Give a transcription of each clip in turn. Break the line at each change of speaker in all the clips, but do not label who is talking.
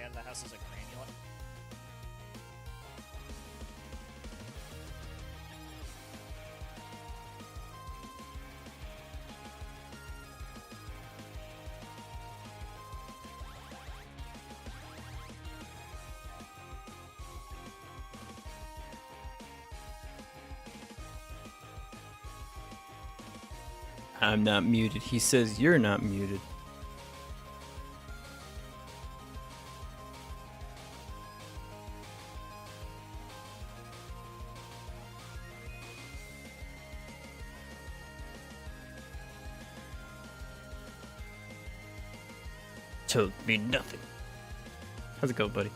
sand that has this like granule.
I'm not muted. He says you're not muted. Told me nothing. How's it go, buddy?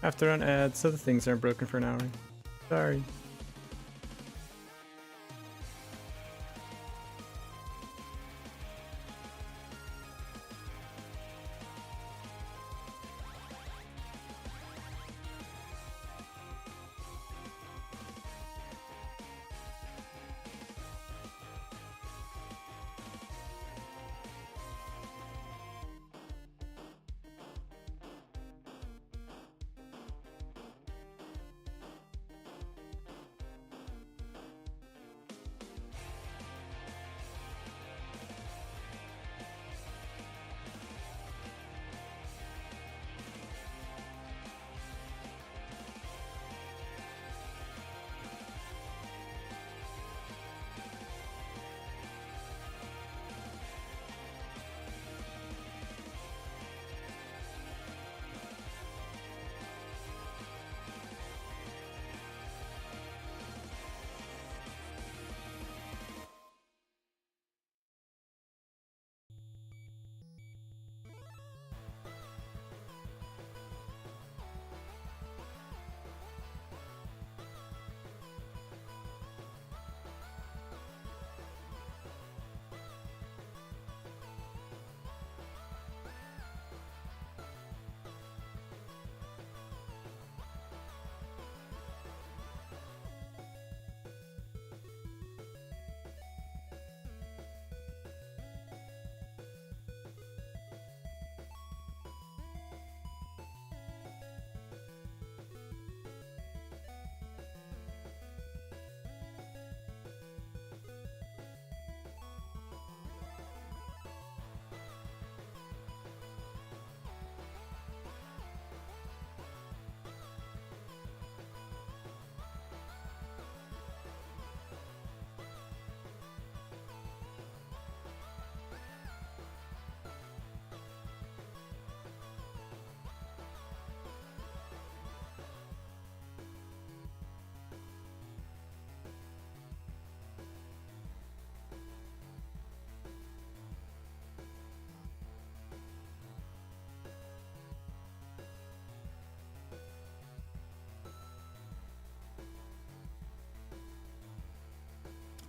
After on ads, so the things aren't broken for an hour. Sorry.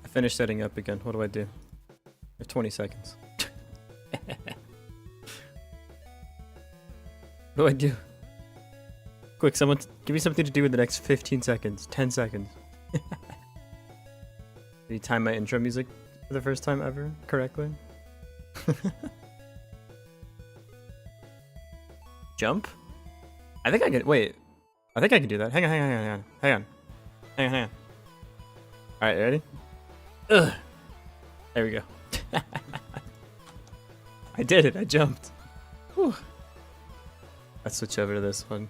I finished setting up again. What do I do? I have 20 seconds. What do I do? Quick, someone give me something to do in the next 15 seconds. 10 seconds. Did you time my intro music for the first time ever correctly? Jump? I think I can. Wait. I think I can do that. Hang on. Alright, ready? Ugh. There we go. I did it. I jumped. Whew. Let's switch over to this one.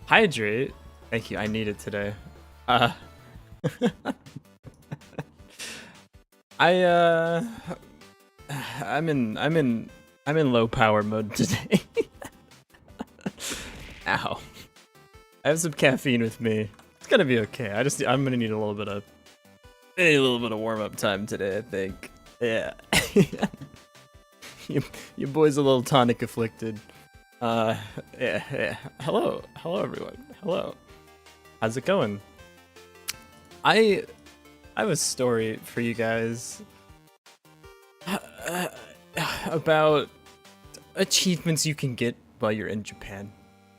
Hydrate. Thank you. I need it today. I'm in low power mode today. Ow. I have some caffeine with me. It's gonna be okay. I'm gonna need a little bit of warm up time today, I think. Yeah. Your boy's a little tonic afflicted. Yeah. Hello everyone. Hello. How's it going? I have a story for you guys about achievements you can get while you're in Japan.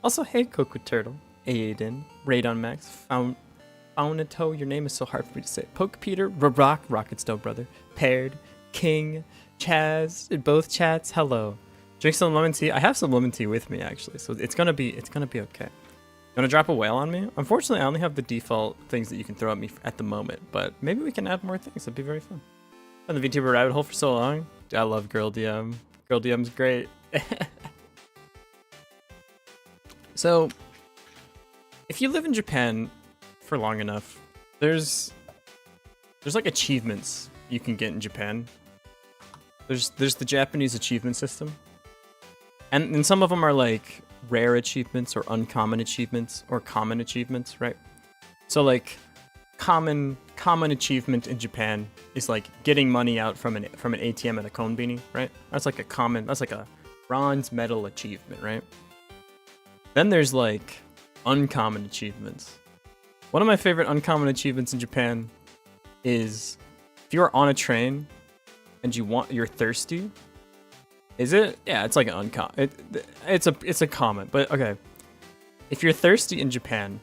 Also, hey, Coco Turtle, Aiden, Radon Max, Faunato, your name is so hard for me to say. Poke Peter, Rocket Stone Brother, Paired, King, Chaz, in both chats, hello. Drink some lemon tea. I have some lemon tea with me actually, so it's gonna be okay. You wanna drop a whale on me? Unfortunately, I only have the default things that you can throw at me at the moment, but maybe we can add more things. That'd be very fun. Been the VTuber rabbit hole for so long. Dude, I love Girl DM. Girl DM's great. So, if you live in Japan for long enough, there's like achievements you can get in Japan. There's the Japanese achievement system, and some of them are like rare achievements or uncommon achievements or common achievements, right? So like common achievement in Japan is like getting money out from an ATM at a Konbini, right? That's like a bronze medal achievement, right? Then there's like uncommon achievements. One of my favorite uncommon achievements in Japan is if you're on a train and you're thirsty. Is it? Yeah, it's like an uncommon. It's a common, but okay. If you're thirsty in Japan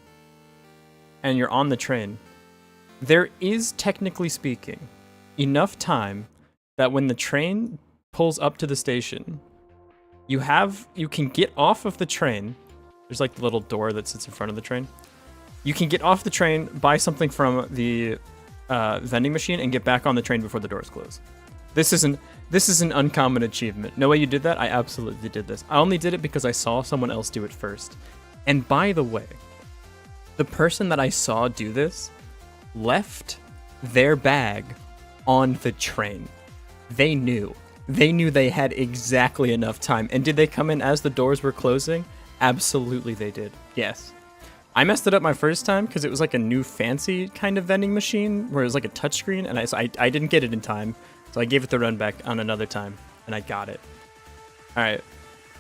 and you're on the train, there is, technically speaking, enough time that when the train pulls up to the station, you can get off of the train. There's like the little door that sits in front of the train. You can get off the train, buy something from the vending machine, and get back on the train before the doors close. This is an uncommon achievement. No way you did that? I absolutely did this. I only did it because I saw someone else do it first. And by the way, the person that I saw do this left their bag on the train. They knew they had exactly enough time. And did they come in as the doors were closing? Absolutely they did. Yes. I messed it up my first time because it was like a new fancy kind of vending machine where it was like a touchscreen, and I didn't get it in time. So I gave it the run back on another time, and I got it. All right.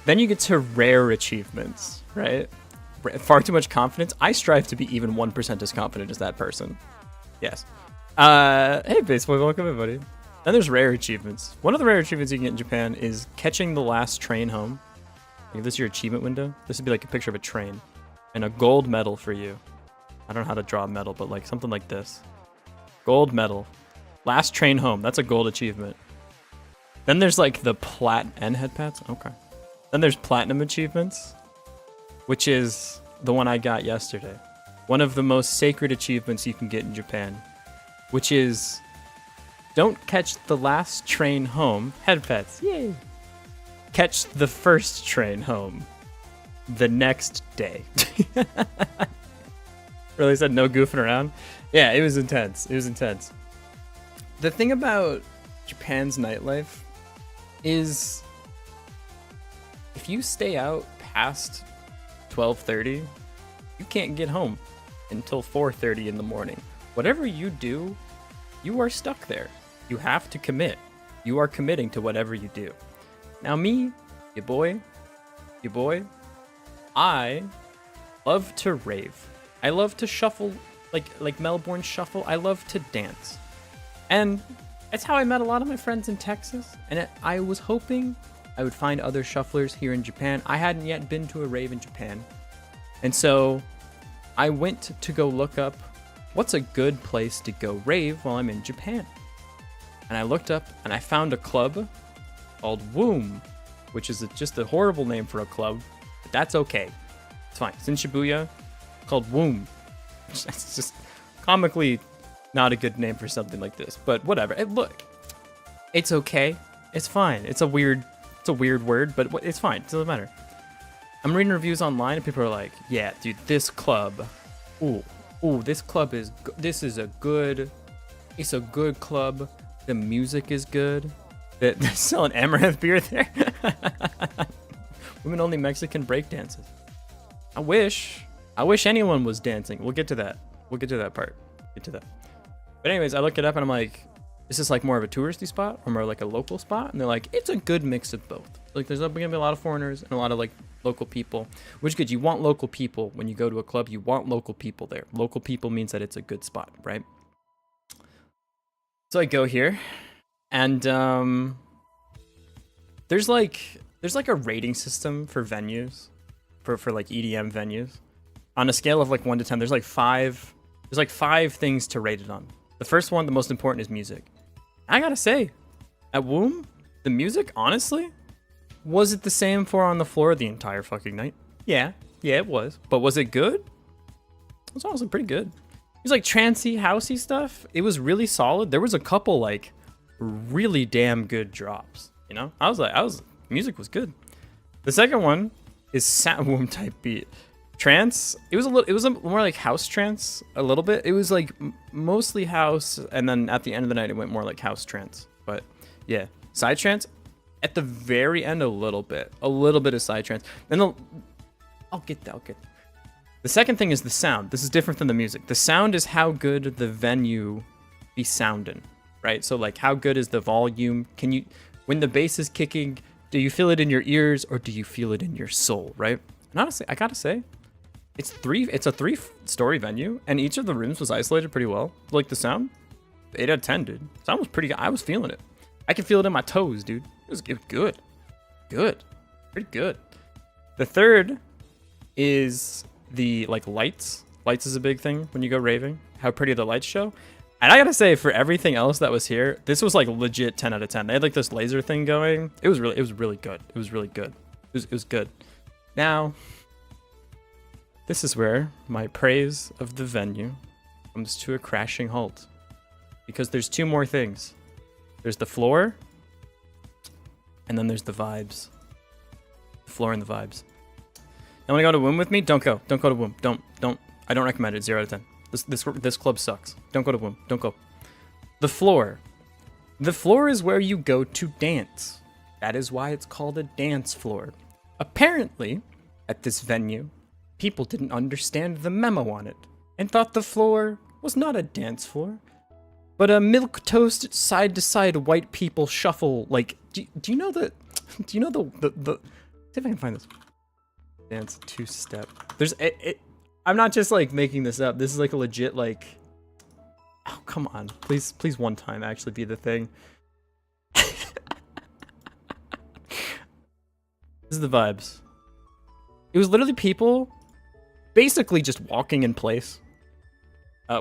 Then you get to rare achievements, right? Far too much confidence. I strive to be even 1% as confident as that person. Yes. Hey, Baseboy, welcome everybody. Then there's rare achievements. One of the rare achievements you can get in Japan is catching the last train home. Like if this is your achievement window, this would be like a picture of a train and a gold medal for you. I don't know how to draw a medal, but like something like this. Gold medal. Last train home. That's a gold achievement. Then there's like the and headpads. Okay. Then there's platinum achievements, which is the one I got yesterday. One of the most sacred achievements you can get in Japan, which is don't catch the last train home. Headpads. Yay. Catch the first train home the next day. Really said no goofing around? Yeah, it was intense. It was intense. The thing about Japan's nightlife is if you stay out past 12:30, you can't get home until 4:30 in the morning. Whatever you do, you are stuck there. You have to commit. You are committing to whatever you do. Now me, your boy, I love to rave. I love to shuffle, like Melbourne shuffle. I love to dance. And that's how I met a lot of my friends in Texas. And I was hoping I would find other shufflers here in Japan. I hadn't yet been to a rave in Japan. And so I went to go look up what's a good place to go rave while I'm in Japan. And I looked up and I found a club called Womb, which is just a horrible name for a club, but that's okay. It's fine. It's in Shibuya, called Womb. It's just comically not a good name for something like this, but whatever. Look, it's okay. It's fine. It's a weird word, but it's fine. It doesn't matter. I'm reading reviews online and people are like, yeah, dude, this club, this club is, it's a good club. The music is good. They're selling Amaranth beer there. Women only Mexican break dances. I wish anyone was dancing. We'll get to that. We'll get to that part. Get to that. But anyways, I look it up and I'm like, is this like more of a touristy spot or more like a local spot? And they're like, it's a good mix of both. Like there's gonna be a lot of foreigners and a lot of like local people, which is good. You want local people when you go to a club. You want local people there. Local people means that it's a good spot, right? So I go here, and there's like a rating system for venues. for like EDM venues. On a scale of like 1 to 10, there's like five things to rate it on. The first one, the most important, is music. I gotta say, at Womb, the music, honestly, was it the same 4 on the floor the entire fucking night? Yeah, it was. But was it good? It was honestly pretty good. It was like trancey, housey stuff. It was really solid. There was a couple like really damn good drops. You know, music was good. The second one is Womb type beat. Trance. It was more like house trance a little bit. It was like mostly house, and then at the end of the night it went more like house trance. But yeah, side trance at the very end, a little bit of side trance. Then I'll get there. The second thing is the sound. This is different than the music. The sound is how good the venue be sounding, right? So like, how good is the volume? When the bass is kicking, do you feel it in your ears or do you feel it in your soul, right? And honestly, I gotta say, it's a 3-story venue, and each of the rooms was isolated pretty well. Like the sound, 8 out of 10, dude. Sound was pretty good. I was feeling it. I can feel it in my toes, dude. It was good. Pretty good. The third is the like lights. Lights is a big thing when you go raving. How pretty the lights show. And I gotta say, for everything else that was here, this was like legit 10 out of 10. They had like this laser thing going. It was really good. It was good. Now, this is where my praise of the venue comes to a crashing halt. Because there's 2 more things. There's the floor, and then there's the vibes. The floor and the vibes. You wanna go to Womb with me? Don't go to Womb. Don't. I don't recommend it. 0 out of 10. This club sucks. Don't go to Womb. Don't go. The floor. The floor is where you go to dance. That is why it's called a dance floor. Apparently, at this venue, people didn't understand the memo on it and thought the floor was not a dance floor, but a milk toast side to side white people shuffle. Like, do you know the see if I can find this dance 2-step. There's I'm not just like making this up. This is like a legit like, oh come on, please one time actually be the thing. This is the vibes. It was literally people basically just walking in place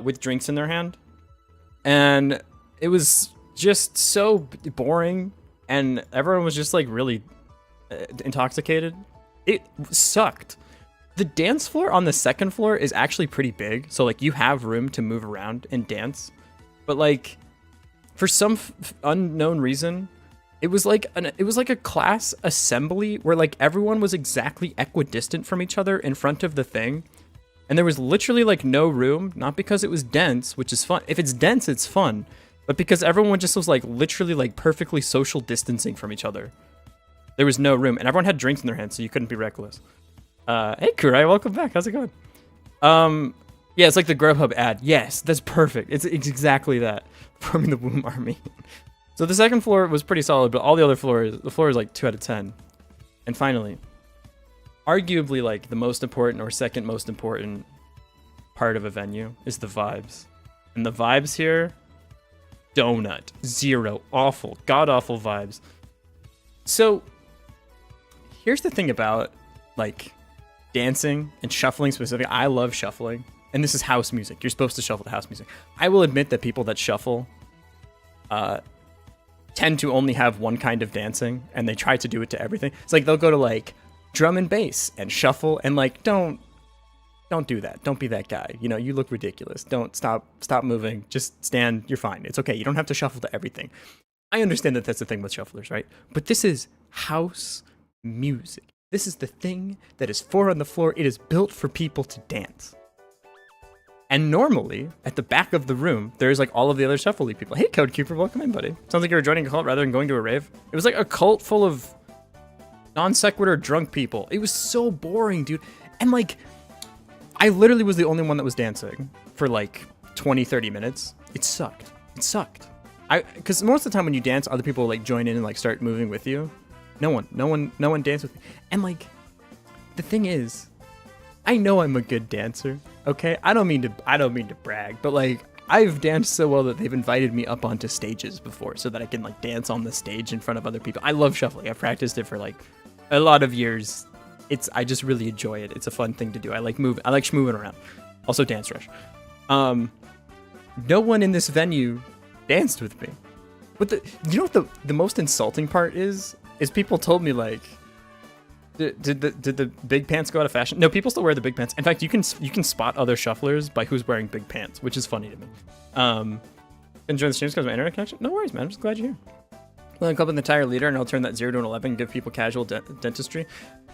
with drinks in their hand. And it was just so boring. And everyone was just like really intoxicated. It sucked. The dance floor on the second floor is actually pretty big. So like you have room to move around and dance. But like for some unknown reason, it was like a class assembly where like everyone was exactly equidistant from each other in front of the thing. And there was literally like no room, not because it was dense, which is fun. If it's dense, it's fun. But because everyone just was like literally like perfectly social distancing from each other. There was no room, and everyone had drinks in their hands, so you couldn't be reckless. Hey Kurai, welcome back. How's it going? Yeah, it's like the Grubhub ad. Yes, that's perfect. It's exactly that. Forming the Womb Army. So the second floor was pretty solid, but all the other floors, the floor is like 2 out of 10. And finally, arguably like the most important or second most important part of a venue is the vibes. And the vibes here, donut, 0, awful, god-awful vibes. So here's the thing about like dancing and shuffling specifically. I love shuffling, and this is house music. You're supposed to shuffle to house music. I will admit that people that shuffle tend to only have one kind of dancing, and they try to do it to everything. It's like they'll go to like drum and bass and shuffle, and like don't do that. Don't be that guy. You know, you look ridiculous. Don't stop moving. Just stand. You're fine. It's okay. You don't have to shuffle to everything. I understand that that's the thing with shufflers, right? But this is house music. This is the thing that is 4 on the floor. It is built for people to dance. And normally, at the back of the room, there's like all of the other shuffly people. Hey, Code Cooper, welcome in, buddy. Sounds like you were joining a cult rather than going to a rave. It was like a cult full of non sequitur drunk people. It was so boring, dude. And like, I literally was the only one that was dancing for like 20, 30 minutes. It sucked. Because most of the time when you dance, other people like join in and like start moving with you. No one danced with me. And like, the thing is, I know I'm a good dancer. Okay, I don't mean to brag, but like I've danced so well that they've invited me up onto stages before so that I can like dance on the stage in front of other people. I love shuffling. I've practiced it for like a lot of years I just really enjoy it. It's a fun thing to do. I like schmoving around. Also Dance Rush. No one in this venue danced with me. But you know what the most insulting part is people told me like, did the big pants go out of fashion? No, people still wear the big pants. In fact, you can spot other shufflers by who's wearing big pants, which is funny to me. Enjoy the streams because of my internet connection? No worries, man. I'm just glad you're here. I'll club in the tire leader and I'll turn that 0 to an 11 and give people casual dentistry.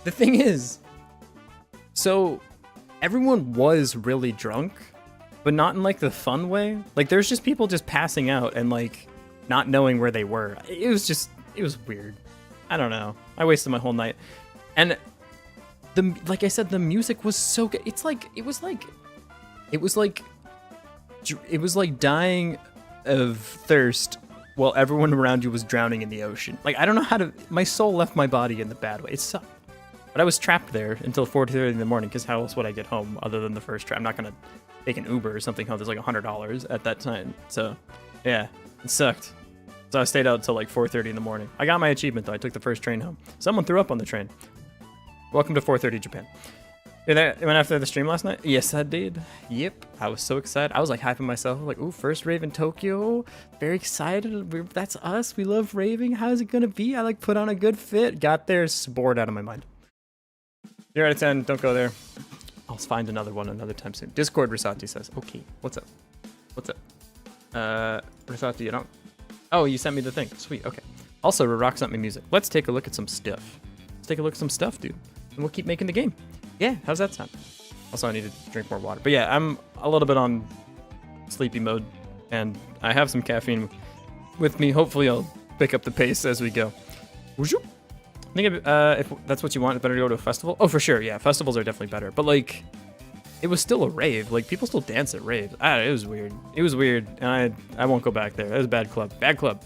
The thing is, so everyone was really drunk, but not in like the fun way. Like there's just people just passing out and like not knowing where they were. It was weird. I don't know. I wasted my whole night. And like I said, the music was so good. It was like dying of thirst while everyone around you was drowning in the ocean. Like, I don't know how to... My soul left my body in the bad way. It sucked. But I was trapped there until 4:30 in the morning, because how else would I get home other than the first trap? I'm not going to take an Uber or something home. There's like $100 at that time. So, yeah, it sucked. So I stayed out until like 4:30 in the morning. I got my achievement, though. I took the first train home. Someone threw up on the train. Welcome to 4:30 Japan. Did that went after the stream last night? Yes, I did. Yep. I was so excited. I was like hyping myself. Like, ooh, first rave in Tokyo. Very excited. That's us. We love raving. How's it going to be? I like put on a good fit. Got there, bored out of my mind. 0 out of 10. Don't go there. I'll find another one another time soon. Discord, Risati says. Okay. What's up? What's up? Risati, you don't... Oh, you sent me the thing. Sweet. Okay. Also, Rock sent me music. Let's take a look at some stuff. Let's take a look at some stuff, dude. And we'll keep making the game. Yeah, how's that sound? Also, I need to drink more water. But yeah, I'm a little bit on sleepy mode, and I have some caffeine with me. Hopefully, I'll pick up the pace as we go. I think if that's what you want, it's better to go to a festival. Oh, for sure. Yeah, festivals are definitely better. But like, it was still a rave. Like, people still dance at raves. It was weird. It was weird, and I won't go back there. It was a bad club. Bad club.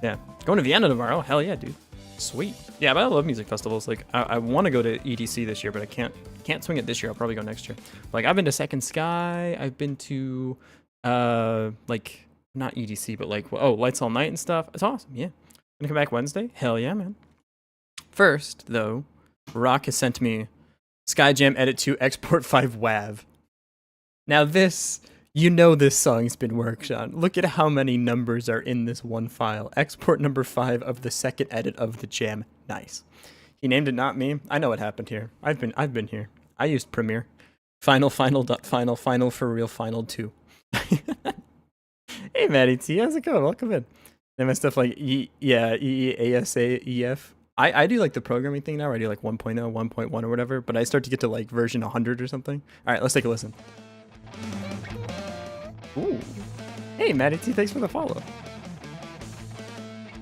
Yeah, going to Vienna tomorrow. Hell yeah, dude. Sweet. Yeah, but I love music festivals. Like, I want to go to EDC this year, but I can't swing it this year. I'll probably go next year. Like, I've been to Second Sky. I've been to, like, not EDC, but like, oh, Lights All Night and stuff. It's awesome. Yeah. Gonna come back Wednesday. Hell yeah, man. First, though, Rock has sent me Sky Jam Edit 2 Export 5 WAV. Now this... You know this song's been worked on. Look at how many numbers are in this one file. Export number 5 of the second edit of the jam. Nice. He named it, not me. I know what happened here. I've been here. I used Premiere. Final for real, final 2. Hey, Maddie T, how's it going? Welcome in. And my stuff like EEASAEF. I do like the programming thing now, where I do like 1.0, 1.1 or whatever, but I start to get to like version 100 or something. All right, let's take a listen. Ooh. Hey, Maddie T, thanks for the follow.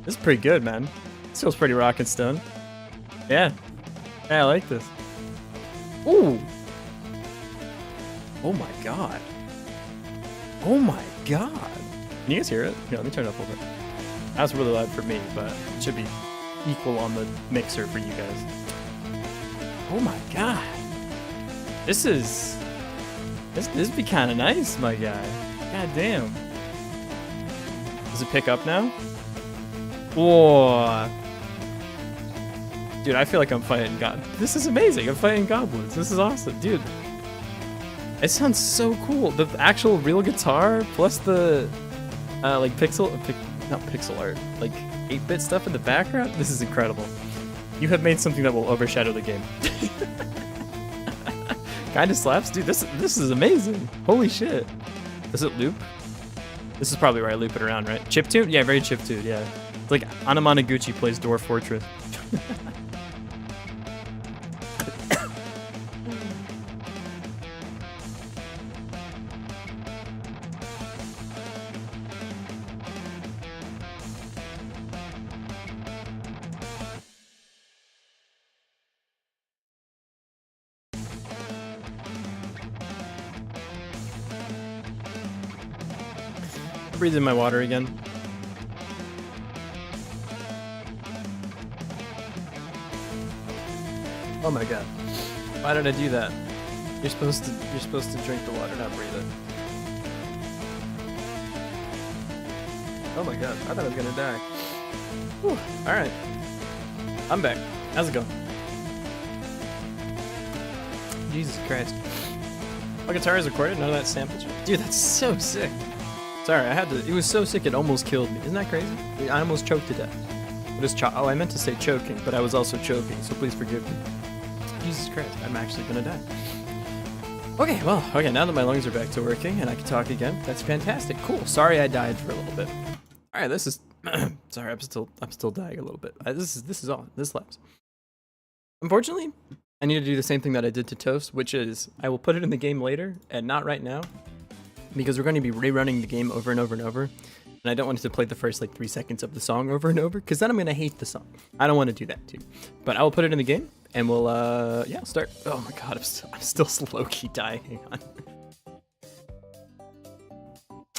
This is pretty good, man. This feels pretty rock and stone. Yeah. Yeah, I like this. Ooh. Oh my god. Oh my god. Can you guys hear it? Here, let me turn it up a little bit. That was really loud for me, but it should be equal on the mixer for you guys. Oh my god. This would be kind of nice, my guy. God damn. Does it pick up now? Whoa. Dude, I feel like I'm fighting God. This is amazing. I'm fighting goblins. This is awesome. Dude. It sounds so cool. The actual real guitar plus the like not pixel art, like 8-bit stuff in the background. This is incredible. You have made something that will overshadow the game. Kinda slaps? Dude, this is amazing. Holy shit. Does it loop? This is probably where I loop it around, right? Chiptune? Yeah, very chiptune, yeah. It's like Anamanaguchi plays Dwarf Fortress. Breathe in my water again. Oh my god. Why did I do that? You're supposed to drink the water, not breathe it. Oh my god, I thought I was gonna die. Whew. Alright. I'm back. How's it going? Jesus Christ. My guitar is recorded, none of that samples. Dude, that's so sick. Sorry, I had to. It was so sick it almost killed me. Isn't that crazy? I almost choked to death. What is oh, I meant to say choking, but I was also choking, so please forgive me. Jesus Christ, I'm actually gonna die. Okay, well, okay, now that my lungs are back to working and I can talk again, that's fantastic. Cool. Sorry I died for a little bit. All right, this is. Sorry, I'm still dying a little bit. This is all. This slaps. Unfortunately, I need to do the same thing that I did to Toast, which is I will put it in the game later and not right now, because we're going to be rerunning the game over and over and over, and I don't want to play the first like 3 seconds of the song over and over, because then I'm going to hate the song. I don't want to do that too. But I will put it in the game, and we'll yeah, start. Oh my god, I'm still low-key dying. Hang on.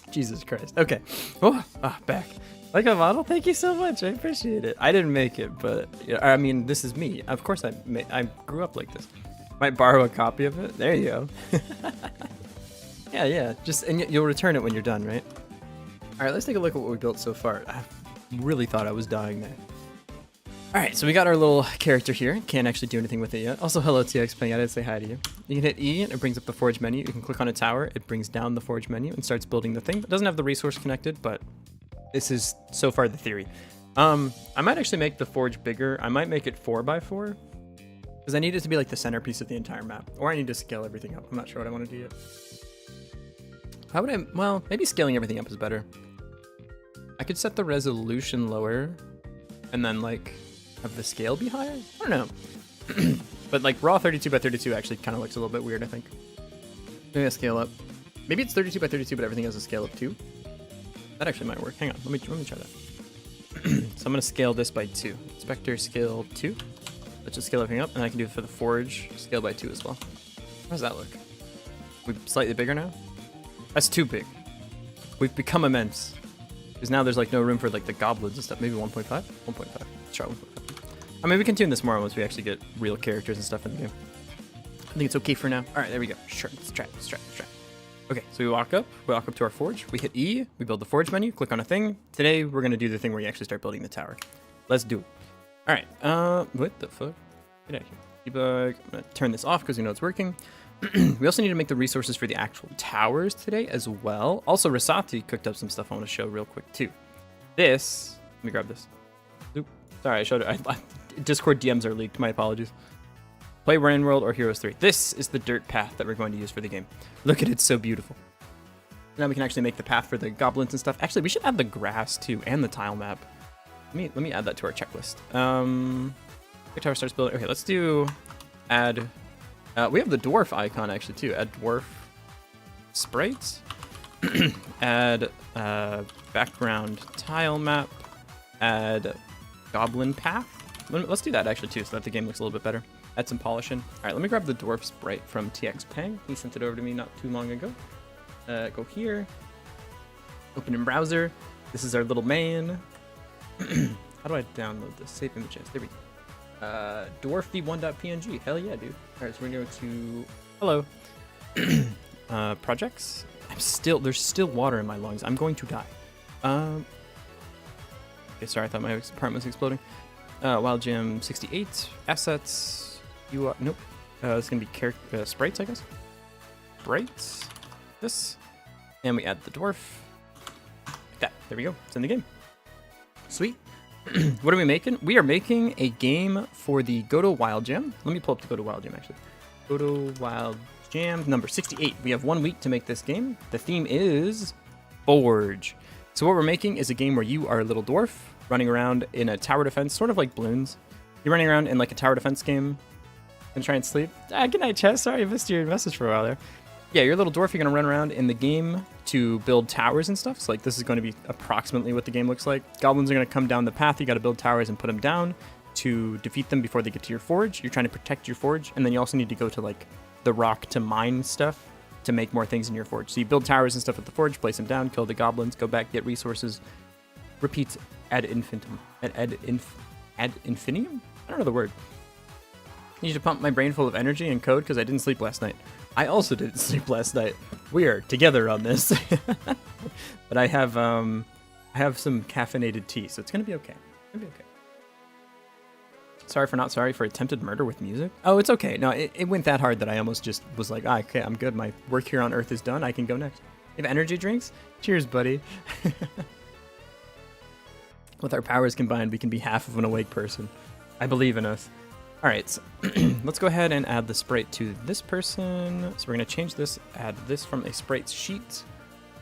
Jesus Christ. Okay. Oh, back. Like a model, thank you so much. I appreciate it. I didn't make it, but I mean, this is me. Of course, I grew up like this. Might borrow a copy of it. There you go. yeah. Just and you'll return it when you're done, right? All right, let's take a look at what we built so far. I really thought I was dying there. All right, so we got our little character here. Can't actually do anything with it yet. Also, hello TX playing. I didn't say hi to you. You can hit E and it brings up the forge menu. You can click on a tower. It brings down the forge menu and starts building the thing. It doesn't have the resource connected, but this is so far the theory. I might actually make the forge bigger. I might make it 4x4 because I need it to be like the centerpiece of the entire map, or I need to scale everything up. I'm not sure what I want to do yet. How would I? Well, maybe scaling everything up is better. I could set the resolution lower and then like have the scale be higher. I don't know. But like raw 32x32 actually kind of looks a little bit weird, I think. Maybe I scale up. Maybe it's 32x32, but everything has a scale up too. That actually might work. Hang on, let me try that. So I'm gonna scale this by 2. Inspector scale 2. Let's just scale everything up, and I can do it for the forge scale by 2 as well. How does that look? We're slightly bigger now. That's too big. We've become immense. Because now there's like no room for like the goblins and stuff. Maybe 1.5? 1.5. Let's try 1.5. I mean, we can tune this more once we actually get real characters and stuff in the game. I think it's okay for now. All right, there we go. Sure, let's try. Okay, so we walk up to our forge, we hit E, we build the forge menu, click on a thing. Today, we're gonna do the thing where you actually start building the tower. Let's do it. All right, what the fuck? Get out of here. Debug, I'm gonna turn this off because we know it's working. We also need to make the resources for the actual towers today as well. Also, Rasati cooked up some stuff I want to show real quick too. This, let me grab this. Oop, sorry, I showed it. Discord DMs are leaked, my apologies. Play Rain World or Heroes 3. This is the dirt path that we're going to use for the game. Look at it, it's so beautiful. Now we can actually make the path for the goblins and stuff. Actually, we should add the grass too and the tile map. Let me add that to our checklist. The tower starts building. Okay, let's do add. We have the dwarf icon actually too. Add dwarf sprites. Add background tile map. Add goblin path. Let's do that actually too, so that the game looks a little bit better. Add some polishing. All right, let me grab the dwarf sprite from TX Pang. He sent it over to me not too long ago. Go here. Open in browser. This is our little main. How do I download this? Save images. There we go. Dwarf v1.png. Hell yeah, dude. All right, so we're gonna go to hello. Projects. There's still water in my lungs. I'm going to die. Okay, sorry, I thought my apartment was exploding. Wild Jam 68. Assets. Nope. It's gonna be sprites, I guess. Sprites. This. And we add the dwarf. Like that. There we go. It's in the game. Sweet. What are we making? We are making a game for the Godot Wild Jam. Let me pull up the Godot Wild Jam, actually. Godot Wild Jam number 68. We have 1 week to make this game. The theme is Forge. So what we're making is a game where you are a little dwarf running around in a tower defense, sort of like Bloons. You're running around in like a tower defense game. Gonna try and sleep. Good night, Chess. Sorry, I missed your message for a while there. Yeah, you're a little dwarf. You're gonna run around in the game to build towers and stuff. So like this is going to be approximately what the game looks like. Goblins are gonna come down the path. You got to build towers and put them down to defeat them before they get to your forge. You're trying to protect your forge, and then you also need to go to like the rock to mine stuff to make more things in your forge. So you build towers and stuff at the forge, place them down, kill the goblins, go back, get resources, repeat ad infinitum. Ad infinitum? I don't know the word. I need to pump my brain full of energy and code because I didn't sleep last night. I also didn't sleep last night. We are together on this. But I have some caffeinated tea, so it's gonna be okay. It's gonna be okay. Sorry for not sorry for attempted murder with music. Oh, it's okay. No, it went that hard that I almost just was like, ah, okay, I'm good. My work here on Earth is done. I can go next. You have energy drinks? Cheers, buddy. With our powers combined, we can be half of an awake person. I believe in us. All right, so let's go ahead and add the sprite to this person. So we're gonna change this, add this from a sprites sheet.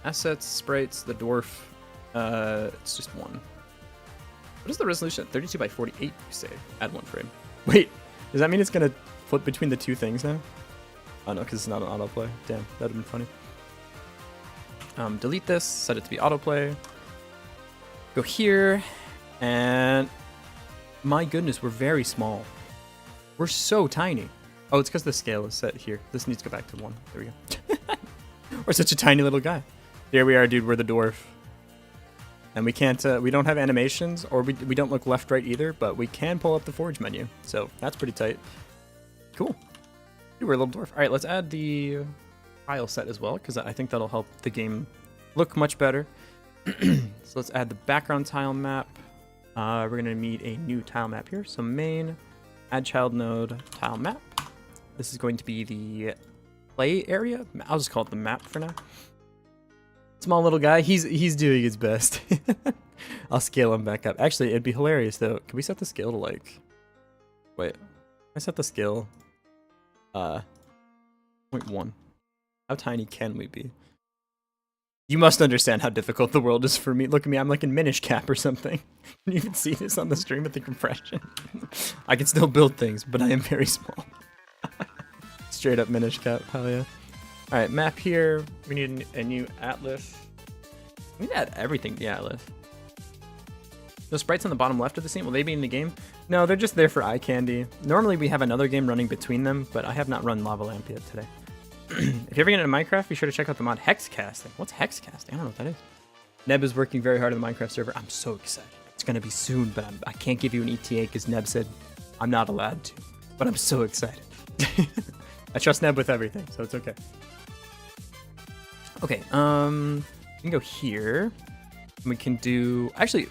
Assets, sprites, the dwarf. It's just one. What is the resolution? 32 by 48, you say? Add one frame. Wait, does that mean it's gonna flip between the two things now? Oh no, because it's not an autoplay. Damn, that'd have been funny. Delete this, set it to be autoplay. Go here, and my goodness, we're very small. We're so tiny. Oh, it's because the scale is set here. This needs to go back to 1. There we go. We're such a tiny little guy. There we are, dude. We're the dwarf. And we can't, we don't have animations, or we don't look left, right either, but we can pull up the forge menu. So that's pretty tight. Cool. Dude, we're a little dwarf. All right, let's add the tile set as well, because I think that'll help the game look much better. So let's add the background tile map. We're going to need a new tile map here. So main, add child node, tile map. This is going to be the play area. I'll just call it the map for now. Small little guy, he's doing his best. I'll scale him back up. Actually, it'd be hilarious though. Can we set the scale to like, wait, I set the scale 0.1. How tiny can we be? You must understand how difficult the world is for me. Look at me, I'm like in Minish Cap or something. Can you even see this on the stream with the compression? I can still build things, but I am very small. Straight up Minish Cap, hell yeah. All right, map here. We need a new atlas. We need to add everything to the atlas. Those sprites on the bottom left of the scene, will they be in the game? No, they're just there for eye candy. Normally we have another game running between them, but I have not run Lava Lamp yet today. If you ever get into Minecraft, be sure to check out the mod Hexcasting. What's Hexcasting? I don't know what that is. Neb is working very hard on the Minecraft server. I'm so excited. It's going to be soon, but I can't give you an ETA because Neb said I'm not allowed to. But I'm so excited. I trust Neb with everything, so it's okay. Okay, we can go here. We can do... Actually,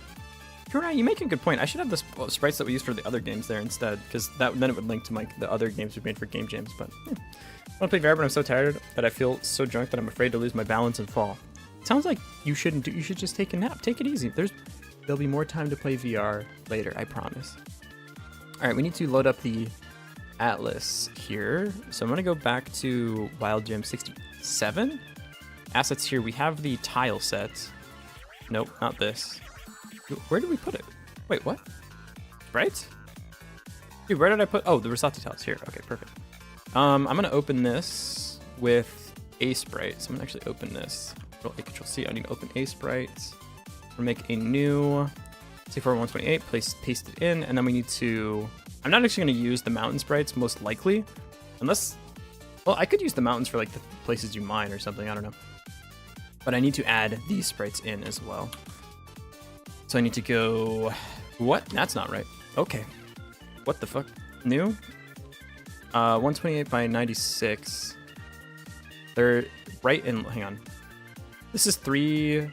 Kurai, you make a good point. I should have the sprites that we use for the other games there instead, because then it would link to the other games we made for game jams, but... I want to play VR, but I'm so tired that I feel so drunk that I'm afraid to lose my balance and fall. It sounds like you shouldn't do. You should just take a nap. Take it easy. There'll be more time to play VR later, I promise. All right, we need to load up the atlas here. So I'm gonna go back to Wild Jam 67. Assets here. We have the tile set. Nope, not this. Where did we put it? Wait, what? Right? Dude, where did I put? Oh, the Rosati tiles here. Okay, perfect. I'm gonna open this with a sprite. So I'm gonna actually open this. Control C. I need to open a sprite. We'll make a new C4 128. Paste it in, and then we need to. I'm not actually gonna use the mountain sprites most likely, unless. Well, I could use the mountains for like the places you mine or something. I don't know. But I need to add these sprites in as well. So I need to go. What? That's not right. Okay. What the fuck? New? 128 by 96. They're right in. Hang on. This is 3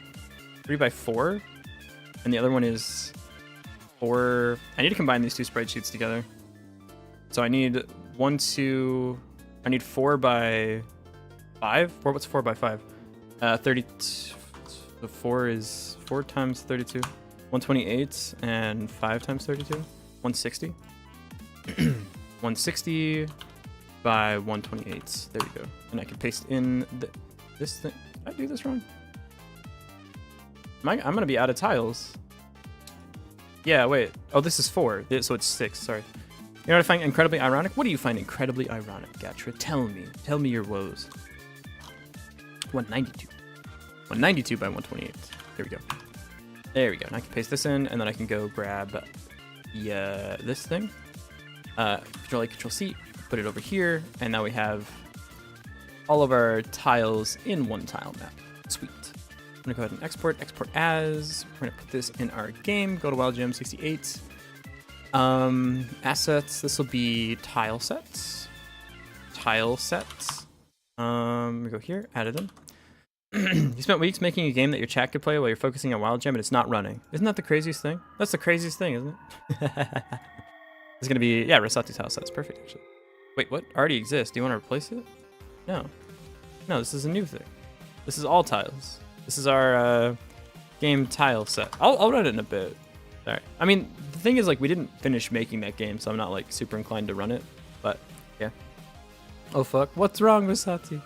by 4, and the other one is 4. I need to combine these two spreadsheets together. So I need 1, 2. I need 4 by 5. What's 4 by 5? 32. The 4 is 4 times 32. 128 and 5 times 32. 160. 160 by 128. There we go. And I can paste in this thing. Did I do this wrong? I'm gonna be out of tiles. Yeah, wait. Oh, this is 4. So it's 6. Sorry. You know what I find incredibly ironic? What do you find incredibly ironic, Gatra? Tell me. Tell me your woes. 192. 192 by 128. There we go. There we go. And I can paste this in, and then I can go grab this thing. Control A, Control C, put it over here, and now we have all of our tiles in one tile map. Sweet. I'm gonna go ahead and export as. We're gonna put this in our game. Go to Wild Jam 68. Assets. This will be tile sets. Tile sets. We go here. Added them. You spent weeks making a game that your chat could play while you're focusing on Wild Jam, and it's not running. Isn't that the craziest thing? That's the craziest thing, isn't it? It's gonna be, yeah, Rosati's tile set is perfect actually. Wait, what? Already exists. Do you want to replace it? No. No, this is a new thing. This is all tiles. This is our game tile set. I'll run it in a bit. Sorry. I mean, the thing is, like, we didn't finish making that game, so I'm not, like, super inclined to run it. But, yeah. Oh, fuck. What's wrong, Rosati? All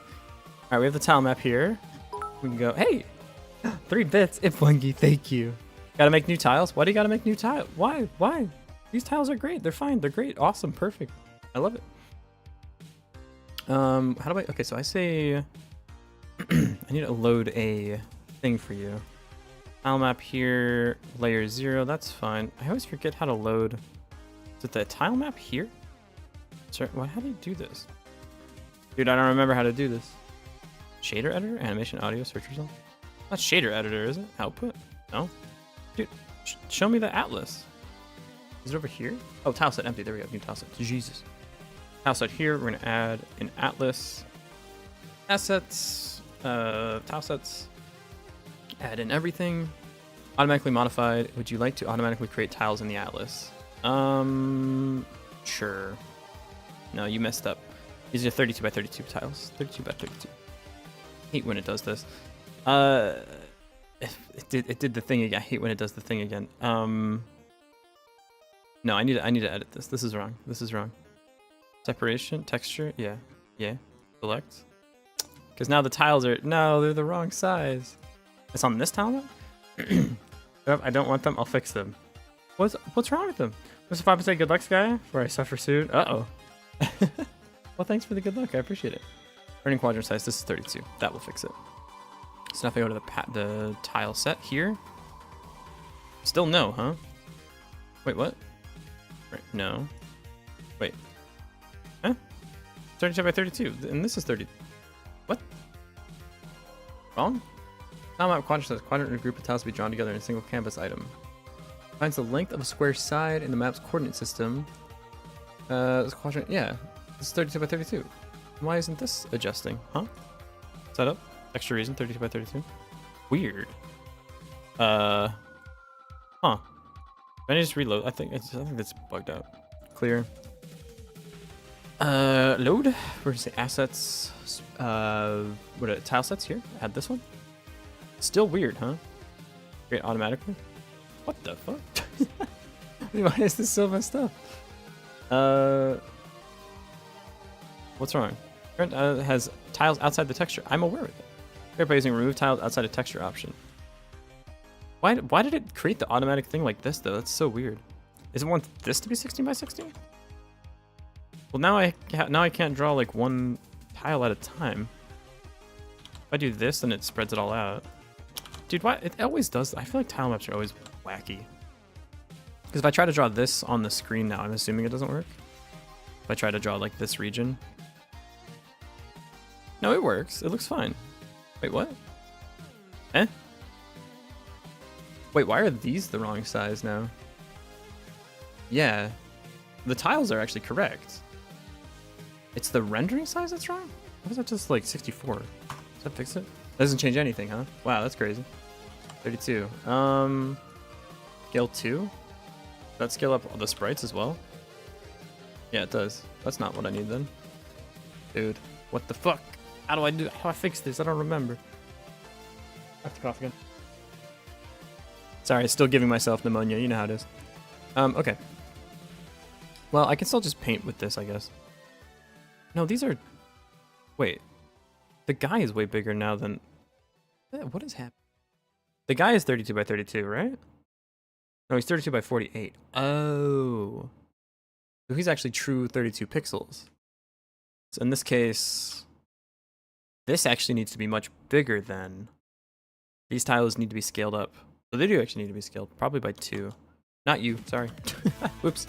right, we have the tile map here. We can go, hey! 3 bits. Ifungi, thank you. Gotta make new tiles? Why do you gotta make new tiles? Why? Why? These tiles are great. They're fine. They're great. Awesome. Perfect. I love it. How do I... Okay, so I say... I need to load a thing for you. Tile map here, layer 0. That's fine. I always forget how to load... Is it the tile map here? Sorry, how do you do this? Dude, I don't remember how to do this. Shader editor? Animation, audio, search result? Not shader editor, is it? Output? No? Dude, show me the atlas. Is it over here? Oh, tile set empty. There we go. New tile set. Jesus. Tile set here. We're going to add an atlas. Assets. Tile sets. Add in everything. Automatically modified. Would you like to automatically create tiles in the atlas? Sure. No, you messed up. These are 32 by 32 tiles. 32 by 32. Hate when it does this. It did the thing again. I hate when it does the thing again. No, I need to edit this. This is wrong. This is wrong. Separation, texture, yeah. Select. Because now the tiles are they're the wrong size. It's on this tile map? If I don't want them, I'll fix them. What's wrong with them? Mr. 5% good luck, guy, where I suffer soon. Uh-oh. Well, thanks for the good luck. I appreciate it. Running quadrant size. This is 32. That will fix it. So now if I go to the tile set here. Still no, huh? Wait, what? Right, no. Wait. Huh? 32 by 32. And this is 30. What? Wrong? Tile map quadrant says quadrant and a group of tiles to be drawn together in a single canvas item. Finds the length of a square side in the map's coordinate system. This quadrant, yeah. This is 32 by 32. Why isn't this adjusting? Huh? Setup. Extra reason, 32 by 32. Weird. Huh. Can I just reload? I think that's bugged out. Clear. Load. We're gonna say assets. What are tile sets here? Add this one. Still weird, huh? Create automatically. What the fuck? Why is this so messed up? What's wrong? Current has tiles outside the texture. I'm aware of it. Here by using remove tiles outside of texture option. Why did it create the automatic thing like this though? That's so weird. Does it want this to be 16 by 16? Well, now I can't draw like one tile at a time. If I do this, then it spreads it all out. Dude, why? It always does. I feel like tile maps are always wacky. Because if I try to draw this on the screen now, I'm assuming it doesn't work. If I try to draw like this region. No, it works. It looks fine. Wait, what? Eh? Wait, why are these the wrong size now? Yeah. The tiles are actually correct. It's the rendering size that's wrong? Why is that just like 64? Does that fix it? Doesn't change anything, huh? Wow, that's crazy. 32. Scale 2? Does that scale up all the sprites as well? Yeah, it does. That's not what I need then. Dude, what the fuck? How do I fix this? I don't remember. I have to cough again. Sorry, still giving myself pneumonia. You know how it is. Okay. Well, I can still just paint with this, I guess. No, these are... Wait. The guy is way bigger now than... What is happening? The guy is 32 by 32, right? No, he's 32 by 48. Oh. So he's actually true 32 pixels. So in this case... This actually needs to be much bigger than... These tiles need to be scaled up. So they do actually need to be scaled, probably by 2. Not you, sorry. Whoops.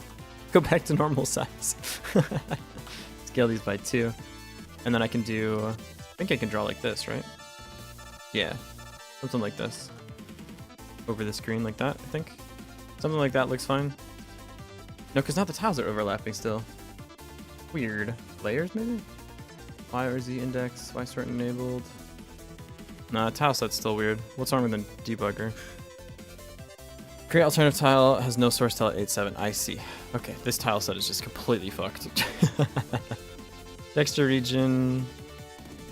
Go back to normal size. Scale these by 2. And then I can do... I think I can draw like this, right? Yeah. Something like this. Over the screen like that, I think. Something like that looks fine. No, because now the tiles are overlapping still. Weird. Layers, maybe? Y or Z index, Y sort enabled. Nah, tile set's still weird. What's wrong with the debugger? Create alternative tile has no source tile at 8-7. I see. Okay, this tile set is just completely fucked. Texture region.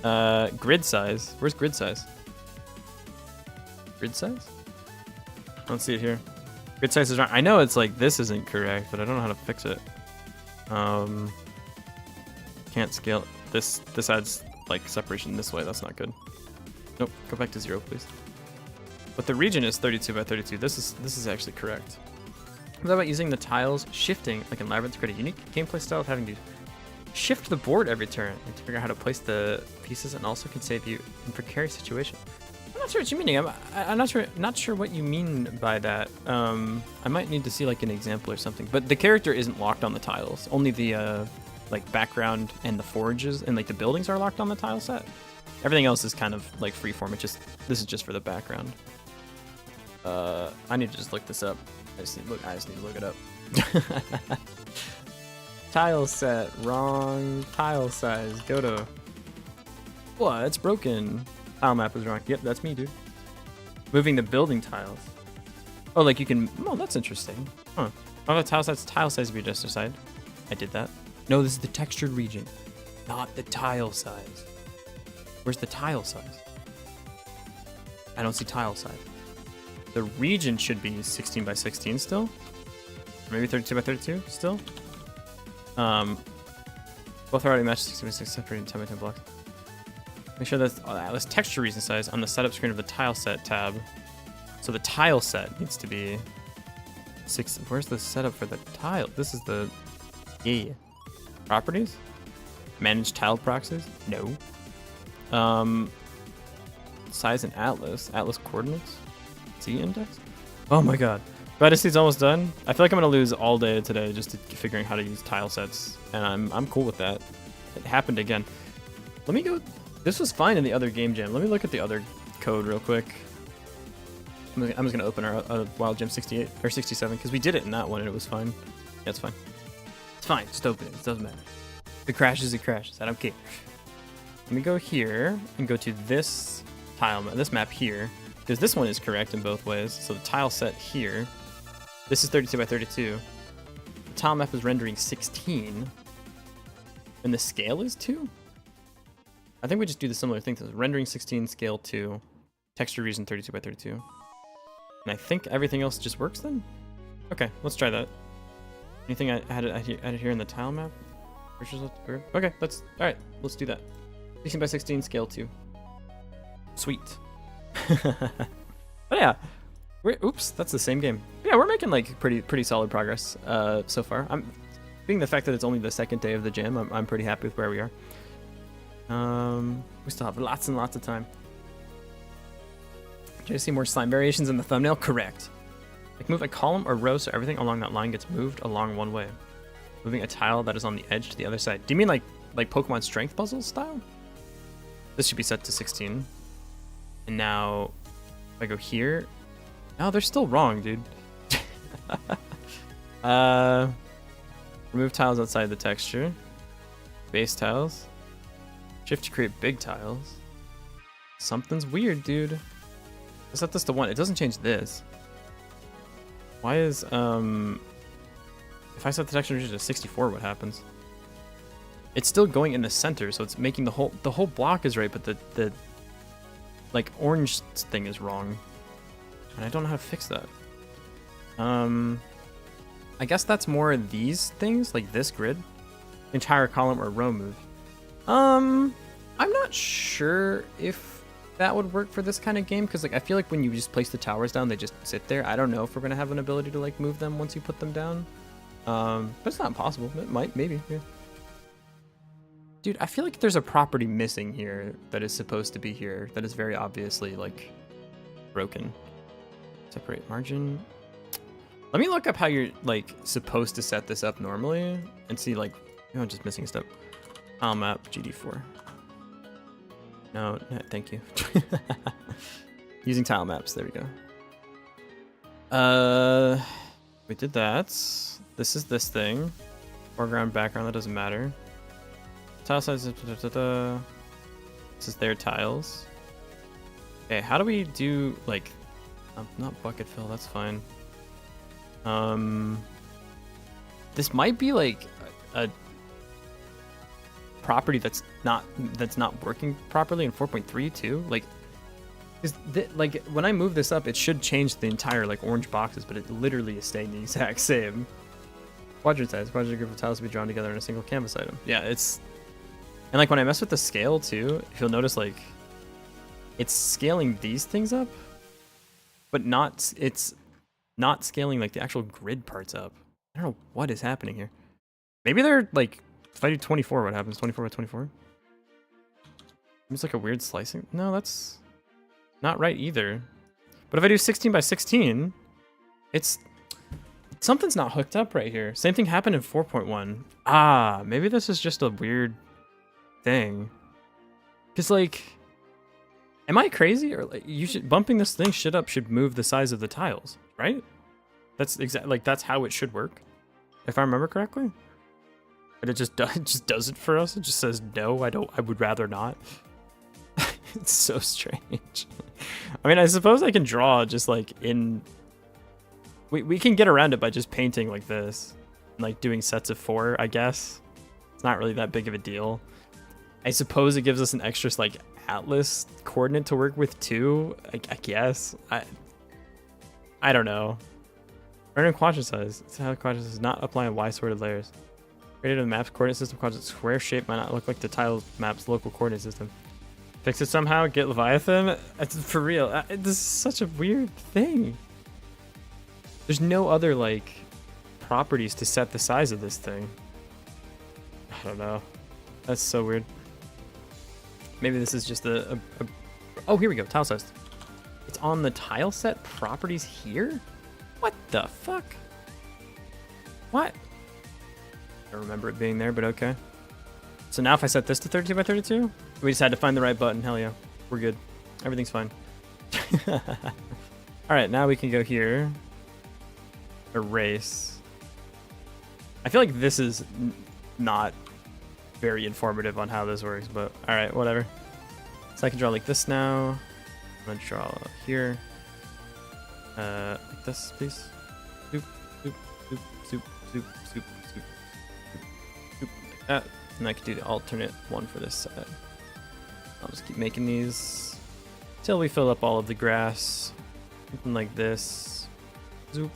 Grid size. Where's grid size? Grid size? I don't see it here. Grid size is wrong. I know it's like this isn't correct, but I don't know how to fix it. Can't scale. This adds like separation this way. That's not good. Nope. Go back to 0, please. But the region is 32 by 32. This is actually correct. What about using the tiles shifting like in Labyrinth to create a unique gameplay style of having to shift the board every turn and to figure out how to place the pieces, and also can save you in precarious situation. I'm not sure what you mean. I'm not sure what you mean by that. I might need to see like an example or something. But the character isn't locked on the tiles. Only the like background and the forages and like the buildings are locked on the tile set. Everything else is kind of like freeform. This is just for the background. I need to just look this up. I just need to look it up. Tile set, wrong tile size. Godot. What? It's broken. Tile map is wrong. Yep, that's me, dude. Moving the building tiles. Oh, like you can. Oh, that's interesting. Huh. Oh, the tile size be just aside. I did that. No, this is the textured region, not the tile size. Where's the tile size? I don't see tile size. The region should be 16 by 16 still. Maybe 32 by 32 still. Both are already matched 16 by 6 separated 10 by 10 blocks. Make sure that's this texture region size on the setup screen of the tile set tab. So the tile set needs to be 6. Where's the setup for the tile? This is the properties. Manage tile proxies. No. Size and atlas coordinates. Z index. Oh my god. Fantasy's almost done. I feel like I'm gonna lose all day today just to figuring how to use tile sets, and I'm cool with that. It happened again. Let me go. This was fine in the other game jam. Let me look at the other code real quick. I'm just gonna open our Wild Jam 68 or 67 because we did it in that one and it was fine. Yeah, it's fine. It's fine. Just open it. It doesn't matter. If it crashes, it crashes. I don't care. Let me go here and go to this this map here, because this one is correct in both ways. So the tile set here. This is 32 by 32. The tile map is rendering 16. And the scale is 2? I think we just do the similar thing. So rendering 16, scale 2, texture region 32 by 32. And I think everything else just works then? Okay, let's try that. Anything I added here in the tile map? Okay, alright, let's do that. 16 by 16, scale 2. Sweet. But yeah. Oops, that's the same game. Yeah, we're making like pretty solid progress so far. Being the fact that it's only the second day of the jam, I'm pretty happy with where we are. We still have lots and lots of time. Do you see more slime variations in the thumbnail? Correct. Like move a column or row so everything along that line gets moved along one way. Moving a tile that is on the edge to the other side. Do you mean like Pokemon Strength Puzzle style? This should be set to 16. And now if I go here. No, they're still wrong, dude. Remove tiles outside the texture. Base tiles. Shift to create big tiles. Something's weird, dude. I set this to 1. It doesn't change this. Why is if I set the texture to 64, what happens? It's still going in the center, so it's making the whole block is right, but the like orange thing is wrong. And I don't know how to fix that. I guess that's more of these things, like this grid. Entire column or row move. I'm not sure if that would work for this kind of game, because like I feel like when you just place the towers down, they just sit there. I don't know if we're gonna have an ability to like move them once you put them down. But it's not impossible. It might, maybe. Yeah. Dude, I feel like there's a property missing here that is supposed to be here that is very obviously like broken. Separate margin. Let me look up how you're like supposed to set this up normally and see like, I'm just missing a step. Tile map GD4. No, thank you. Using tile maps, there we go. We did that. This is this thing. Foreground, background, that doesn't matter. Tile size, this is their tiles. Okay, how do we do like, not bucket fill, that's fine. This might be like a property that's not working properly in 4.3 too. Like, like when I move this up, it should change the entire like orange boxes, but it literally is staying the exact same. Quadrant size. Quadrant group of tiles to be drawn together in a single canvas item. Yeah, it's... And like when I mess with the scale too, if you'll notice, like it's scaling these things up, but it's not scaling like the actual grid parts up. I don't know what is happening here. Maybe they're like, if I do 24, what happens? 24 by 24? It's like a weird slicing. No, that's not right either. But if I do 16 by 16, it's... Something's not hooked up right here. Same thing happened in 4.1. Ah, maybe this is just a weird thing. Because like, am I crazy? Or like, bumping this thing should move the size of the tiles, right? That's exactly like that's how it should work, if I remember correctly. But it just does it for us. It just says no. I would rather not. It's so strange. I mean, I suppose I can draw just like in. We can get around it by just painting like this, and like doing sets of 4. I guess it's not really that big of a deal. I suppose it gives us an extra like atlas coordinate to work with too. I guess. I don't know. Random quadrant size. It's how quadrant size is not applying Y sorted layers. Created a map's coordinate system quadrant square shape might not look like the tile map's local coordinate system. Fix it somehow. Get Leviathan. It's for real. This is such a weird thing. There's no other like properties to set the size of this thing. I don't know. That's so weird. Maybe this is just a oh, here we go. Tile size. It's on the tile set properties here? What the fuck? What? I don't remember it being there, but okay. So now if I set this to 32 by 32, we just had to find the right button. Hell yeah. We're good. Everything's fine. All right, now we can go here. Erase. I feel like this is not very informative on how this works, but all right, whatever. So I can draw like this now. I'm gonna draw here. Like this, please. Zoop, zoop, zoop, zoop, zoop, zoop, zoop, zoop, like that. And I can do the alternate one for this side. I'll just keep making these till we fill up all of the grass. Something like this. Zoop.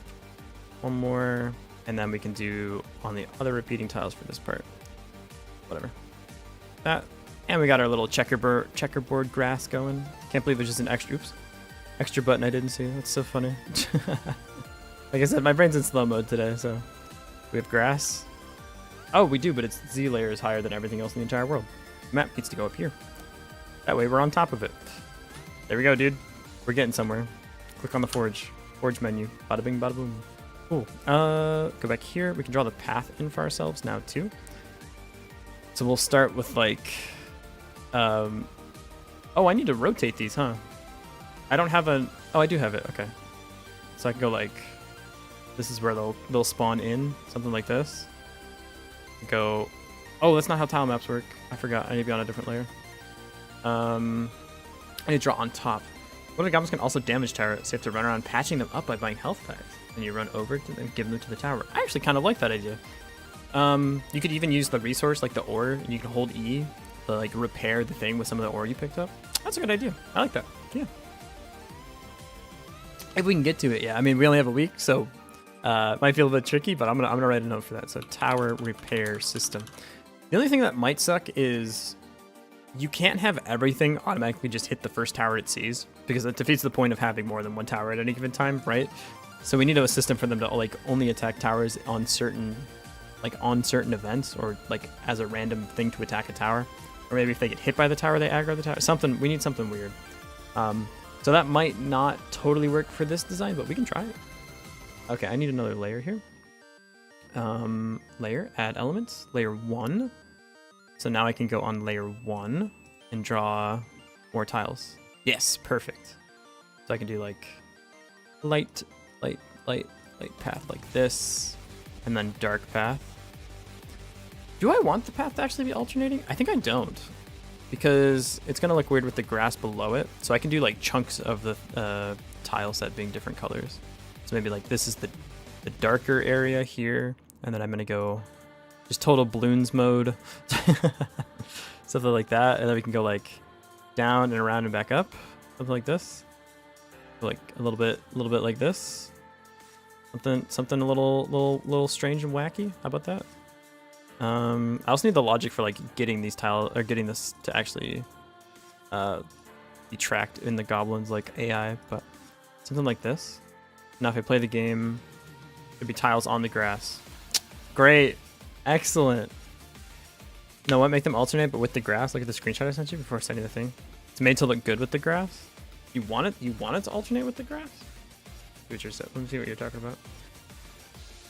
One more, and then we can do on the other repeating tiles for this part. Whatever. That, and we got our little checkerboard grass going. Can't believe there's just an extra button I didn't see. That's so funny. Like I said, my brain's in slow mode today, so we have grass. Oh, we do, but its Z layer is higher than everything else in the entire world. The map needs to go up here. That way we're on top of it. There we go, dude. We're getting somewhere. Click on the forge menu. Bada bing, bada boom. Cool. Go back here. We can draw the path in for ourselves now too. So we'll start with like, oh, I need to rotate these, huh? I don't have a, oh, I do have it. Okay. So I can go like, this is where they'll spawn in, something like this. Go, oh, that's not how tile maps work. I forgot. I need to be on a different layer. I need to draw on top. What if goblins can also damage turrets? So you have to run around patching them up by buying health packs. And you run over to them, give them to the tower. I actually kind of like that idea. You could even use the resource, like the ore, and you can hold E to like repair the thing with some of the ore you picked up. That's a good idea. I like that. Yeah. If we can get to it, yeah. I mean, we only have a week, so might feel a bit tricky, but I'm gonna write a note for that. So tower repair system. The only thing that might suck is you can't have everything automatically just hit the first tower it sees, because that defeats the point of having more than one tower at any given time, right? So we need a system for them to like only attack towers on certain events, or like as a random thing to attack a tower, or maybe if they get hit by the tower, they aggro the tower. Something, we need something weird. So that might not totally work for this design, but we can try it. Okay, I need another layer here. Layer, add elements, layer 1. So now I can go on layer 1 and draw more tiles. Yes, perfect. So I can do like light path like this, and then dark path. Do I want the path to actually be alternating? I think I don't, because it's gonna look weird with the grass below it. So I can do like chunks of the tile set being different colors. So maybe like this is the the darker area here, and then I'm gonna go just total balloons mode, something like that, and then we can go like down and around and back up, something like this, like a little bit like this, something a little strange and wacky. How about that? I also need the logic for like getting these tiles or getting this to actually be tracked in the goblins like AI, but something like this. Now if I play the game, there'd be tiles on the grass. Great, excellent. No, what, make them alternate but with the grass? Look at the screenshot I sent you before sending the thing. It's made to look good with the grass. You want it to alternate with the grass? Let me see what you're talking about.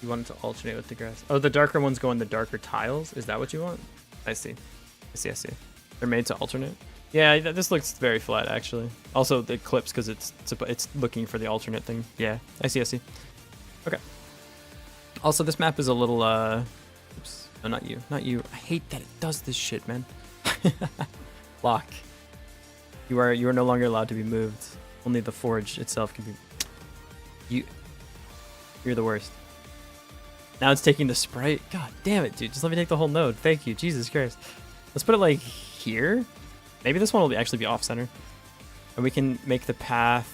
You want it to alternate with the grass. Oh, the darker ones go in the darker tiles? Is that what you want? I see. I see. They're made to alternate. Yeah, this looks very flat actually. Also, the clips because it's looking for the alternate thing. Yeah, I see. Okay. Also, this map is a little oops. No, not you. I hate that it does this shit, man. Lock. You are no longer allowed to be moved. Only the forge itself can be. You're the worst. Now it's taking the sprite. God damn it, dude. Just let me take the whole node. Thank you. Jesus Christ. Let's put it like here. Maybe this one will actually be off center. And we can make the path.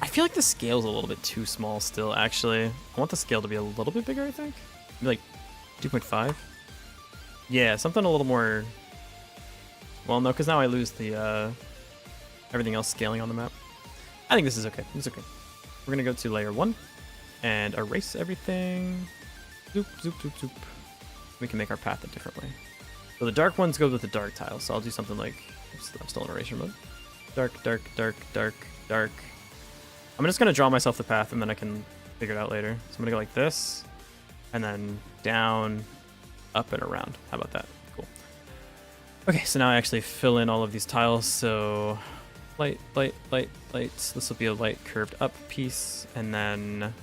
I feel like the scale's a little bit too small still, actually. I want the scale to be a little bit bigger, I think. Maybe like 2.5. Yeah, something a little more. Well, no, because now I lose the everything else scaling on the map. I think this is okay. It's okay. We're gonna go to layer 1 and erase everything. Zoop. We can make our path a different way. So the dark ones go with the dark tiles. So I'll do something like, I'm still in erasure mode. Dark. I'm just gonna draw myself the path and then I can figure it out later. So I'm gonna go like this, and then down, up and around. How about that? Cool. Okay, so now I actually fill in all of these tiles. So light. This will be a light curved up piece, and then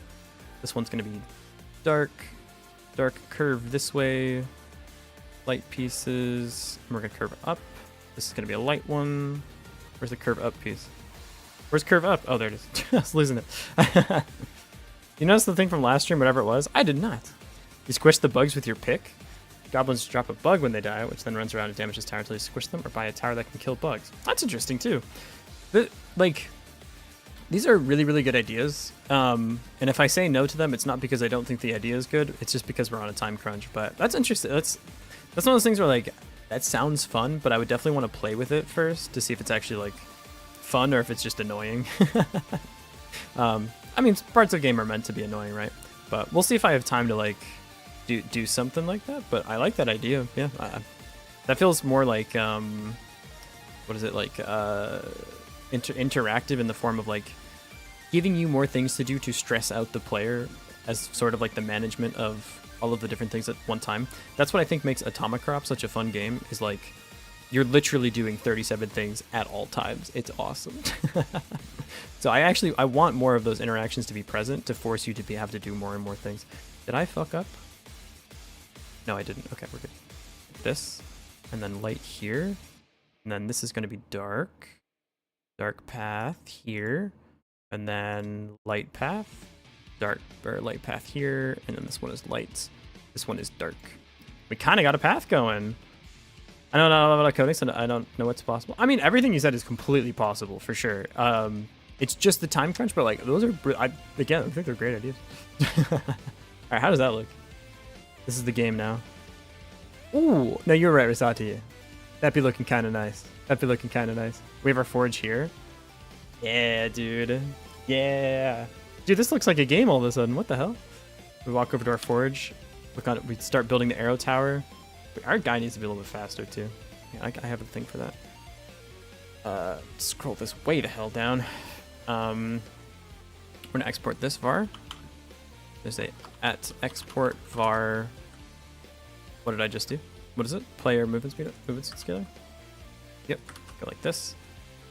this one's gonna be dark curve this way. Light pieces. And we're gonna curve up. This is gonna be a light one. Where's the curve up piece? Where's curve up? Oh, there it is. I was losing it. You notice the thing from last stream, whatever it was? I did not. You squish the bugs with your pick. Goblins drop a bug when they die, which then runs around and damages tower until you squish them, or buy a tower that can kill bugs. That's interesting too. These are really good ideas. And if I say no to them, it's not because I don't think the idea is good. It's just because we're on a time crunch. But that's interesting. That's one of those things where like that sounds fun, but I would definitely want to play with it first to see if it's actually like fun or if it's just annoying. I mean, parts of the game are meant to be annoying, right? But we'll see if I have time to like do something like that. But I like that idea. Yeah, that feels more like what is it, like interactive in the form of like giving you more things to do to stress out the player as sort of like the management of all of the different things at one time. That's what I think makes Atomic Crop such a fun game, is like you're literally doing 37 things at all times. It's awesome. So I want more of those interactions to be present to force you to have to do more and more things. Did I fuck up? No, I didn't. Okay, we're good. This, and then light here, and then this is going to be dark path here, and then light path, light path here, and then this one is light. This one is dark. We kind of got a path going. I don't know about coding, so I don't know what's possible. I mean, everything you said is completely possible for sure. It's just the time crunch, but like those are again, I think they're great ideas. All right, how does that look? This is the game now. Ooh, no, you're right, Risati. That'd be looking kind of nice. We have our forge here. Yeah, dude. Yeah. Dude, this looks like a game all of a sudden. What the hell? We walk over to our forge. Look on it. We start building the arrow tower. Our guy needs to be a little bit faster too. Yeah, I have a thing for that. Scroll this way the hell down. We're gonna export this var. There's a at export var. What did I just do? What is it? Player movement speed scaler? Yep. Go like this.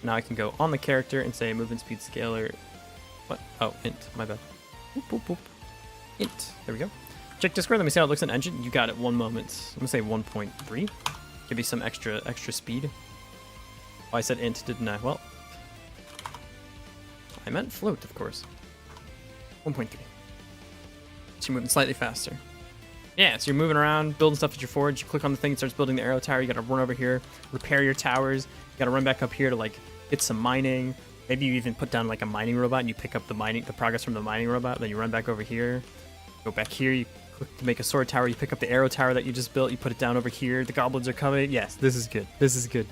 Now I can go on the character and say movement speed scaler. What? Oh, int. My bad. Boop. Int. There we go. Check Discord. Let me see how it looks in engine. You got it. 1 moment. I'm gonna say 1.3. Give you some extra speed. Oh, I said int, didn't I? Well, I meant float, of course. 1.3. So you're moving slightly faster. Yeah, so you're moving around, building stuff at your forge. You click on the thing, it starts building the arrow tower. You gotta run over here, repair your towers. You gotta run back up here to like get some mining. Maybe you even put down like a mining robot and you pick up the progress from the mining robot. Then you run back over here, go back here. You click to make a sword tower. You pick up the arrow tower that you just built. You put it down over here. The goblins are coming. Yes, this is good. This is good.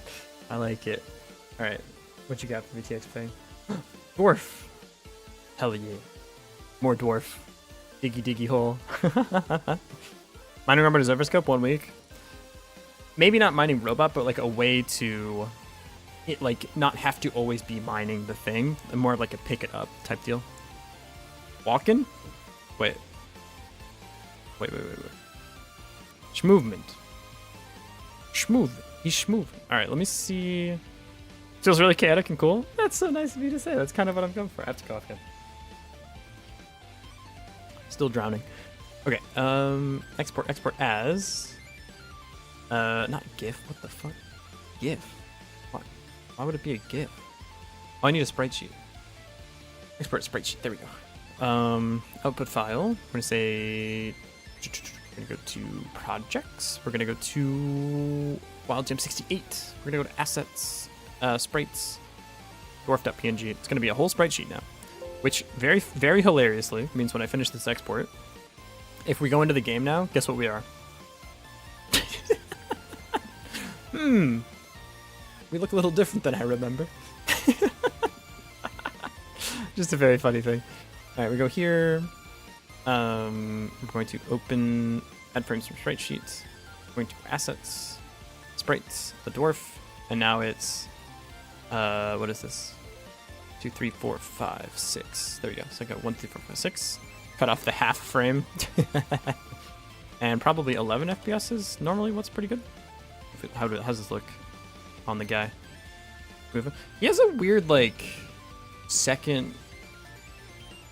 I like it. All right, what you got for VTX thing? Dwarf. Hell yeah. More dwarf. Diggy diggy hole. Mining robot is overscope 1 week. Maybe not mining robot, but like a way to it like not have to always be mining the thing, and more of like a pick it up type deal. Walking? Wait. Schmovement. Schmooth. He's schmoving. Alright, let me see. Feels really chaotic and cool. That's so nice of you to say. That's kind of what I'm going for. I have to go off again. Still drowning. Okay, export as not GIF. What the fuck? GIF. Why would it be a GIF? Oh, I need a sprite sheet. Export sprite sheet. There we go. Output file. We're gonna say we're gonna go to projects. We're gonna go to Wild Jam 68. We're gonna go to assets, sprites, dwarf.png. It's gonna be a whole sprite sheet now, which very, very hilariously means when I finish this export, if we go into the game now, guess what we are? We look a little different than I remember. Just a very funny thing. All right, we go here. I'm going to add frames from sprite sheets. I'm going to assets, sprites, the dwarf, and now it's, what is this? 2, 3, 4, 5, 6. There we go. So I got 1, 2, 4, 5, 6. Cut off the half frame. And probably 11 FPS is normally what's pretty good. How's this look on the guy? He has a weird, like, second...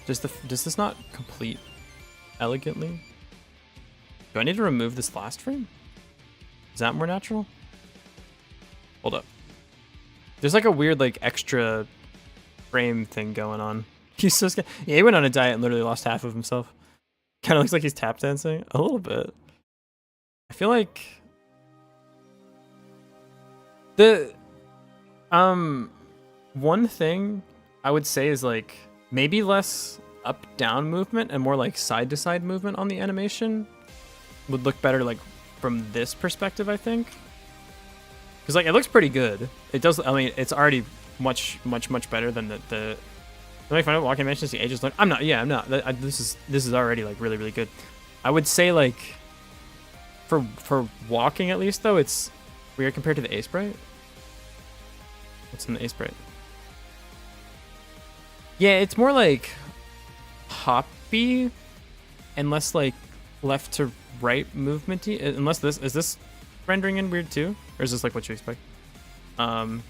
Does this not complete elegantly? Do I need to remove this last frame? Is that more natural? Hold up. There's like a weird, like, extra frame thing going on. He's so scared. Yeah, he went on a diet and literally lost half of himself. Kind of looks like he's tap dancing a little bit. I feel like the one thing I would say is like maybe less up down movement and more like side to side movement on the animation would look better like from this perspective, I think. Because like it looks pretty good. It does. I mean, it's already much better than the. Let me find out walking animations. The ages look. I'm not. Yeah, I'm not. This is already like really good. I would say like for walking at least though, it's weird compared to the A sprite. What's in the A sprite? Yeah, it's more like hoppy and less like left to right movementy. Unless is this rendering in weird too, or is this like what you expect? The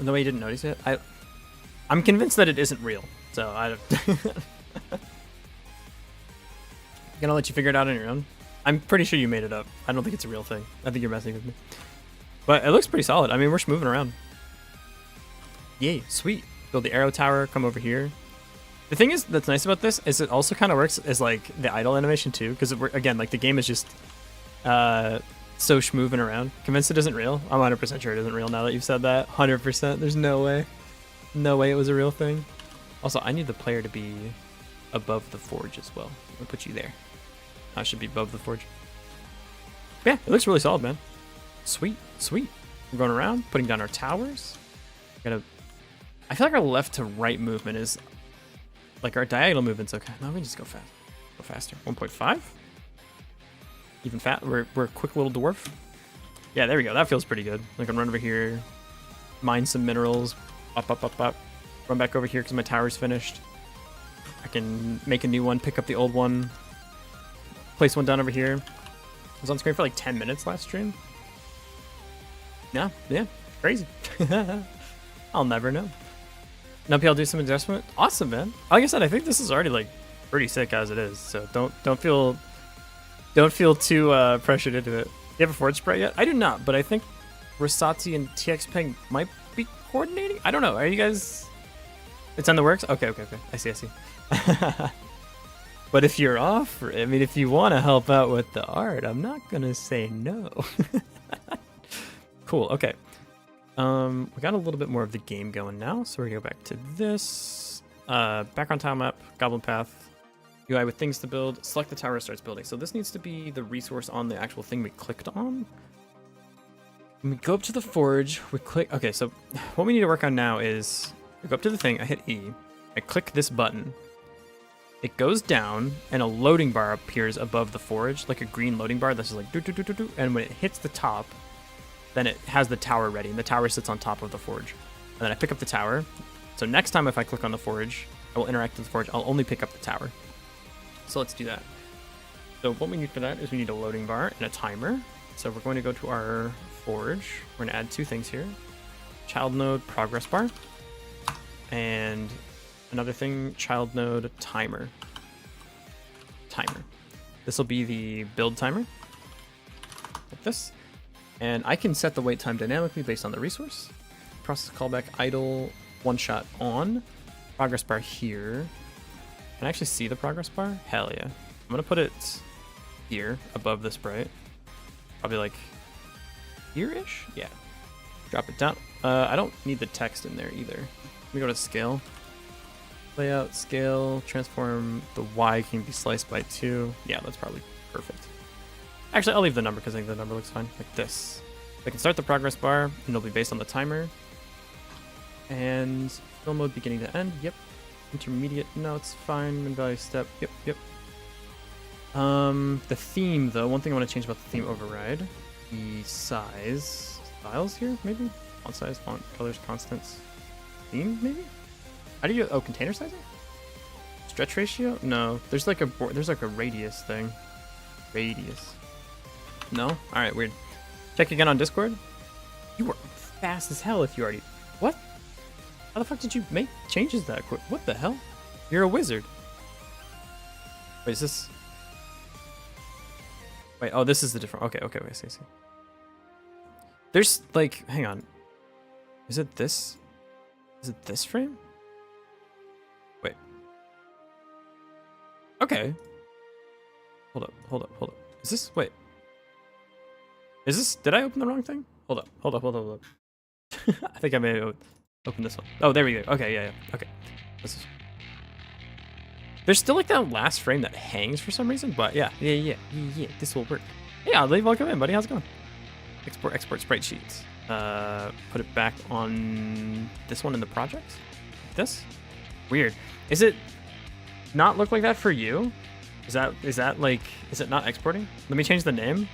way you didn't notice it, I'm convinced that it isn't real. So I gonna let you figure it out on your own. I'm pretty sure you made it up. I don't think it's a real thing. I think you're messing with me. But it looks pretty solid. I mean, we're just moving around. Yay, sweet. Build the arrow tower, come over here. The thing is that's nice about this is it also kind of works as like the idle animation too, because again, like the game is just so schmoving around. Convinced it isn't real? I'm 100% sure it isn't real now that you've said that. 100%. There's no way. No way it was a real thing. Also, I need the player to be above the forge as well. I'll put you there. I should be above the forge. Yeah, it looks really solid, man. Sweet, sweet. We're going around, putting down our towers. I feel like our left to right movement is like our diagonal movement's okay. No, we just go fast. Go faster. 1.5. Even fat. We're a quick little dwarf. Yeah, there we go. That feels pretty good. I can run over here, mine some minerals, up. Run back over here because my tower's finished. I can make a new one, pick up the old one, place one down over here. I was on screen for like 10 minutes last stream. Yeah, crazy. I'll never know. Numpy, I'll do some adjustment. Awesome, man. Like I said, I think this is already like pretty sick as it is. So don't feel too pressured into it. Do you have a forge sprite yet? I do not, but I think Rosati and TXPeng might be coordinating. I don't know. Are you guys? It's on the works. Okay. I see. But if you're I mean, if you want to help out with the art, I'm not gonna say no. Cool. Okay. We got a little bit more of the game going now, so we're gonna go back to this. Background tile map, goblin path, UI with things to build. Select the tower that starts building. So this needs to be the resource on the actual thing we clicked on. When we go up to the forge, we click. Okay, so what we need to work on now is we go up to the thing. I hit E. I click this button. It goes down, and a loading bar appears above the forge, like a green loading bar. This is like do do do do do. And when it hits the top, then it has the tower ready, and the tower sits on top of the forge. And then I pick up the tower. So next time if I click on the forge, I will interact with the forge. I'll only pick up the tower. So let's do that. So what we need for that is we need a loading bar and a timer. So we're going to go to our forge. We're going to add two things here. Child node progress bar. And another thing, child node timer. This will be the build timer. Like this. And I can set the wait time dynamically based on the resource. Process callback idle one shot on. Progress bar here. Can I actually see the progress bar? Hell yeah. I'm gonna put it here above the sprite. Probably like here-ish? Yeah. Drop it down. I don't need the text in there either. Let me go to scale. Layout, scale, transform. The Y can be sliced by 2. Yeah, that's probably perfect. Actually, I'll leave the number because I think the number looks fine. Like this. I can start the progress bar, and it'll be based on the timer. And fill mode beginning to end. Yep. Intermediate. No, it's fine. Min value step. Yep. The theme, though. One thing I want to change about the theme override. The size. Styles here, maybe? Font size, font, colors, constants. Theme, maybe? How do you... Oh, container sizing? Stretch ratio? No. There's like a radius thing. Radius. No? Alright, weird. Check again on Discord. You were fast as hell if you already... What? How the fuck did you make changes that quick? What the hell? You're a wizard. Wait, is this... Wait, oh, this is the different... Okay, I see. There's, like... Hang on. Is it this? Is it this frame? Wait. Okay. Hold up. Is this... Wait. Is this... Did I open the wrong thing? Hold up. I think I may have opened this one. Oh, there we go. Okay, yeah. Okay. This is... There's still like that last frame that hangs for some reason, but yeah. This will work. Hey, Ali, welcome in, buddy. How's it going? Export sprite sheets. Put it back on this one in the project. This? Weird. Is it not look like that for you? Is that like, is it not exporting? Let me change the name.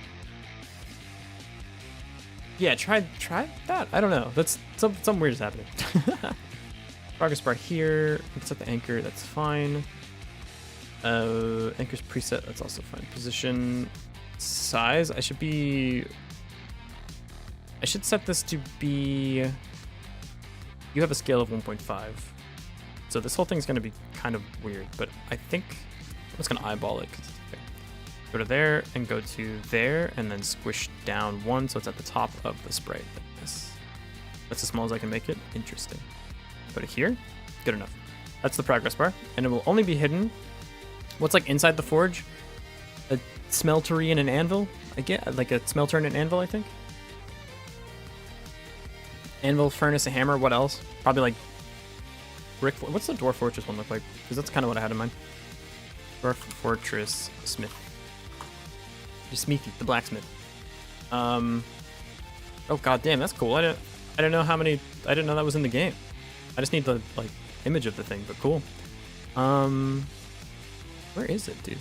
Yeah, try that. I don't know. That's something weird is happening. Progress bar here. We can set the anchor. That's fine. Anchor's preset. That's also fine. Position, size. I should set this to be. You have a scale of 1.5, so this whole thing's gonna be kind of weird. But I think I'm just gonna eyeball it. 'Cause it's okay. Go to there and go to there, and then squish down 1 so it's at the top of the sprite like this. That's as small as I can make it. Interesting. Go to here. Good enough. That's the progress bar, and it will only be hidden. What's like inside the forge? A smeltery and an anvil? I get like a smelter and an anvil, I think. Anvil, furnace, a hammer. What else? Probably like brick. What's the dwarf fortress one look like? Because that's kind of what I had in mind. Dwarf fortress smith. The smithy, the blacksmith. Oh god damn, that's cool. I didn't know how many. I didn't know that was in the game. I just need the like image of the thing, but cool. Where is it, dude?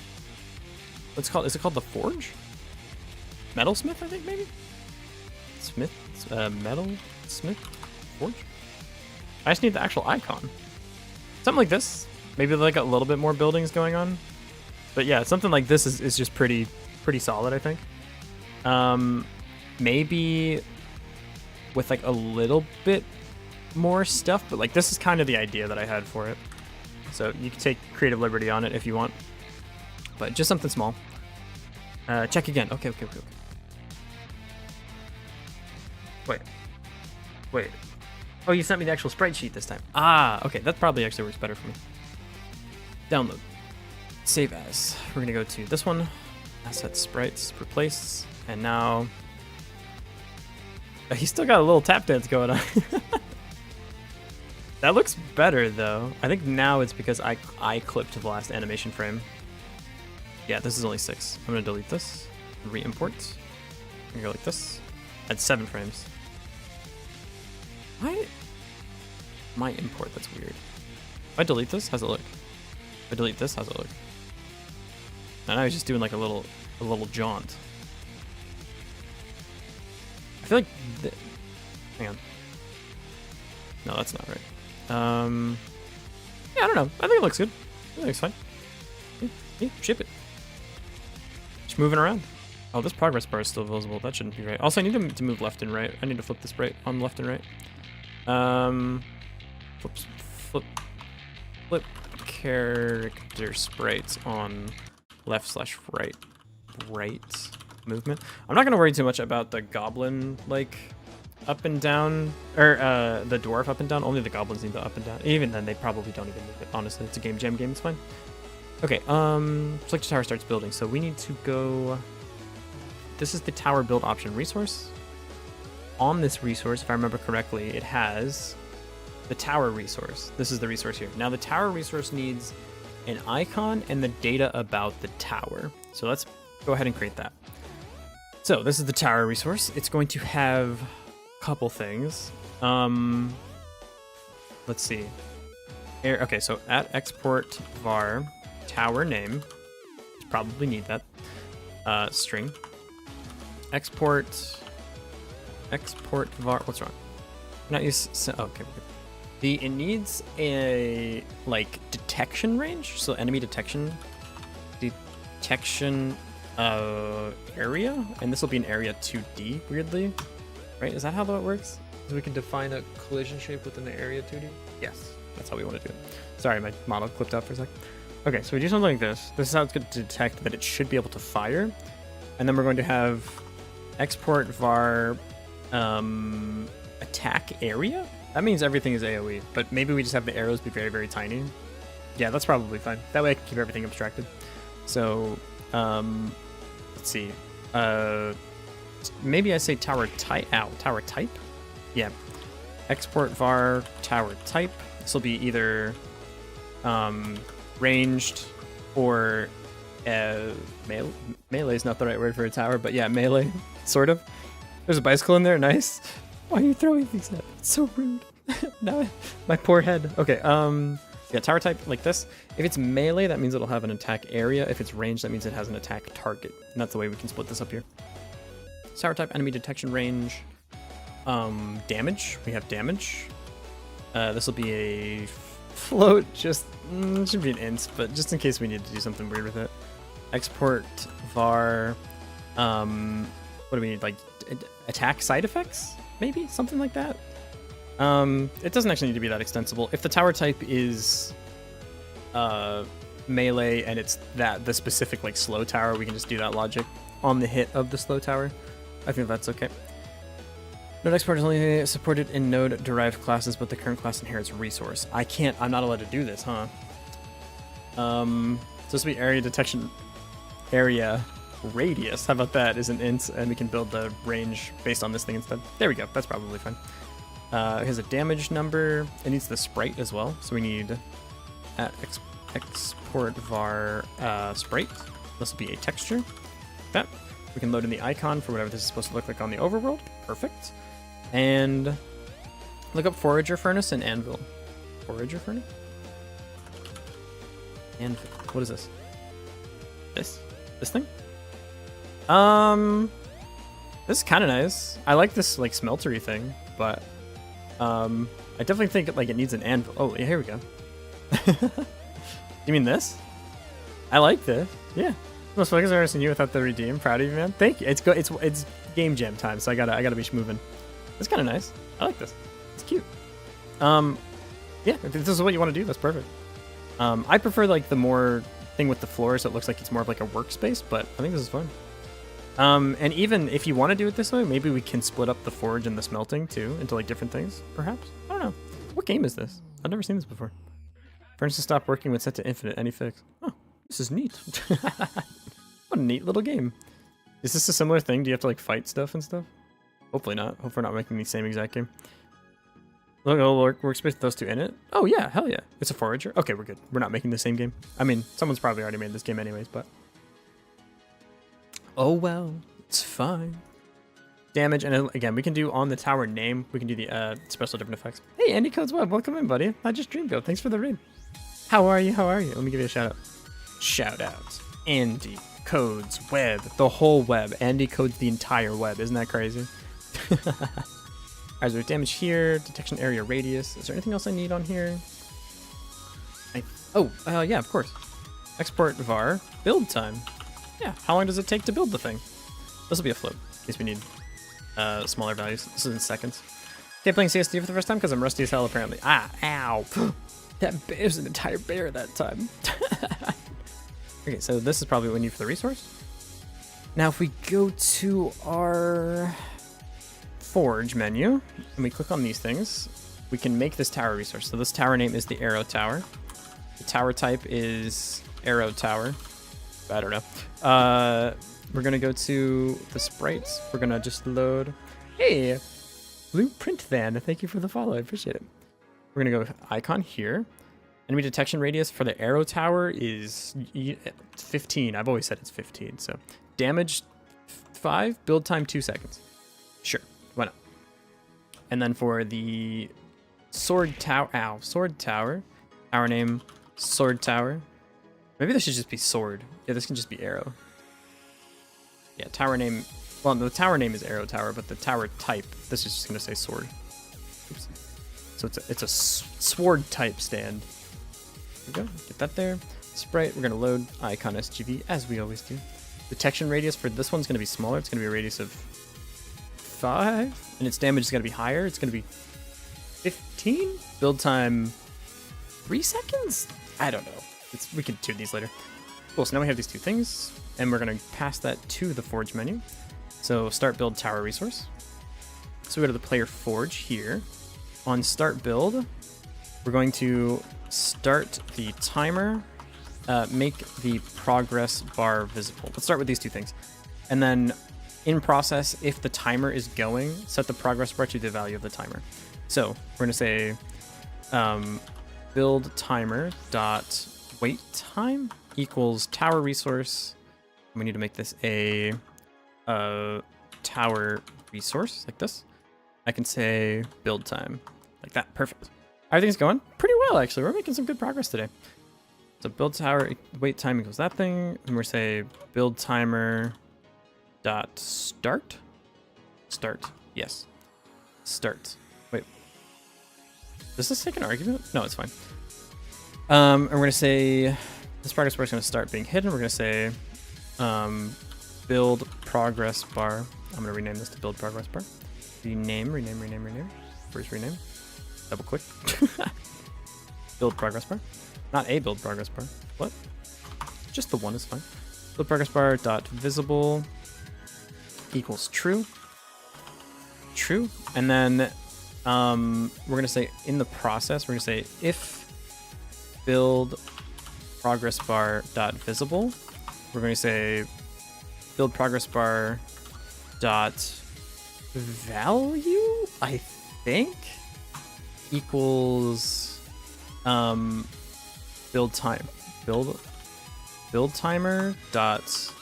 What's it called? Is it called the forge? Metalsmith, I think maybe. Smith, metal smith, forge. I just need the actual icon. Something like this. Maybe like a little bit more buildings going on. But yeah, something like this is just pretty solid, I think. Maybe with like a little bit more stuff, but like this is kind of the idea that I had for it. So you can take creative liberty on it if you want, but just something small. Check again. Okay. Wait. Oh, you sent me the actual sprite sheet this time. Ah, okay. That probably actually works better for me. Download. Save as. We're gonna go to this one. Asset sprites, replace, and now he's still got a little tap dance going on. That looks better though. I think now it's because I clipped the last animation frame. Yeah, this is only 6. I'm gonna delete this, re-import. I'm gonna go like this. At 7 frames. Why? My import, that's weird. If I delete this, how's it look? If I delete this, how's it look? And now he's just doing like a little jaunt. I feel like, hang on. No, that's not right. Yeah, I don't know. I think it looks good. I think it's fine. Yeah, ship it. Just moving around. Oh, this progress bar is still visible. That shouldn't be right. Also, I need to move left and right. I need to flip this sprite on left and right. Flip character sprites on left/right movement. I'm not gonna worry too much about the goblin like up and down, or the dwarf up and down. Only the goblins need the up and down. Even then, they probably don't even need it. Honestly, it's a game jam game. It's fine. Okay. Select tower starts building. So we need to go. This is the tower build option resource. On this resource, if I remember correctly, it has the tower resource. This is the resource here. Now the tower resource needs an icon and the data about the tower. So let's go ahead and create that. So this is the tower resource. It's going to have a couple things. Let's see. Okay, so at export var tower name, probably need that. String. Export var. What's wrong? Not use. Okay. It needs a like detection range, so enemy detection area, and this will be an area 2D weirdly, right? Is that how that works?
So we can define a collision shape within the area 2D?
Yes, that's how we want to do it. Sorry, my model clipped out for a sec. Okay, so we do something like this. This is how it's going to detect that it should be able to fire, and then we're going to have export var attack area. That means everything is AoE, but maybe we just have the arrows be very, very tiny. Yeah, that's probably fine. That way I can keep everything abstracted. So, let's see. Maybe I say tower type. Tower type? Yeah. Export var tower type. This will be either ranged or melee is not the right word for a tower, but yeah, melee, sort of. There's a bicycle in there, nice. Why are you throwing things at me? It's so rude. No, my poor head. Okay, yeah, tower type like this. If it's melee, that means it'll have an attack area. If it's ranged, that means it has an attack target. And that's the way we can split this up here. Tower type, enemy detection range. Damage, we have damage. This will be a float, just, should be an int, but just in case we need to do something weird with it. Export var, what do we need, like, attack side effects? Maybe, something like that. It doesn't actually need to be that extensible. If the tower type is melee and it's the specific like slow tower, we can just do that logic on the hit of the slow tower. I think that's okay. Node export is only supported in node derived classes, but the current class inherits resource. I'm not allowed to do this, huh? So this will be area detection area radius. How about that is an int, and we can build the range based on this thing instead. There we go. That's probably fine. It has a damage number. It needs the sprite as well. So we need at export var sprite. This will be a texture. That we can load in the icon for whatever this is supposed to look like on the overworld. Perfect. And look up forager furnace and anvil. Forager furnace? Anvil. What is this? This thing? This is kind of nice. I like this like smeltery thing, but I definitely think like it needs an anvil. Oh, yeah, here we go. You mean this? I like this. Yeah. Most focus I've ever seen you without the redeem. Proud of you, man. Thank you. It's game jam time, so I gotta be schmoving. It's kind of nice. I like this. It's cute. Yeah, if this is what you want to do, that's perfect. I prefer like the more thing with the floor, so it looks like it's more of like a workspace, but I think this is fun. And even if you want to do it this way, maybe we can split up the forge and the smelting too into like different things, perhaps. I don't know. What game is this? I've never seen this before. Furnaces stop working when set to infinite. Any fix? Oh, This is neat. What a neat little game. Is this a similar thing? Do you have to like fight stuff and stuff? Hopefully not. Hope we're not making the same exact game. Look, workspace with those two in it. Oh yeah, hell yeah. It's a forager. Okay, we're good. We're not making the same game. I mean, someone's probably already made this game anyways, but. Oh well, it's fine. Damage, and again, we can do on the tower name. We can do the special different effects. Hey, Andy Codes Web, welcome in, buddy. I just dreamed go. Thanks for the raid. How are you? How are you? Let me give you a shout out. Shout out, Andy Codes Web, the whole web. Andy codes the entire web. Isn't that crazy? Alright, so there's damage here, detection area radius. Is there anything else I need on here? Yeah, of course. Export var, build time. Yeah, how long does it take to build the thing? This will be a float, in case we need smaller values. This is in seconds. Okay, playing CSD for the first time because I'm rusty as hell apparently. Ah, ow. That bear was an entire bear that time. Okay, so this is probably what we need for the resource. Now if we go to our Forge menu, and we click on these things, we can make this tower resource. So this tower name is the Arrow Tower. The tower type is Arrow Tower. I don't know. We're gonna go to the sprites. We're gonna just load. Hey, Blueprint Van, thank you for the follow. I appreciate it. We're gonna go icon here. Enemy detection radius for the Arrow Tower is 15. I've always said it's 15. So damage 5, build time 2 seconds. Sure. Why not? And then for the Sword Tower, tower name, Sword Tower. Maybe this should just be Sword. Yeah, this can just be Arrow. Yeah, tower name, well, the tower name is Arrow Tower, but the tower type, this is just gonna say Sword. Oops. So it's a sword type stand. There we go, get that there. Sprite, we're gonna load icon SGV as we always do. Detection radius for this one's gonna be smaller. It's gonna be a radius of 5, and its damage is gonna be higher. It's gonna be 15. Build time 3 seconds. I don't know. We can tune these later. Cool. So now we have these two things, and we're gonna pass that to the Forge menu. So start build tower resource. So we go to the player Forge here. On start build, we're going to start the timer. Make the progress bar visible. Let's start with these two things. And then in process, if the timer is going, set the progress bar to the value of the timer. So we're going to say build timer dot wait time equals tower resource. We need to make this a tower resource like this. I can say build time like that. Perfect. Everything's going pretty well, actually. We're making some good progress today. So build tower wait time equals that thing, and we're say build timer dot start. Yes. Start. Wait. Does this take an argument? No, it's fine. And we're gonna say this progress bar is gonna start being hidden. We're gonna say build progress bar. I'm gonna rename this to build progress bar. Rename. First rename. Double click. Build progress bar. Not a build progress bar. What? Just the one is fine. Build progress bar dot visible equals true. True. And then we're gonna say in the process, we're gonna say if build progress bar dot visible, we're gonna say build progress bar dot value, I think, equals build time. Build timer dot,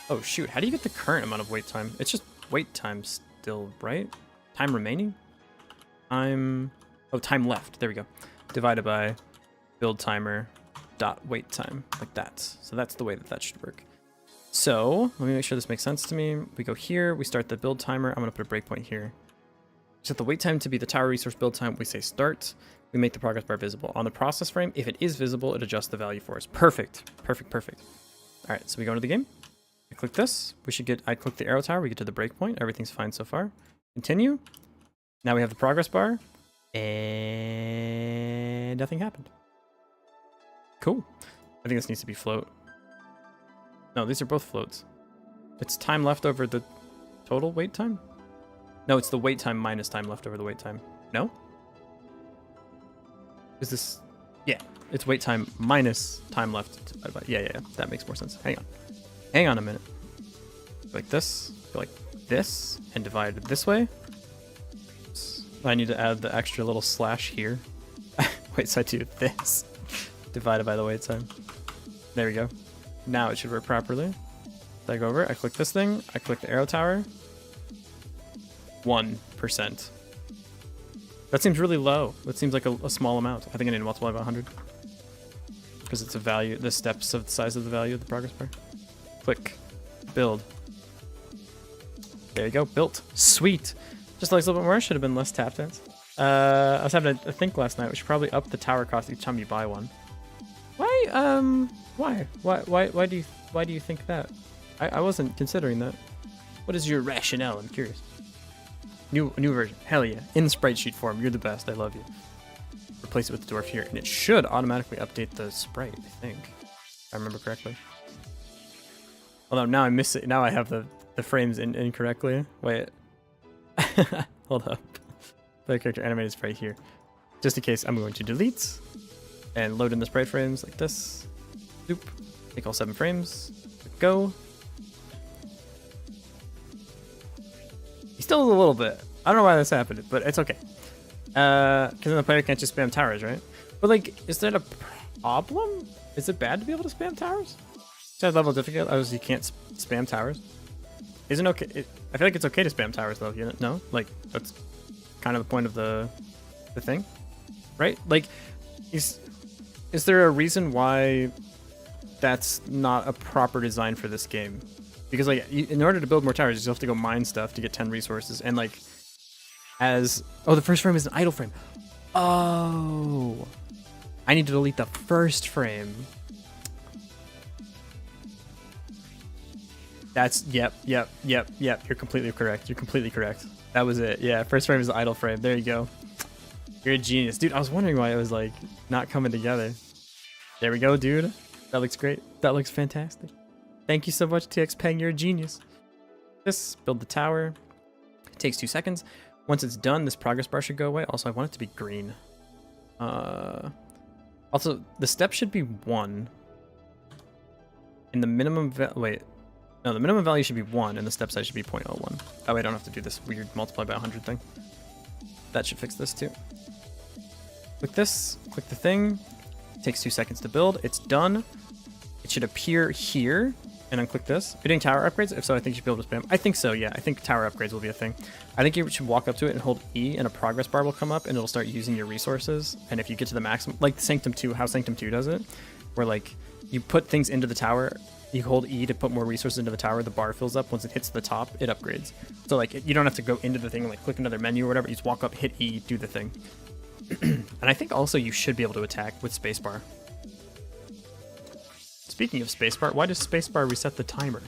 oh shoot, how do you get the current amount of wait time? It's just wait time still, right? Time remaining? Time left, there we go. Divided by build timer dot wait time, like that. So that's the way that should work. So let me make sure this makes sense to me. We go here, we start the build timer. I'm gonna put a breakpoint here. Set the wait time to be the tower resource build time. We say start. We make the progress bar visible. On the process frame, if it is visible, it adjusts the value for us. Perfect. All right, so we go into the game. I click this. I click the arrow tower. We get to the breakpoint. Everything's fine so far. Continue. Now we have the progress bar. And nothing happened. Cool. I think this needs to be float. No, these are both floats. It's time left over the total wait time? No, it's the wait time minus time left over the wait time. No? Is this... Yeah, it's wait time minus time left. Yeah, that makes more sense. Hang on a minute. Like this, go like this, and divide it this way. I need to add the extra little slash here. Wait, so I do this, divided by the wait time. There we go. Now it should work properly. So I go over, I click this thing, I click the arrow tower. 1%. That seems really low. That seems like a small amount. I think I need to multiply by 100. Because it's a value, the steps of the size of the value of the progress bar. Click, build. There you go, built. Sweet. Just like a little bit more, should have been less tap dance. I was having a think last night, we should probably up the tower cost each time you buy one. Why? Why do you think that? I wasn't considering that. What is your rationale? I'm curious. New version. Hell yeah. In sprite sheet form. You're the best. I love you. Replace it with the dwarf here, and it should automatically update the sprite, I think. If I remember correctly. Although now I miss it. Now I have the frames incorrectly. Wait. Hold up. Play character animated sprite here. Just in case, I'm going to delete and load in the sprite frames like this. Zoop. Take all 7 frames. Go. He still is a little bit. I don't know why this happened, but it's okay. Because then the player can't just spam towers, right? But like, is that a problem? Is it bad to be able to spam towers? Is that level of difficulty? Oh, you can't spam towers? Isn't okay? I feel like it's okay to spam towers though. You know, like that's kind of the point of the thing, right? Like, is there a reason why that's not a proper design for this game? Because like, in order to build more towers, you still have to go mine stuff to get 10 resources, and like, the first frame is an idle frame. Oh, I need to delete the first frame. That's yep. You're completely correct. You're completely correct. That was it. Yeah, first frame is the idle frame. There you go. You're a genius, dude. I was wondering why it was like not coming together. There we go, dude. That looks great. That looks fantastic. Thank you so much, TX Peng. You're a genius. This, build the tower. It takes 2 seconds. Once it's done, this progress bar should go away. Also, I want it to be green. Also, the step should be 1. And the minimum the minimum value should be 1, and the step size should be 0.01. That way I don't have to do this weird multiply by 100 thing. That should fix this too. Click this, click the thing. It takes 2 seconds to build. It's done. It should appear here, and then click this. Are you doing tower upgrades? If so, I think you should be able to spam. I think so, yeah. I think tower upgrades will be a thing. I think you should walk up to it and hold E, and a progress bar will come up, and it'll start using your resources. And if you get to the maximum, like Sanctum 2, how Sanctum 2 does it, where like you put things into the tower, you hold E to put more resources into the tower, the bar fills up. Once it hits the top, it upgrades. So like, you don't have to go into the thing and like click another menu or whatever. You just walk up, hit E, do the thing. And I think also you should be able to attack with spacebar. Speaking of spacebar, why does spacebar reset the timer?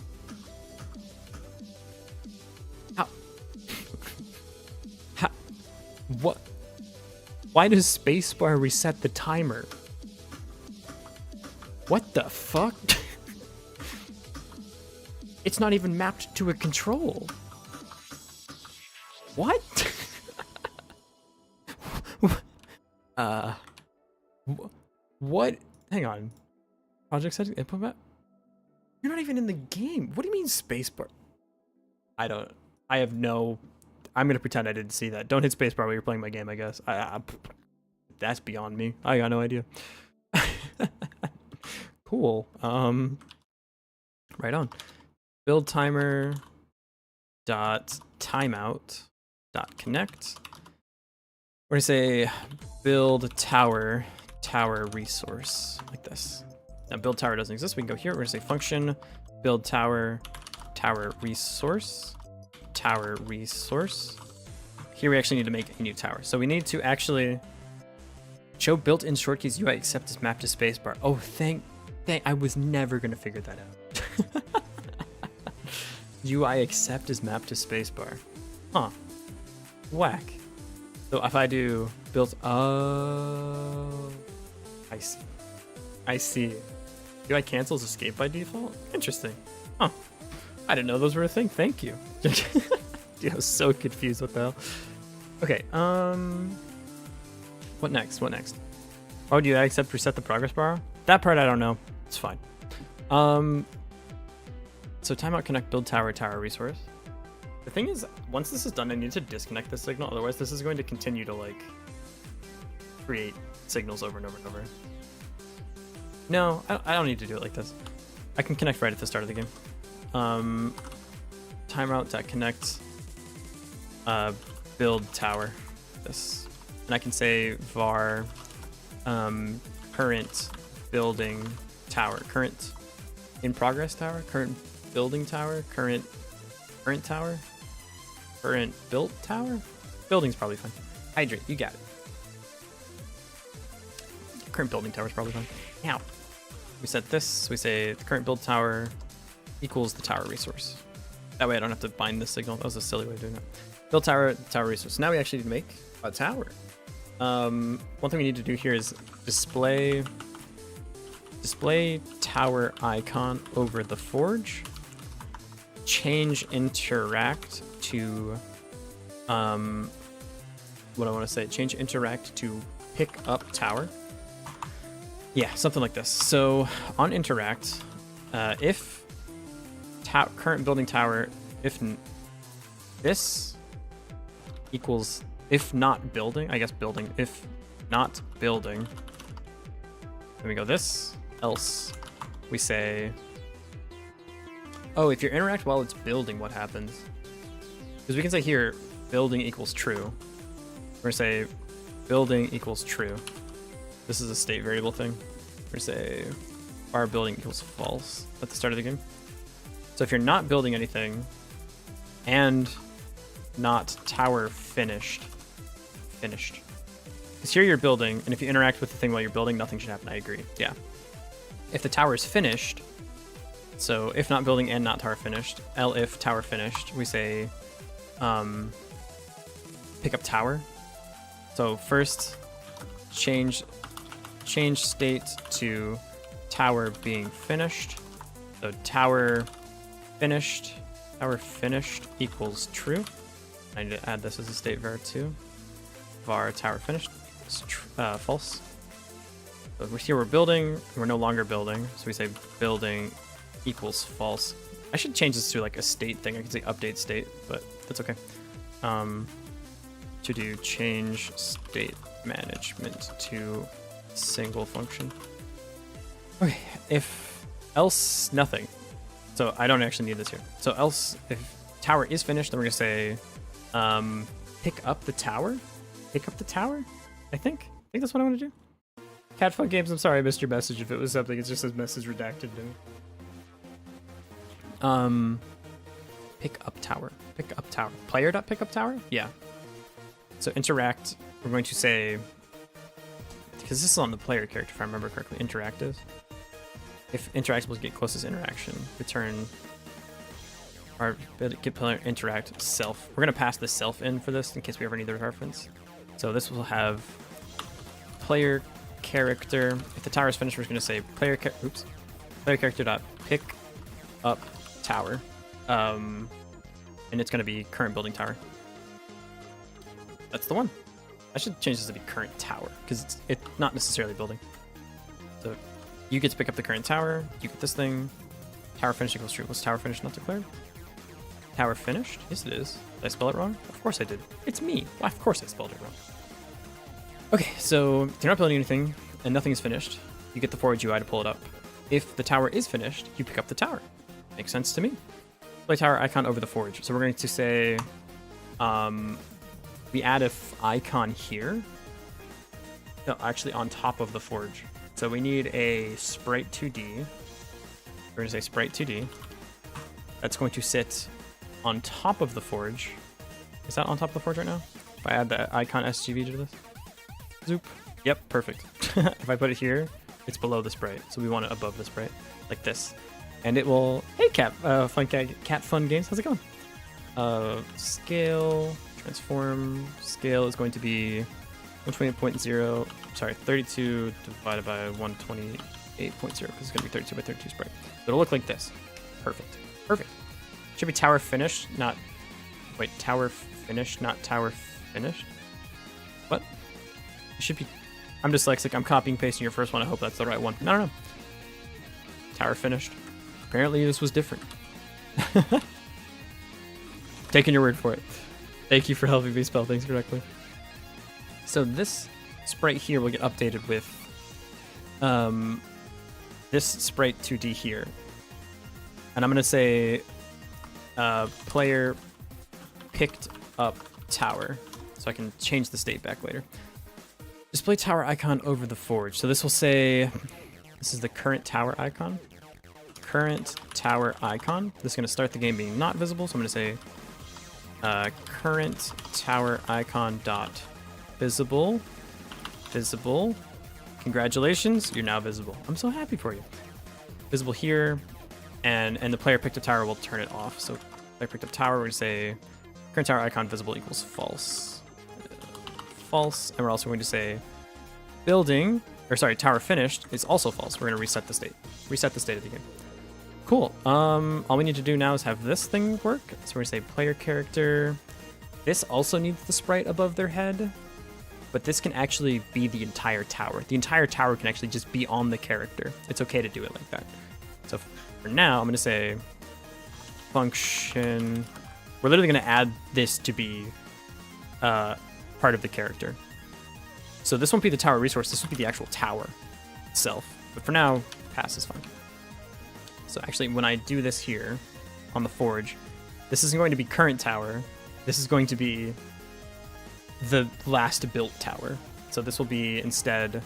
How? How? What? Why does spacebar reset the timer? What the fuck? It's not even mapped to a control. What? What? Hang on. Project settings, input map? You're not even in the game. What do you mean spacebar? I have no... I'm gonna pretend I didn't see that. Don't hit spacebar while you're playing my game, I guess. That's beyond me. I got no idea. Cool. Right on. Build timer dot timeout dot connect. We're gonna say build tower resource like this. Now build tower doesn't exist. We can go here. We're gonna say function build tower resource. Here we actually need to make a new tower. So we need to actually show built-in shortkeys UI except is mapped to spacebar. Oh, thank I was never gonna figure that out. UI accept is mapped to spacebar. Huh. Whack. So if I do built, oh, I see. UI cancels escape by default? Interesting. Huh. I didn't know those were a thing. Thank you. Dude, I was so confused. What the hell? Okay. What next? Oh, do you accept reset the progress bar? That part I don't know. It's fine. So timeout connect build tower resource. The thing is, once this is done, I need to disconnect the signal. Otherwise, this is going to continue to like create signals over and over and over. No, I don't need to do it like this. I can connect right at the start of the game. Timeout.connect build tower. This, and I can say var current building tower, current in progress tower, current building tower, current tower, current built tower. Building's probably fine. Hydrate, you got it. Current building tower is probably fine. Now, we set this. We say the current build tower equals the tower resource. That way I don't have to bind this signal. That was a silly way of doing it. Build tower resource. Now we actually need to make a tower. One thing we need to do here is display tower icon over the forge. Change interact to what I want to say. Change interact to pick up tower. Yeah, something like this. So on interact, if current building tower, if this equals, if not building, I guess building, if not building, then we go this, else we say, oh, if you interact while it's building, what happens? Because we can say here, building equals true. We're gonna say building equals true. This is a state variable thing. We're gonna say our building equals false at the start of the game. So if you're not building anything and not tower finished. Because here you're building, and if you interact with the thing while you're building, nothing should happen. I agree. Yeah. If the tower is finished, so if not building and not tower finished, if tower finished, we say pick up tower. So first change state to tower being finished. So tower finished equals true. I need to add this as a state var too. Var tower finished is false. So here we're building, we're no longer building, so we say building equals false. I should change this to like a state thing. I can say update state, but that's okay. To do change state management to single function. Okay, if else nothing. So I don't actually need this here. So else, if tower is finished, then we're gonna say pick up the tower. Pick up the tower. I think that's what I want to do. Cat Fun Games, I'm sorry I missed your message. If it was something, it just says message redacted to me. Pick up tower. Pick up tower. Player.pick up tower? Yeah. So interact, we're going to say, because this is on the player character, if I remember correctly, interactive. If interactables get closest interaction, return our get player interact self. We're going to pass the self in for this in case we ever need the reference. So this will have player character. If the tower is finished, we're going to say player character dot pick up tower, and it's going to be current building tower. That's the one. I should change this to be current tower because it's not necessarily building. So you get to pick up the current tower. You get this thing. Tower finished equals true. Was tower finished not declared? Tower finished? Yes, it is. Did I spell it wrong? Of course I did. It's me. Well, of course I spelled it wrong. Okay, so if you're not building anything and nothing is finished, you get the forward UI to pull it up. If the tower is finished, you pick up the tower. Makes sense to me. Play tower icon over the forge. So we're going to say, we add a icon here. No, actually on top of the forge. So we need a sprite 2D. We're going to say sprite 2D. That's going to sit on top of the forge. Is that on top of the forge right now? If I add the icon SGV to this? Zoop. Yep, perfect. If I put it here, it's below the sprite. So we want it above the sprite, like this. And it will, hey Cat Fun Games, how's it going? Scale, transform, scale is going to be 128.0, sorry, 32 divided by 128.0, because it's going to be 32 by 32 sprite. So it'll look like this. Perfect. Perfect. Should be tower finished, not, wait, tower finished, not tower finished? What? It should be I'm dyslexic. I'm copying pasting your first one. I hope that's the right one. No. Tower finished. Apparently this was different. Taking your word for it. Thank you for helping me spell things correctly. So this sprite here will get updated with this sprite 2D here. And I'm going to say player picked up tower. So I can change the state back later. Display tower icon over the forge. So this will say, this is the current tower icon. Current tower icon. This is going to start the game being not visible. So I'm going to say current tower icon dot visible. Visible. Congratulations, you're now visible. I'm so happy for you. Visible here, and the player picked up tower will turn it off. So player picked up tower, we're going to say current tower icon visible equals false. False, and we're also going to say tower finished is also false. We're going to reset the state. Reset the state of the game. Cool. All we need to do now is have this thing work. So we're going to say player character. This also needs the sprite above their head, but this can actually be the entire tower. The entire tower can actually just be on the character. It's okay to do it like that. So for now, I'm going to say function. We're literally going to add this to be part of the character. So this won't be the tower resource. This will be the actual tower itself. But for now, pass is fine. So actually, when I do this here on the forge, this isn't going to be current tower. This is going to be the last built tower. So this will be instead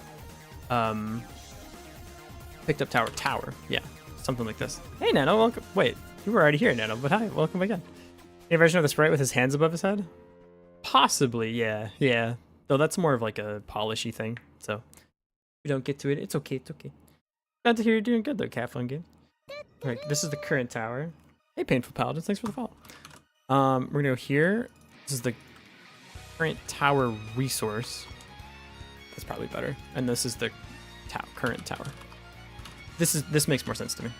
picked up tower. Yeah, something like this. Hey, Nano, welcome. Wait, you were already here, Nano, but hi, welcome again. Any version of the sprite with his hands above his head? Possibly, yeah. Though that's more of like a polishy thing. So if you don't get to it, it's okay, Glad to hear you're doing good though, Catflung game. Alright, this is the current tower. Hey, Painful Paladins, thanks for the follow. We're gonna go here. This is the current tower resource. That's probably better. And this is the current tower. This makes more sense to me.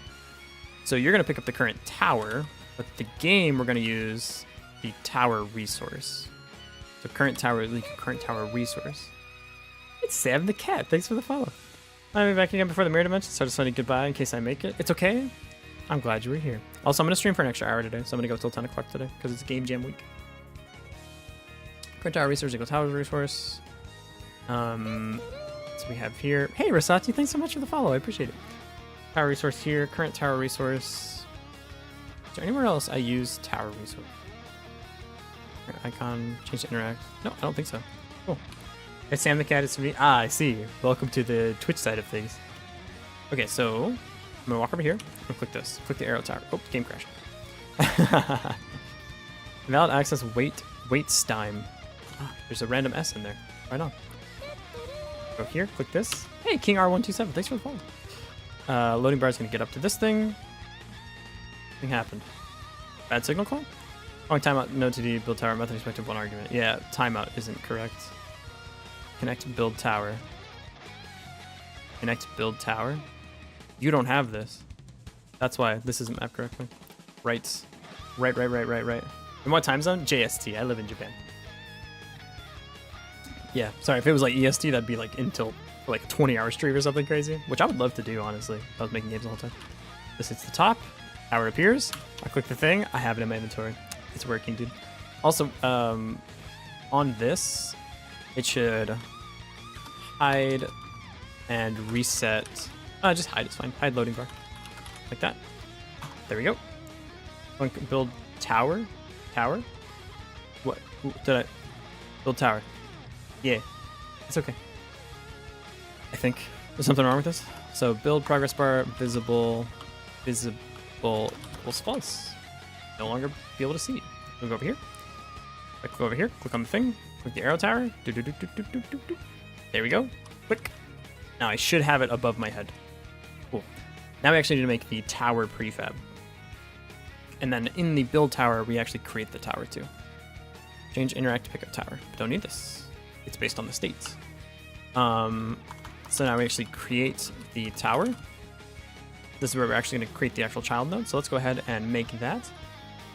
So you're gonna pick up the current tower, but the game we're gonna use the tower resource. So current tower resource. It's Sam the cat. Thanks for the follow. I'll be back again before the mirror dimension. So I just want to goodbye in case I make it. It's okay. I'm glad you were here. Also, I'm gonna stream for an extra hour today, so I'm gonna go till 10 o'clock today because it's game jam week. Current tower resource equals tower resource. So we have here. Hey, Rasati, thanks so much for the follow. I appreciate it. Tower resource here. Current tower resource. Is there anywhere else I use tower resource? Current icon. Change to interact. No, I don't think so. Cool. Hey, Sam the cat. It's me. Ah, I see. Welcome to the Twitch side of things. Okay, so I'm gonna walk over here. I'm gonna click this. Click the arrow tower. Oh, game crashed. Valid access. Wait Steim. Ah, there's a random S in there. Right on. Go here, click this. Hey, King R127, thanks for the follow. Loading bar is going to get up to this thing. Nothing happened. Bad signal call? Oh, timeout, no TD, build tower, method respective one argument. Yeah, timeout isn't correct. Connect build tower. Connect build tower. You don't have this. That's why this isn't mapped correctly. Right. In what time zone? JST, I live in Japan. Yeah, sorry, if it was like EST, that'd be like until like a 20-hour stream or something crazy, which I would love to do, honestly, if I was making games the whole time. This hits the top, tower appears, I click the thing, I have it in my inventory. It's working, dude. Also, on this, it should hide and reset. Just hide, it's fine. Hide loading bar. Like that. There we go. Build tower? Tower? What? Did I? Build tower. Yeah, it's okay. I think there's something wrong with this. So build progress bar, visible equals false. No longer be able to see. We'll go over here. I click over here, click on the thing, click the arrow tower. There we go. Click. Now I should have it above my head. Cool. Now we actually need to make the tower prefab. And then in the build tower, we actually create the tower too. Change interact to pick up tower. Don't need this. It's based on the states. So now we actually create the tower. This is where we're actually going to create the actual child node. So let's go ahead and make that.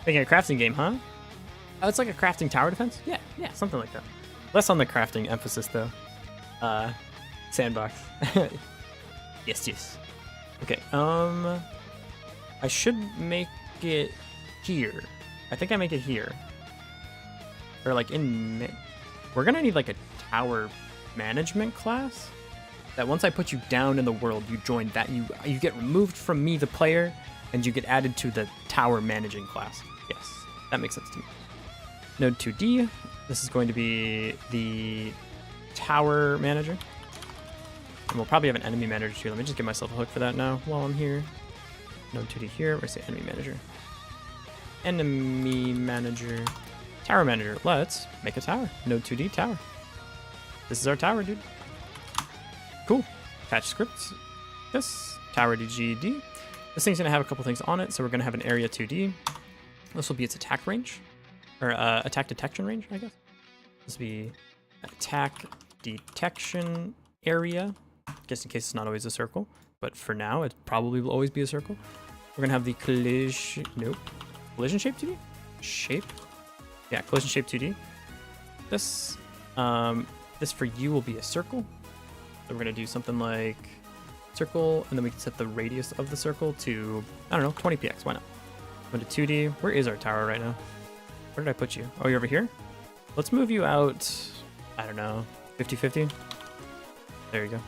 Making a crafting game, huh? Oh, it's like a crafting tower defense? Yeah, something like that. Less on the crafting emphasis though. Sandbox. Yes, yes. Okay, I should make it here. I think I make it here. Or like we're gonna need like a tower management class that once I put you down in the world, you join that, you get removed from me, the player, and you get added to the tower managing class. Yes, that makes sense to me. Node 2D, this is going to be the tower manager. And we'll probably have an enemy manager too. Let me just give myself a hook for that now while I'm here. Node 2D here, where's the enemy manager? Enemy manager. Tower manager, let's make a tower. Node 2D tower. This is our tower, dude. Cool. Attach scripts. This tower DGD. This thing's gonna have a couple things on it, so we're gonna have an area 2D. This will be its attack range, or attack detection range, I guess. This will be attack detection area, just in case it's not always a circle. But for now, it probably will always be a circle. We're gonna have the collision shape 2D. Yeah, collision shape 2D. This for you will be a circle. So we're gonna do something like circle, and then we can set the radius of the circle to, I don't know, 20 px. Why not? Go to 2D. Where is our tower right now? Where did I put you? Oh, you're over here? Let's move you out, I don't know, 50-50? There you go.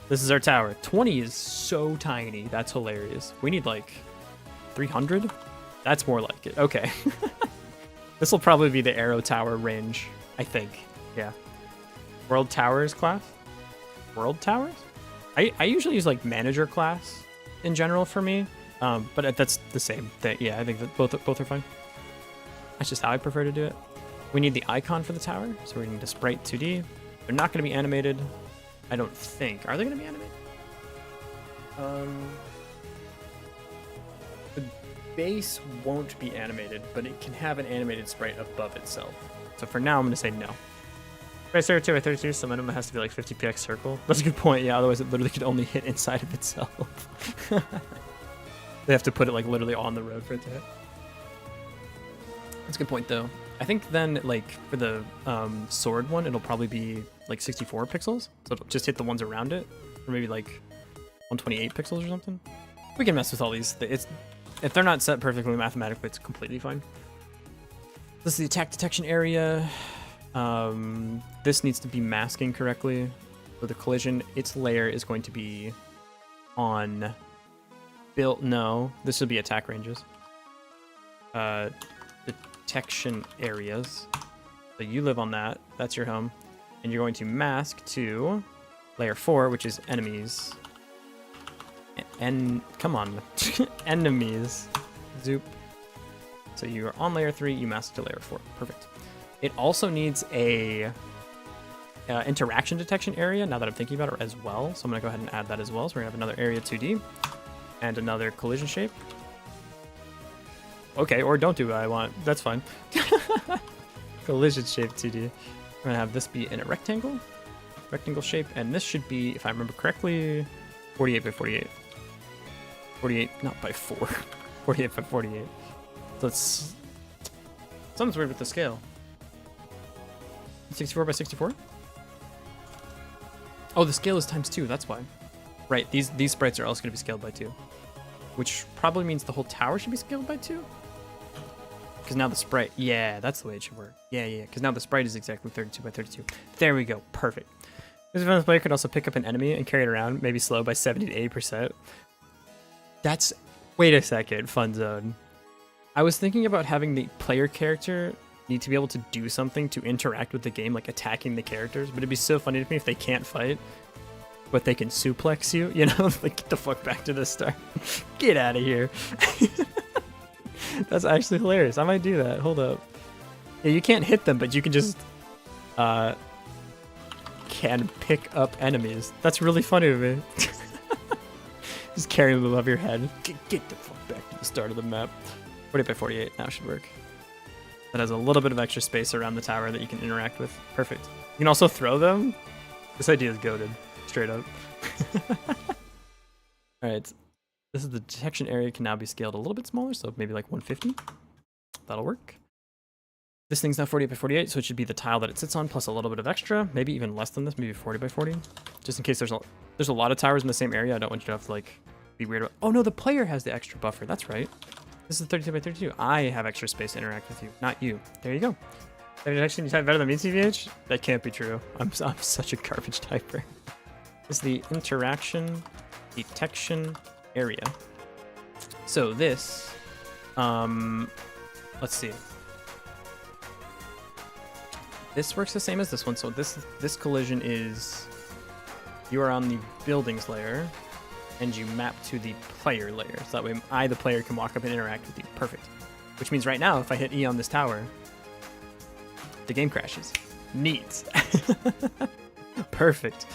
This is our tower. 20 is so tiny. That's hilarious. We need like 300? That's more like it. Okay. This will probably be the arrow tower range, I think. Yeah. World Towers class? World Towers? I usually use like manager class in general for me, but that's the same thing. Yeah, I think that both are fine. That's just how I prefer to do it. We need the icon for the tower, so we need a sprite 2D. They're not going to be animated, I don't think. Are they going to be animated? The base won't be animated, but it can have an animated sprite above itself. So for now, I'm going to say no. Right, 32 by 32, so minimum has to be like 50 px circle. That's a good point, yeah, otherwise it literally could only hit inside of itself. They have to put it like literally on the road for it to hit. That's a good point though. I think then like for the sword one, it'll probably be like 64 pixels. So it'll just hit the ones around it, or maybe like 128 pixels or something. We can mess with all these. If they're not set perfectly mathematically, it's completely fine. This is the attack detection area. This needs to be masking correctly. For the collision, its layer is going to be on built. No, this would be attack ranges. Detection areas. So you live on that. That's your home. And you're going to mask to layer 4, which is enemies. And come on, enemies. Zoop. So you are on layer 3, you mask to layer 4. Perfect. It also needs a interaction detection area, now that I'm thinking about it, as well. So I'm going to go ahead and add that as well. So we're going to have another area 2D and another collision shape. Okay, or don't do what I want. That's fine. Collision shape 2D. I'm going to have this be in a rectangle shape, and this should be, if I remember correctly, 48 by 48. 48, not by 4. 48 by 48. So it's... Something's weird with the scale. 64 by 64? Oh, the scale is times 2, that's why. Right, these sprites are also going to be scaled by 2. Which probably means the whole tower should be scaled by 2? Because now the sprite... Yeah, that's the way it should work. Yeah, because now the sprite is exactly 32 by 32. There we go, perfect. This advanced player could also pick up an enemy and carry it around, maybe slow by 70 to 80%. That's... Wait a second, fun zone. I was thinking about having the player character need to be able to do something to interact with the game, like attacking the characters, but it'd be so funny to me if they can't fight, but they can suplex you, you know? Like, get the fuck back to the start. Get out of here. That's actually hilarious. I might do that. Hold up. Yeah, you can't hit them, but you can just can pick up enemies. That's really funny to me. Just carry them above your head. Get the fuck back to the start of the map. 48 by 48 now should work. That has a little bit of extra space around the tower that you can interact with. Perfect. You can also throw them. This idea is goated, straight up. All right, this is the detection area, can now be scaled a little bit smaller, so maybe like 150. That'll work. This thing's now 48 by 48, so it should be the tile that it sits on plus a little bit of extra, maybe even less than this, maybe 40 by 40, just in case there's a lot of towers in the same area. I don't want you to have to like be weird about. Oh no, the player has the extra buffer. That's right. This is 32 by 32. I have extra space to interact with you, not you. There you go. Did you actually type better than me, TVH? That can't be true. I'm such a garbage typer. This is the interaction detection area. So this, let's see. This works the same as this one. So this collision is, you are on the buildings layer and you map to the player layer. So that way I, the player, can walk up and interact with you. Perfect. Which means right now, if I hit E on this tower, the game crashes. Neat. Perfect.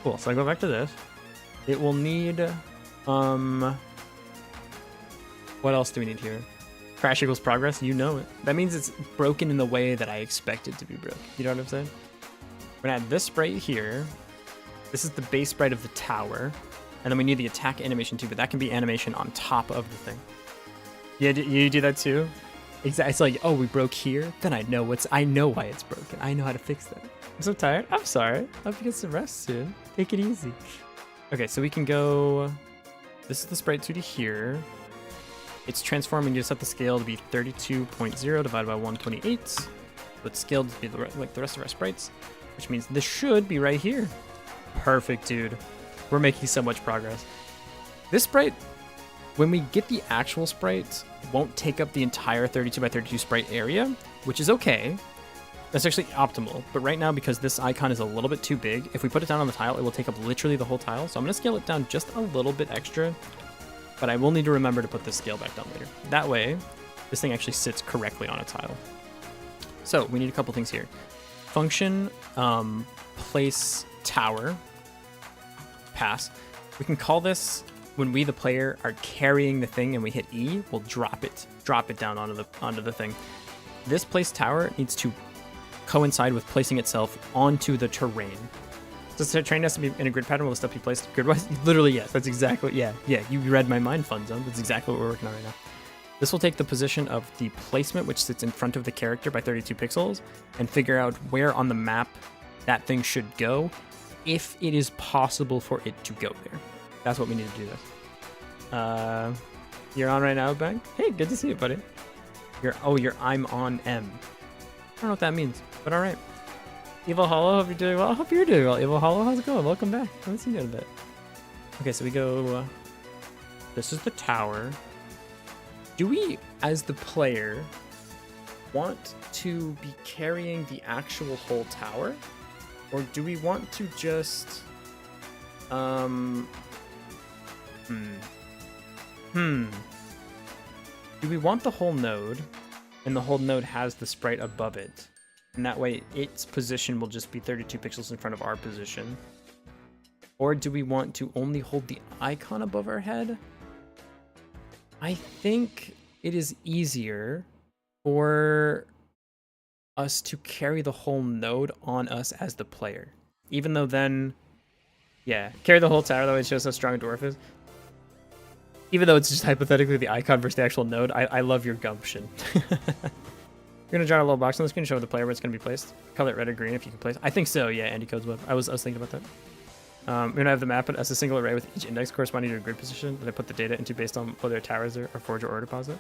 Cool. So I go back to this. It will need, what else do we need here? Crash equals progress, you know it. That means it's broken in the way that I expect it to be broken. You know what I'm saying? We're gonna add this sprite here. This is the base sprite of the tower. And then we need the attack animation too, but that can be animation on top of the thing. Yeah, you do that too? Exactly. It's like, oh, we broke here? Then I know why it's broken. I know how to fix that. I'm so tired. I'm sorry. I'll have to get some rest soon. Take it easy. Okay, so we can go, this is the sprite 2D here. It's transforming. You set the scale to be 32.0 divided by 128. So it's scaled to be like the rest of our sprites, which means this should be right here. Perfect, dude. We're making so much progress. This sprite, when we get the actual sprite, won't take up the entire 32 by 32 sprite area, which is okay. That's actually optimal. But right now, because this icon is a little bit too big, if we put it down on the tile, it will take up literally the whole tile. So I'm going to scale it down just a little bit extra. But I will need to remember to put this scale back down later. That way, this thing actually sits correctly on a tile. So we need a couple things here. Function, place tower, pass. We can call this, when we, the player, are carrying the thing and we hit E, we'll drop it down onto the thing. This place tower needs to coincide with placing itself onto the terrain. So the terrain has to be in a grid pattern. Will the stuff be placed grid-wise? Literally, yes. That's exactly, yeah. You read my mind, Fun Zone. That's exactly what we're working on right now. This will take the position of the placement, which sits in front of the character by 32 pixels, and figure out where on the map that thing should go, if it is possible for it to go there. That's what we need to do this. You're on right now, Bang? Hey, good to see you, buddy. I'm on M. I don't know what that means, but all right. Evil Hollow, hope you're doing well. I hope you're doing well. Evil Hollow, how's it going? Welcome back. I haven't seen you in a bit. Okay, so we go, this is the tower. Do we, as the player, want to be carrying the actual whole tower? Or do we want to just, do we want the whole node, and the whole node has the sprite above it? And that way its position will just be 32 pixels in front of our position. Or do we want to only hold the icon above our head? I think it is easier for us to carry the whole node on us as the player. Even though then, yeah, carry the whole tower, that way it shows how strong a dwarf is. Even though it's just hypothetically the icon versus the actual node, I love your gumption. You're gonna draw a little box on the screen, show the player where it's gonna be placed. Color it red or green if you can place. I think so, yeah, Andy Codes Web. I was thinking about that. We're gonna have the map as a single array with each index corresponding to a grid position that I put the data into based on whether a tower is there or forge or ore deposit.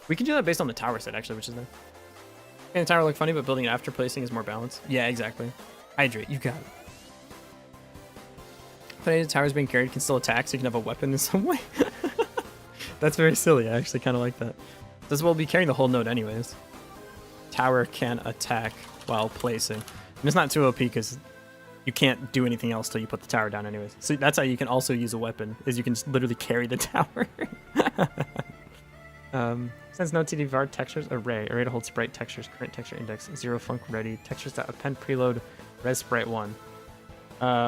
We can do that based on the tower set actually, which is nice. And the tower look funny, but building it after placing is more balanced. Yeah, exactly. Hydrate, you got it. But any towers being carried can still attack, so you can have a weapon in some way. That's very silly. I actually kind of like that. This will be carrying the whole node anyways. Tower can attack while placing. And it's not too OP because you can't do anything else till you put the tower down anyways. So that's how you can also use a weapon, is you can literally carry the tower. Since no TDVR textures, array to hold sprite textures, current texture index, 0 func ready, textures that append preload, res sprite 1.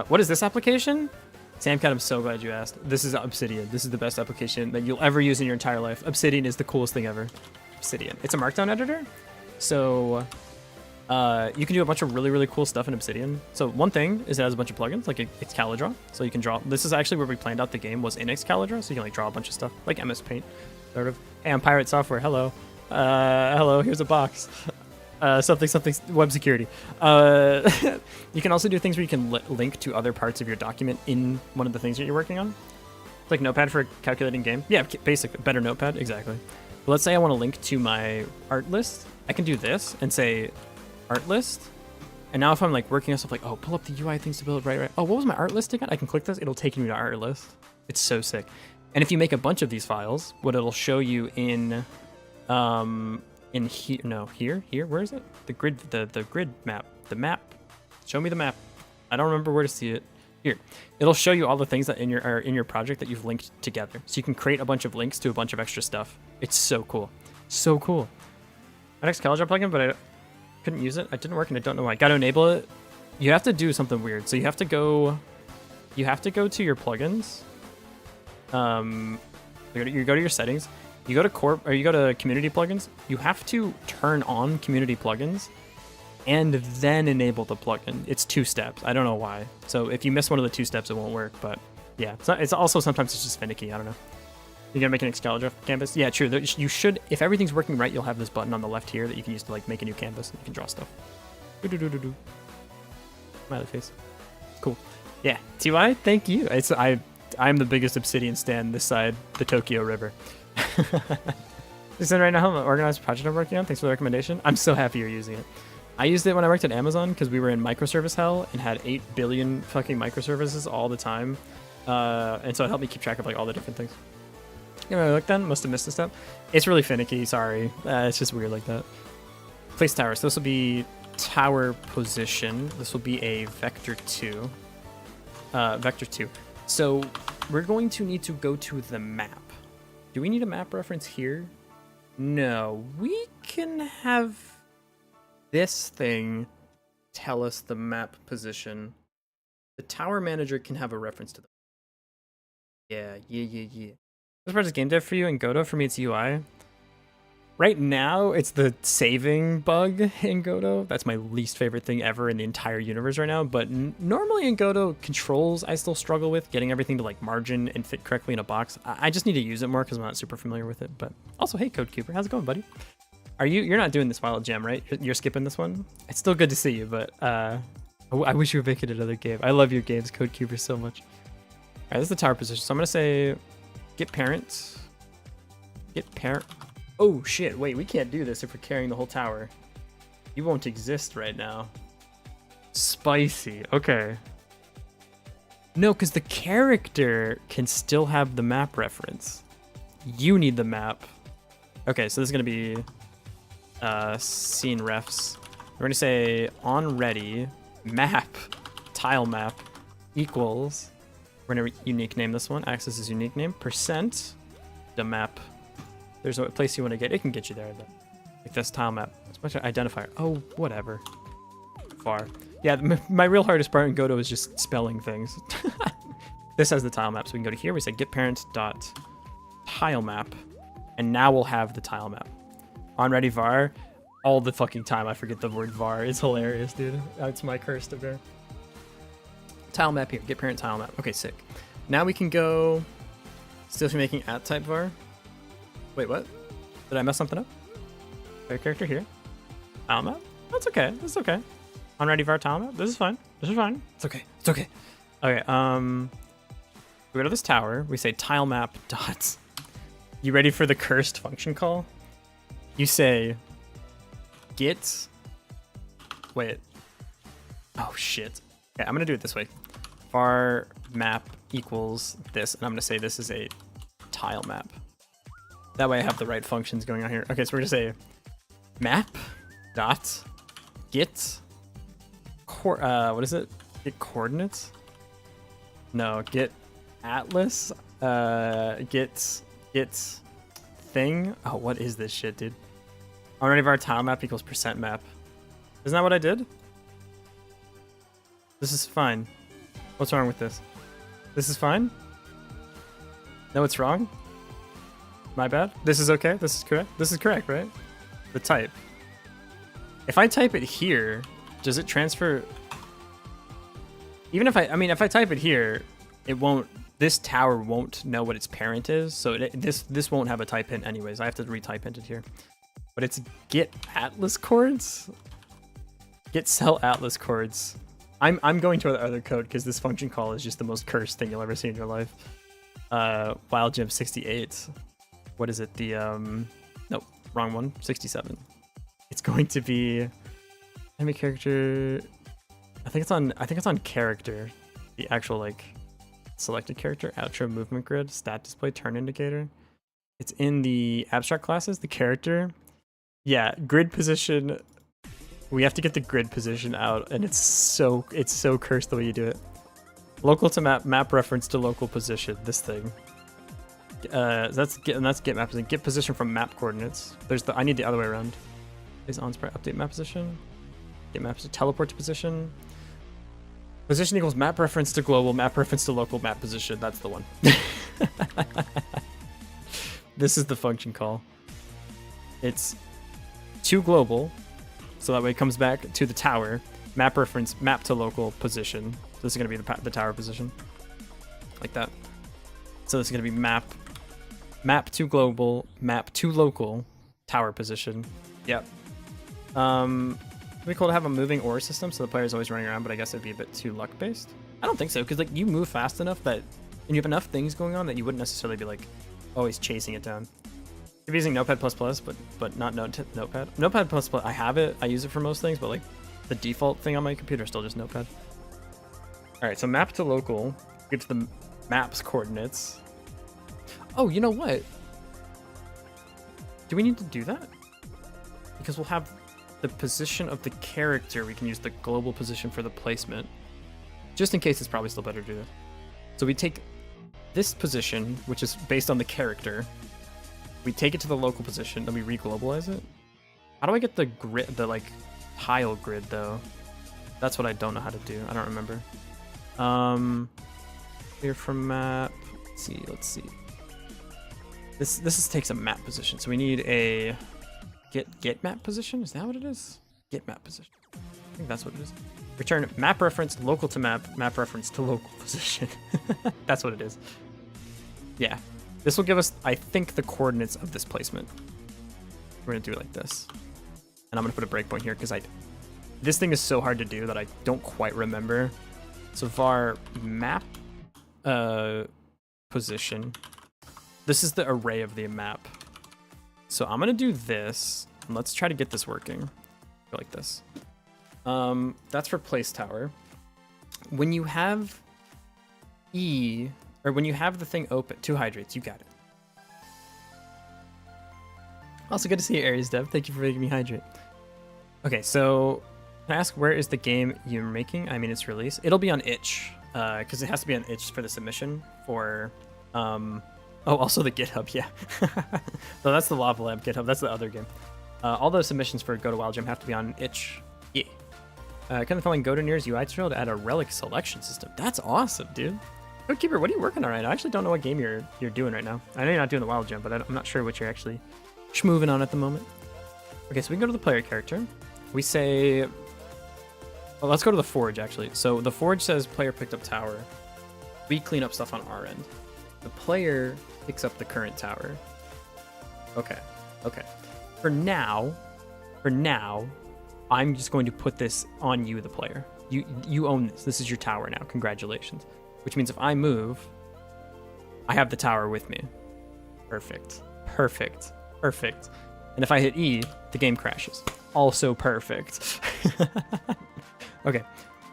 What is this application? Samcat, I'm so glad you asked. This is Obsidian. This is the best application that you'll ever use in your entire life. Obsidian is the coolest thing ever. Obsidian. It's a markdown editor. So you can do a bunch of really, really cool stuff in Obsidian. So one thing is it has a bunch of plugins, like Excalidraw. So you can draw. This is actually where we planned out the game, was in Excalidraw. So you can like draw a bunch of stuff, like MS Paint, sort of. Hey, I'm Pirate Software. Hello. Hello, here's a box. something web security. You can also do things where you can link to other parts of your document in one of the things that you're working on. It's like Notepad for calculating game. Yeah, basic, better Notepad, exactly. But let's say I want to link to my art list. I can do this and say art list. And now if I'm like working on stuff like, oh, pull up the UI things to build, right. Oh, what was my art list again? I can click this, it'll take me to art list. It's so sick. And if you make a bunch of these files, what it'll show you in here, no, here, where is it? The grid, the grid map, the map. Show me the map. I don't remember where to see it. Here, it'll show you all the things that are in your project that you've linked together. So you can create a bunch of links to a bunch of extra stuff. It's so cool, so cool. My next CalJar plugin, but I couldn't use it. It didn't work, and I don't know why. Got to enable it. You have to do something weird. So you have to go to your plugins. You go to your settings. You go to you go to community plugins. You have to turn on community plugins and then enable the plugin. It's 2 steps. I don't know why. So if you miss one of the 2 steps, it won't work. But yeah, it's also sometimes it's just finicky. I don't know. You're gonna make an Excalibur canvas? Yeah, true. You should, if everything's working right, you'll have this button on the left here that you can use to like make a new canvas and you can draw stuff. Smiley face. Cool. Yeah, TY, thank you. I'm the biggest Obsidian stan this side, the Tokyo River. Just in right now, I'm an organized project I'm working on. Thanks for the recommendation. I'm so happy you're using it. I used it when I worked at Amazon because we were in microservice hell and had 8 billion fucking microservices all the time. And so it helped me keep track of like all the different things. You know, look done. Must have missed a step. It's really finicky. Sorry. It's just weird like that. Place tower. So this will be tower position. This will be a vector 2. Vector 2. So we're going to need to go to the map. Do we need a map reference here? No. We can have this thing tell us the map position. The tower manager can have a reference to them. Yeah. This part is game dev for you, and Godot for me it's UI. Right now, it's the saving bug in Godot. That's my least favorite thing ever in the entire universe right now. But normally in Godot, controls I still struggle with, getting everything to like margin and fit correctly in a box. I just need to use it more because I'm not super familiar with it. But also, hey, CodeCuber, how's it going, buddy? You're not doing this Wild Jam, right? You're skipping this one? It's still good to see you, but I wish you were making another game. I love your games, CodeCuber, so much. All right, this is the tower position. So I'm gonna say, get parent. Oh shit, wait, we can't do this if we're carrying the whole tower. You won't exist right now. Spicy, okay. No, because the character can still have the map reference. You need the map. Okay, so this is gonna be scene refs. We're gonna say on ready map, tile map equals, we're gonna unique name this one, access is unique name, percent, the map. There's a place you want to get. It can get you there. Though. Like this tile map. It's much identifier. Oh, whatever. Far. Yeah, my real hardest part in Godot is just spelling things. This has the tile map, so we can go to here. We say get parent dot tile map, and now we'll have the tile map. On ready var. All the fucking time I forget the word var. It's hilarious, dude. That's my curse to bear. Tile map here. Get parent tile map. Okay, sick. Now we can go. Still making at type var. Wait, what? Did I mess something up? Fair character here. Tile map? That's okay. That's okay. On ready var tile map? This is fine. This is fine. It's okay. It's okay. Okay, we go to this tower. We say tile map dots. You ready for the cursed function call? You say get. Wait. Oh shit. Okay, I'm gonna do it this way. Var map equals this, and I'm gonna say this is a tile map. That way I have the right functions going on here. Okay, so we're gonna say map dot get what is it? Get coordinates? No, get atlas. Get thing. Oh, what is this shit, dude? Already of our tile map equals percent map. Isn't that what I did? This is fine. What's wrong with this? This is fine? No, it's wrong? My bad? This is okay? This is correct? This is correct, right? The type. If I type it here, does it transfer? Even if if I type it here, it won't, this tower won't know what its parent is. So this won't have a type hint anyways. I have to retype hint it here. but it's get atlas chords. Get cell atlas chords. I'm going to the other code because this function call is just the most cursed thing you'll ever see in your life. Wild Jam 68. What is it? The nope, wrong one. 67. It's going to be enemy character. I think it's on character. The actual like selected character outro movement grid stat display turn indicator. It's in the abstract classes. The character. Yeah, grid position. We have to get the grid position out, and it's so cursed the way you do it. Local to map reference to local position. This thing. That's get map position. Get position from map coordinates. I need the other way around. Is on sprite update map position. Get map position. Teleport to position. Position equals map reference to global. Map reference to local. Map position. That's the one. This is the function call. It's to global. So that way it comes back to the tower. Map reference, map to local position. So this is going to be the tower position. Like that. So this is going to be map to global, map to local, tower position. Yep. It'd be cool to have a moving ore system so the player's always running around, but I guess it'd be a bit too luck based. I don't think so, because like you move fast enough that, and you have enough things going on that you wouldn't necessarily be like always chasing it down. I'm using Notepad++, but not Notepad. Notepad++, I have it. I use it for most things, but like the default thing on my computer is still just Notepad. All right, so map to local. Get to the map's coordinates. Oh, you know what? Do we need to do that? Because we'll have the position of the character. We can use the global position for the placement. Just in case, it's probably still better to do this. So we take this position, which is based on the character. We take it to the local position, then we re-globalize it. How do I get the grid, the like tile grid though? That's what I don't know how to do. I don't remember. Clear from map. Let's see. This takes a map position, so we need a get map position. Is that what it is? Get map position. I think that's what it is. Return map reference local to map reference to local position. That's what it is. Yeah. This will give us, I think, the coordinates of this placement. We're going to do it like this. And I'm going to put a breakpoint here because this thing is so hard to do that I don't quite remember. So var map position. This is the array of the map. So I'm going to do this. And let's try to get this working. Go like this. That's for place tower. When you have E... or when you have the thing open, 2 hydrates, you got it. Also good to see you, Aries Dev. Thank you for making me hydrate. Okay, so can I ask where is the game you're making? I mean, its release. It'll be on itch, because it has to be on itch for the submission for, oh, also the GitHub, yeah. So that's the Lava Lamp GitHub. That's the other game. All those submissions for Godot Wild Jam have to be on itch. Yeah. Kind of following Godot Near's UI tutorial to add a relic selection system. That's awesome, dude. Keeper, what are you working on right now? I actually don't know what game you're doing right now. I know you're not doing the Wild Jam, but I'm not sure what you're actually schmoving on at the moment. Okay, so we can go to the player character. We say, well, let's go to the forge actually. So the forge says player picked up tower. We clean up stuff on our end. The player picks up the current tower. Okay. For now, I'm just going to put this on you, the player. You own this. This is your tower now. Congratulations. Which means if I move, I have the tower with me. Perfect. And if I hit E, the game crashes. Also perfect. Okay.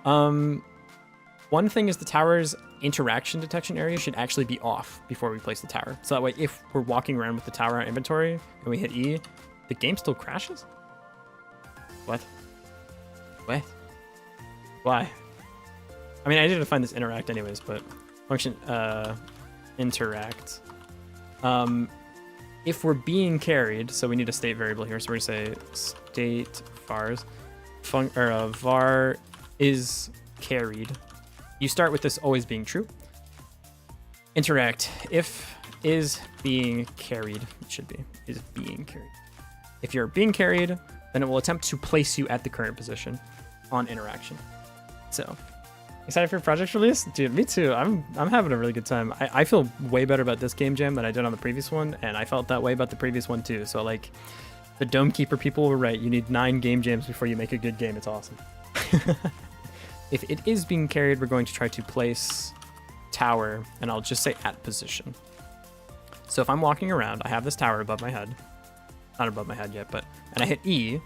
One thing is the tower's interaction detection area should actually be off before we place the tower. So that way, if we're walking around with the tower in our inventory and we hit E, the game still crashes? What? Why? I mean, I did define this interact anyways, but function interact. If we're being carried, so we need a state variable here. So we're gonna say state vars, var is carried. You start with this always being true. Interact if is being carried. It should be is being carried. If you're being carried, then it will attempt to place you at the current position on interaction. So. Excited for your project release? Dude, me too. I'm having a really good time. I feel way better about this game jam than I did on the previous one, and I felt that way about the previous one too. So like, The Dome Keeper people were right. You need 9 game jams before you make a good game. It's awesome. If it is being carried, we're going to try to place tower, and I'll just say at position. So if I'm walking around, I have this tower above my head. Not above my head yet, but... And I hit E.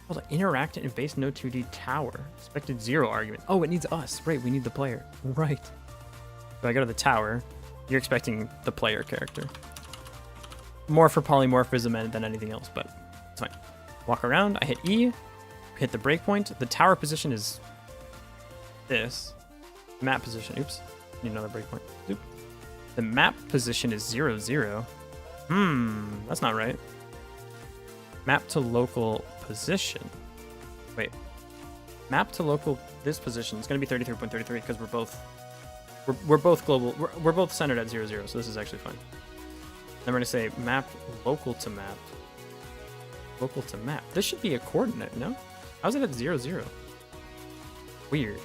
Hold on, interact in base node 2D tower. Expected 0 argument. Oh, it needs us. Right, we need the player. Right. So I go to the tower. You're expecting the player character. More for polymorphism than anything else, but it's fine. Walk around, I hit E, hit the breakpoint. The tower position is this. Map position, oops. Need another breakpoint. Oop. The map position is 0, 0. That's not right. Map to local position. Wait. Map to local, this position is going to be 33.33 because we're both global. We're both centered at 0, 0, so this is actually fine. Then we're going to say map local to map. Local to map. This should be a coordinate, no? How's it at 0, 0? Weird.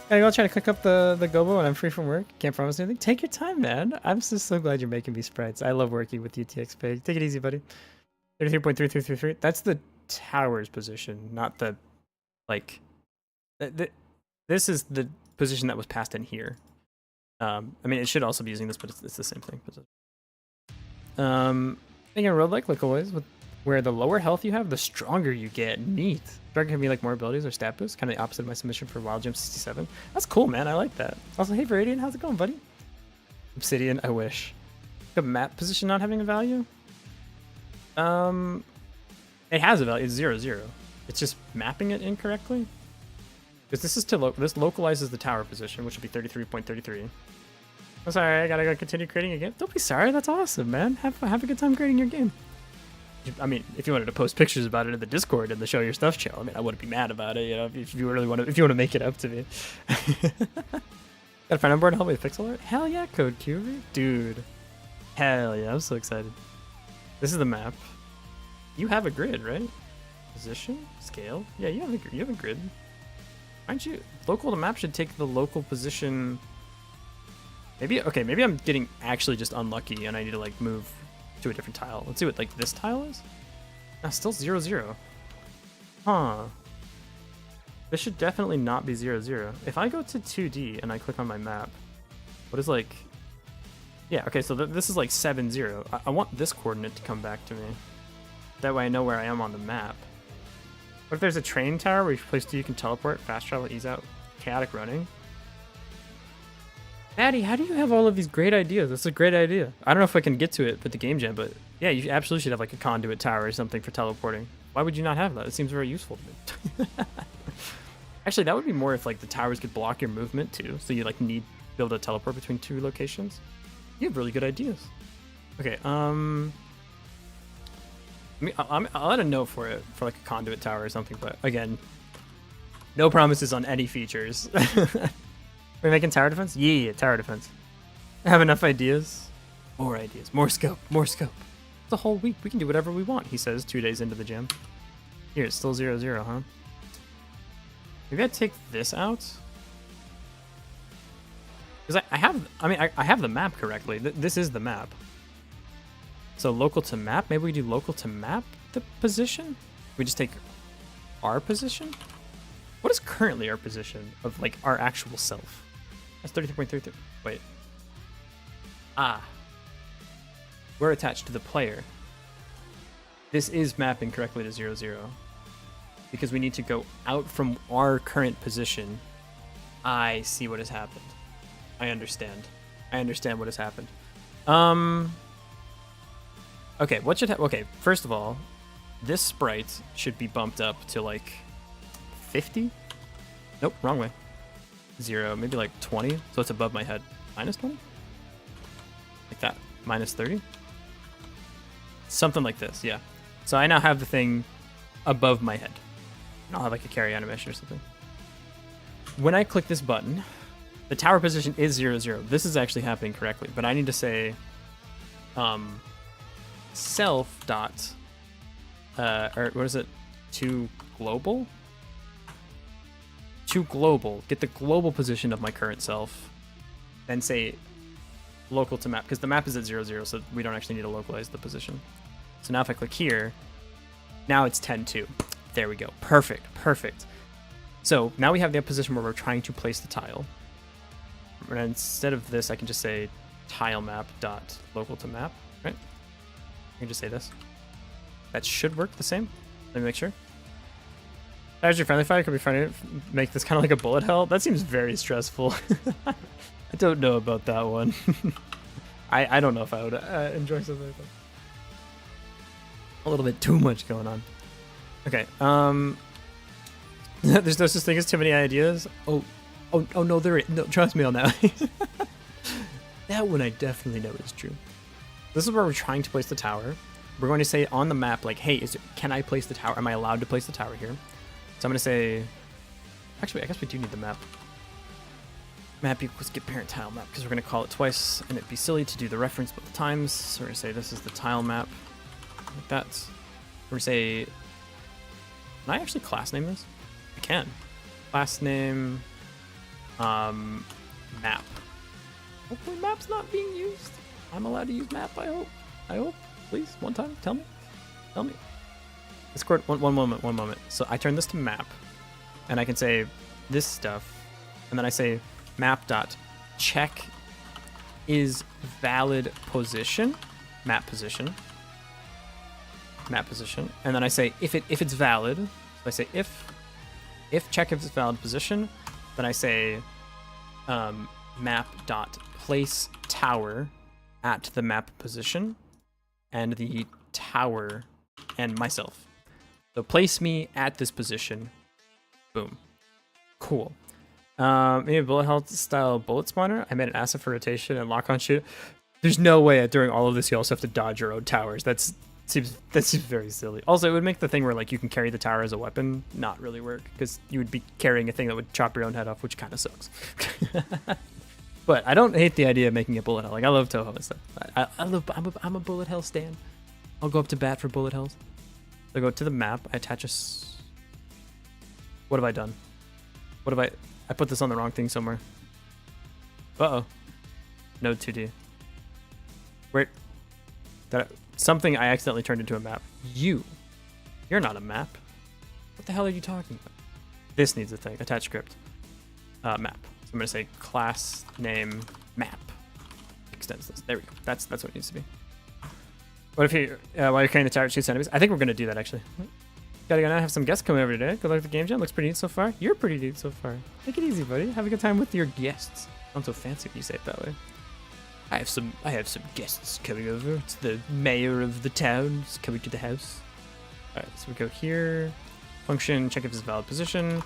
Gotta go try to click up the gobo when I'm free from work. Can't promise anything. Take your time, man. I'm just so glad you're making me sprites. I love working with UTXP. Take it easy, buddy. 33.3333. That's the tower's position, not the, like... This is the position that was passed in here. I mean, it should also be using this, but it's the same thing. Thinking road like always, with where the lower health you have, the stronger you get. Neat. Stronger can be like more abilities or stat boosts. Kind of the opposite of my submission for Wild Jam 67. That's cool, man. I like that. Also, hey, Viridian, how's it going, buddy? Obsidian, I wish. The map position not having a value? It has a value. It's 0, 0. It's just mapping it incorrectly. Because this is this localizes the tower position, which would be 33.33. I'm sorry, I gotta continue creating a game. Don't be sorry, that's awesome, man. Have a good time creating your game. I mean, if you wanted to post pictures about it in the Discord and the Show Your Stuff channel, I mean, I wouldn't be mad about it, you know, if you really want to make it up to me. Got a friend on board to help me with pixel art? Hell yeah, Code Cuber. Dude. Hell yeah, I'm so excited. This is the map. You have a grid, right? Position? Scale? Yeah, you have a grid. Aren't you? Local to map should take the local position. Maybe I'm getting actually just unlucky and I need to like move to a different tile. Let's see what like this tile is. Ah, still 0, 0. Huh. This should definitely not be 0, 0. If I go to 2D and I click on my map, what is like... Yeah, okay, so this is like 7, 0. I want this coordinate to come back to me. That way I know where I am on the map. What if there's a train tower where you place 2 you can teleport, fast travel, ease out, chaotic running? Maddie, how do you have all of these great ideas? That's a great idea. I don't know if I can get to it with the game jam, but yeah, you absolutely should have like a conduit tower or something for teleporting. Why would you not have that? It seems very useful to me. Actually, that would be more if like the towers could block your movement too, so you like need to be able to teleport between 2 locations. You have really good ideas. Okay, I'll add a note for it, for like a conduit tower or something, but again, no promises on any features. We're making tower defense? Yeah, tower defense. I have enough ideas. More ideas. More scope. More scope. It's a whole week. We can do whatever we want, he says 2 days into the gym. Here, it's still 0, 0, huh? Maybe I'd take this out? Because I have the map correctly. This is the map. So local to map? Maybe we do local to map the position? We just take our position? What is currently our position of like our actual self? That's 33.33. Wait. Ah. We're attached to the player. This is mapping correctly to 0, 0. Because we need to go out from our current position. I see what has happened. I understand. I understand what has happened. Okay, what should okay, first of all, this sprite should be bumped up to like 50? Nope, wrong way. 0, maybe like 20, so it's above my head. Minus 20? Like that. Minus 30? Something like this, yeah. So I now have the thing above my head. And I'll have like a carry animation or something. When I click this button, the tower position is 0, 0. This is actually happening correctly, but I need to say self dot or what is it? To global? To global. Get the global position of my current self. Then say local to map, because the map is at 0, 0, so we don't actually need to localize the position. So now if I click here, now it's 10-2. There we go. Perfect. Perfect. So now we have the position where we're trying to place the tile. And instead of this, I can just say tile map dot local to map, right? I can just say this. That should work the same. Let me make sure. As your friendly fire, could be trying to make this kind of like a bullet hell. That seems very stressful. I don't know about that one. I don't know if I would enjoy something like that. A little bit too much going on. Okay. There's no such thing as too many ideas. Oh no, there is. No, trust me on that. That one I definitely know is true. This is where we're trying to place the tower. We're going to say on the map, like, hey, can I place the tower? Am I allowed to place the tower here? So I'm going to say, actually, I guess we do need the map. Map equals get parent tile map, because we're going to call it twice, and it'd be silly to do the reference both times. So we're going to say this is the tile map, like that. We're going to say, can I actually class name this? I can. Class name, map. Hopefully map's not being used. I'm allowed to use map, I hope. I hope. Please, one time, tell me. Tell me. Discord, one moment. So I turn this to map, and I can say this stuff, and then I say map dot check is valid position, map position, and then I say if it's valid. So I say if check if it's valid position, then I say map dot place tower at the map position, and the tower and myself. So place me at this position. Boom. Cool. Maybe a bullet hell style bullet spawner. I made an asset for rotation and lock on shoot. There's no way during all of this you also have to dodge your own towers. That seems very silly. Also, it would make the thing where like you can carry the tower as a weapon not really work, because you would be carrying a thing that would chop your own head off, which kind of sucks. But I don't hate the idea of making a bullet hell. Like, I love Toho and stuff. I'm a bullet hell stan. I'll go up to bat for bullet hells. So I go to the map. I attach what have I done? I put this on the wrong thing somewhere. Uh-oh. Node 2D. Wait. Something I accidentally turned into a map. You're not a map. What the hell are you talking about? This needs a thing. Attach script. Map. So I'm going to say class name map. Extends this. There we go. That's what it needs to be. What if you, while you're carrying the tower, shoots enemies? I think we're going to do that, actually. Gotta go now. Have some guests coming over today. Good luck with the game jam. Looks pretty neat so far. You're pretty neat so far. Take it easy, buddy. Have a good time with your guests. Sounds so fancy when you say it that way. I have some guests coming over. It's the mayor of the town. It's coming to the house. Alright, so we go here. Function, check if it's valid position.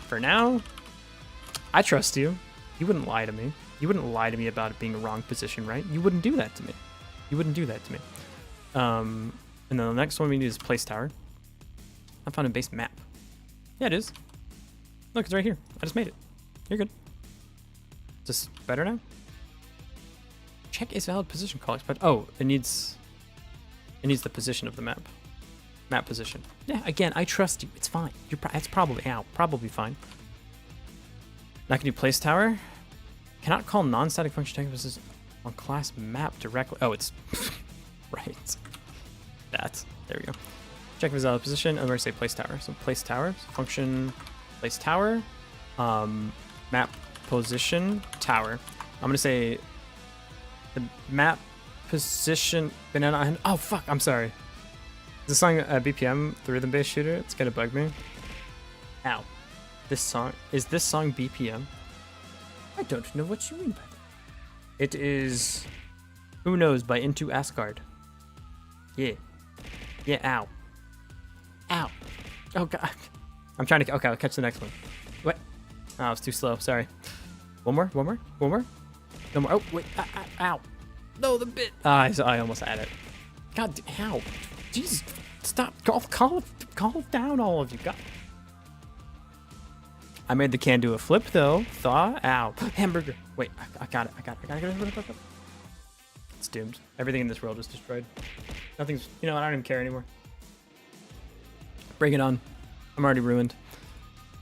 For now, I trust you. You wouldn't lie to me. You wouldn't lie to me about it being a wrong position, right? You wouldn't do that to me. You wouldn't do that to me. And then the next one we need is place tower. I found a base map. Yeah, it is. Look, it's right here. I just made it. You're good. Is this better now? Check is valid position call expect. Oh, it needs the position of the map. Map position. Yeah, again, I trust you. It's fine. It's probably fine. Now can you place tower? Cannot call non-static function check position on class map directly. Oh, it's right. There we go. Check valid position, and we're gonna say place tower. So place tower, so function place tower, map position tower. I'm gonna say the map position banana. Oh fuck! I'm sorry. Is this song BPM, the rhythm-based shooter? It's gonna bug me. Ow. This song BPM? I don't know what you mean by that. It is Who Knows by Into Asgard. Yeah. Ow. Oh god. I'm trying to. Okay, I'll catch the next one. What? Oh, it's too slow. Sorry. One more. No more. Oh wait. Ow. No, the bit. I almost had it. God. Ow. Jesus. Stop. Call down, all of you. God. I made the can do a flip though. Thaw. Ow. Hamburger. Wait. I got it. It's doomed. Everything in this world is destroyed. Nothing's. I don't even care anymore. Bring it on. I'm already ruined.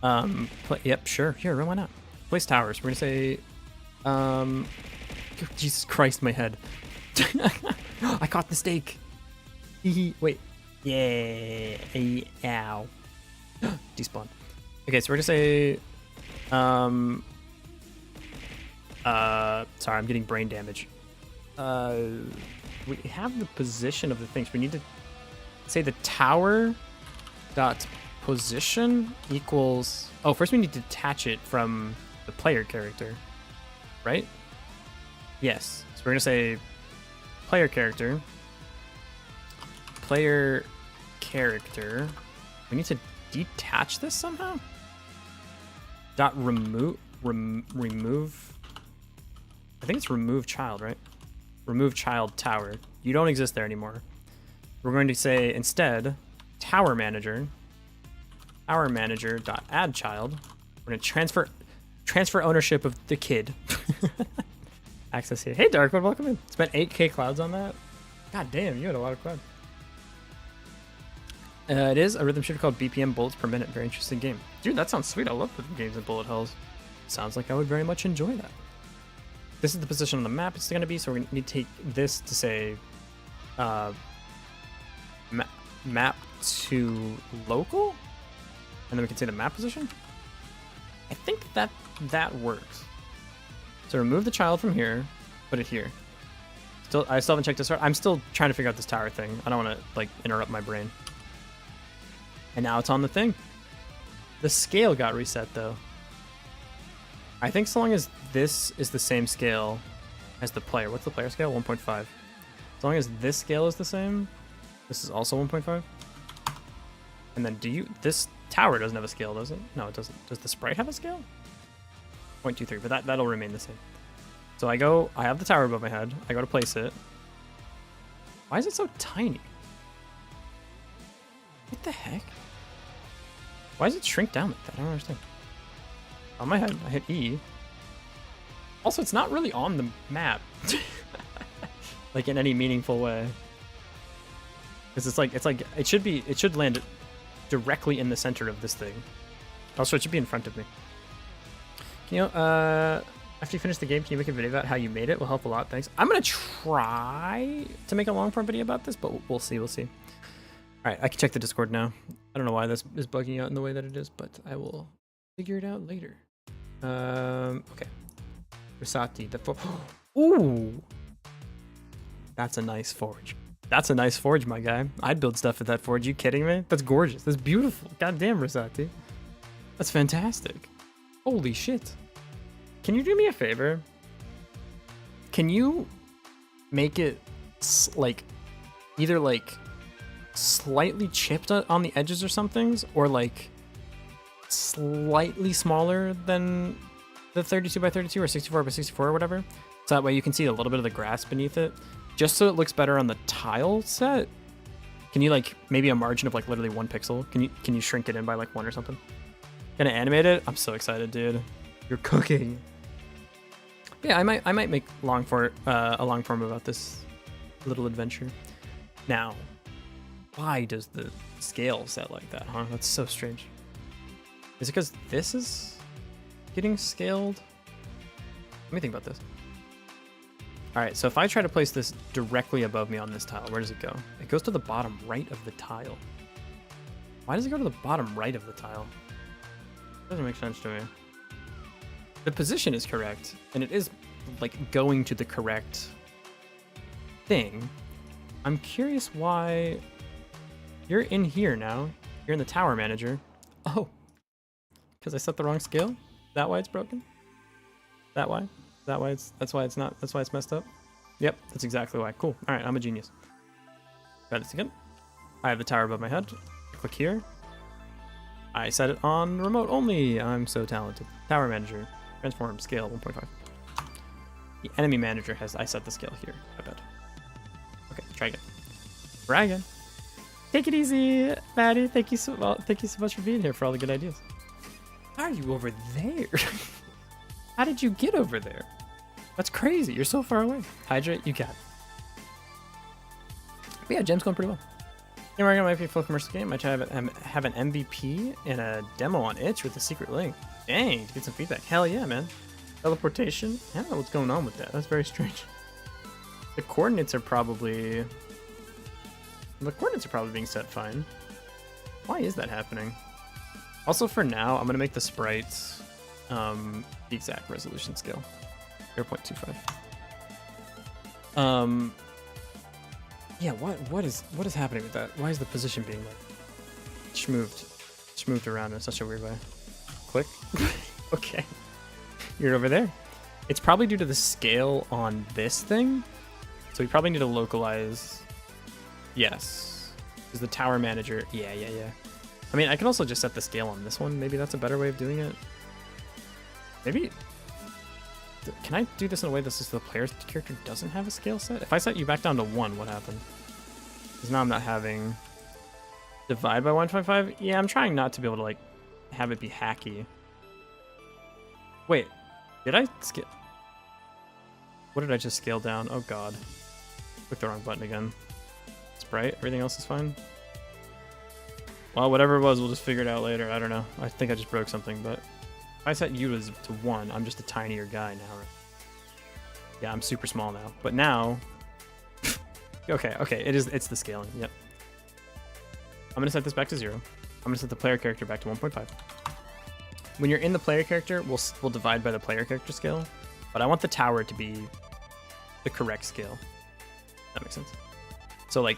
Yep, sure. Here, why not? Place towers. We're gonna say, Jesus Christ, my head. I caught the steak. Wait. Yeah. Ow. Despawn. Okay, so we're gonna say sorry, I'm getting brain damage. We have the position of the things. We need to say the tower dot position equals. Oh, first we need to detach it from the player character, right? Yes. So we're gonna say player character. Player character. We need to detach this somehow. Dot remove. Remove. I think it's remove child, right? Remove child tower. You don't exist there anymore. We're going to say instead tower manager dot add child. We're going to transfer ownership of the kid. Access here. Hey Darkwood, welcome in. Spent 8k clouds on that. God damn, you had a lot of clouds. It is a rhythm shooter called BPM bullets per minute. Very interesting game. Dude, that sounds sweet. I love rhythm games and bullet hells. Sounds like I would very much enjoy that. This is the position on the map it's going to be, so we're going to need to take this to say map to local, and then we can say the map position. I think that works. So remove the child from here, put it here. I still haven't checked this out. I'm still trying to figure out this tower thing. I don't want to like interrupt my brain. And now it's on the thing. The scale got reset though. I think so long as this is the same scale as the player. What's the player scale? 1.5. As long as this scale is the same, this is also 1.5. And then this tower doesn't have a scale, does it? No, it doesn't. Does the sprite have a scale? 0.23, but that'll remain the same. So I have the tower above my head. I go to place it. Why is it so tiny? What the heck? Why does it shrink down like that? I don't understand. On my head, I hit E. Also, it's not really on the map. Like in any meaningful way. Because it should land directly in the center of this thing. Also, it should be in front of me. You know, after you finish the game, can you make a video about how you made it? Will help a lot, thanks. I'm gonna try to make a long form video about this, but we'll see. Alright, I can check the Discord now. I don't know why this is bugging out in the way that it is, but I will figure it out later. Okay. Risati, ooh! That's a nice forge. That's a nice forge, my guy. I'd build stuff with that forge. You kidding me? That's gorgeous. That's beautiful. Goddamn, Risati. That's fantastic. Holy shit. Can you do me a favor? Can you make it like either like slightly chipped on the edges or something, or like slightly smaller than the 32 by 32 or 64 by 64 or whatever, so that way you can see a little bit of the grass beneath it, just so it looks better on the tile set? Can you like maybe a margin of like literally 1 pixel? Can you shrink it in by like 1 or something? Gonna animate it? I'm so excited, dude. You're cooking. Yeah, I might make a long form about this little adventure. Now, why does the scale set like that, huh? That's so strange. Is it because this is getting scaled? Let me think about this. All right, so if I try to place this directly above me on this tile, where does it go? It goes to the bottom right of the tile. Why does it go to the bottom right of the tile? Doesn't make sense to me. The position is correct, and it is like going to the correct thing. I'm curious why you're in here now. You're in the tower manager. Oh, because I set the wrong scale? That why it's broken? That why? That's why it's messed up? Yep, that's exactly why. Cool. All right, I'm a genius. Try this again. I have the tower above my head. Click here. I set it on remote only. I'm so talented. Tower manager. Transform scale 1.5. The enemy manager I set the scale here. I bet. Okay, try again. Try again. Take it easy, Maddie. Thank you so much for being here, for all the good ideas. How are you over there? How did you get over there? That's crazy. You're so far away. Hydrate, you got it. But yeah, Gem's going pretty well. You're working on my full commercial game. I have an MVP and a demo on itch with a secret link. Dang, get some feedback. Hell yeah, man. Teleportation? I don't know what's going on with that. That's very strange. The coordinates are probably The coordinates are probably being set fine. Why is that happening? Also, for now, I'm going to make the sprites the exact resolution scale. 0.25. Yeah, what is happening with that? Why is the position being like schmooved around in such a weird way? Click. Okay. You're over there. It's probably due to the scale on this thing. So we probably need to localize. Yes. Because the tower manager. Yeah. I mean, I can also just set the scale on this one. Maybe that's a better way of doing it. Maybe. Can I do this in a way that says the player's character doesn't have a scale set? If I set you back down to 1, what happens? Because now I'm not having divide by 1.5. Yeah, I'm trying not to be able to like have it be hacky. Wait, did I scale? What did I just scale down? Oh god. Click the wrong button again. Sprite, everything else is fine. Well, whatever it was, we'll just figure it out later. I don't know. I think I just broke something, but if I set you to 1, I'm just a tinier guy now. Right? Yeah, I'm super small now. But now, okay, it's the scaling. Yep. I'm gonna set this back to 0. I'm gonna set the player character back to 1.5. When you're in the player character, we'll divide by the player character scale, but I want the tower to be the correct scale. That makes sense. So like,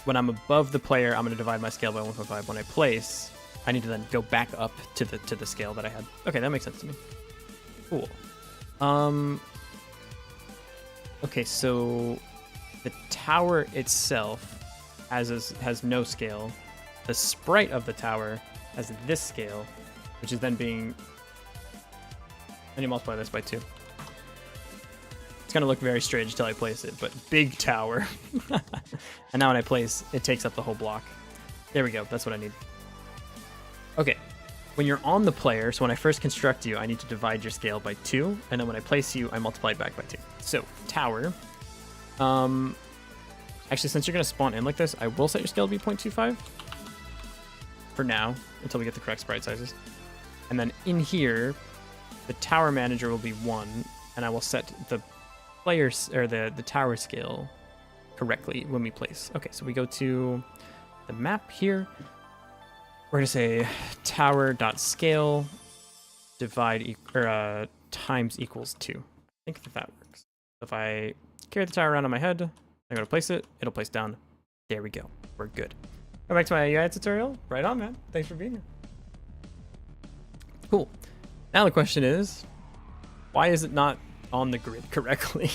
when I'm above the player, I'm gonna divide my scale by 1.5. When I place, I need to then go back up to the scale that I had. Okay, that makes sense to me. Cool. Okay, so the tower itself has no scale. The sprite of the tower has this scale, which is then being. Then you multiply this by 2. It's gonna look very strange until I place it, but big tower. And now when I place, it takes up the whole block. There we go. That's what I need. Okay, when you're on the player, so when I first construct you, I need to divide your scale by 2, and then when I place you, I multiply it back by 2. So, tower. Actually, since you're going to spawn in like this, I will set your scale to be 0.25 for now, until we get the correct sprite sizes. And then in here, the tower manager will be 1, and I will set the player, or the tower scale correctly when we place. Okay, so we go to the map here. We're gonna say tower.scale divide times equals 2. I think that works. If I carry the tower around on my head, I go to place it, it'll place down. There we go. We're good. Go back to my UI tutorial. Right on, man. Thanks for being here. Cool. Now the question is, why is it not on the grid correctly?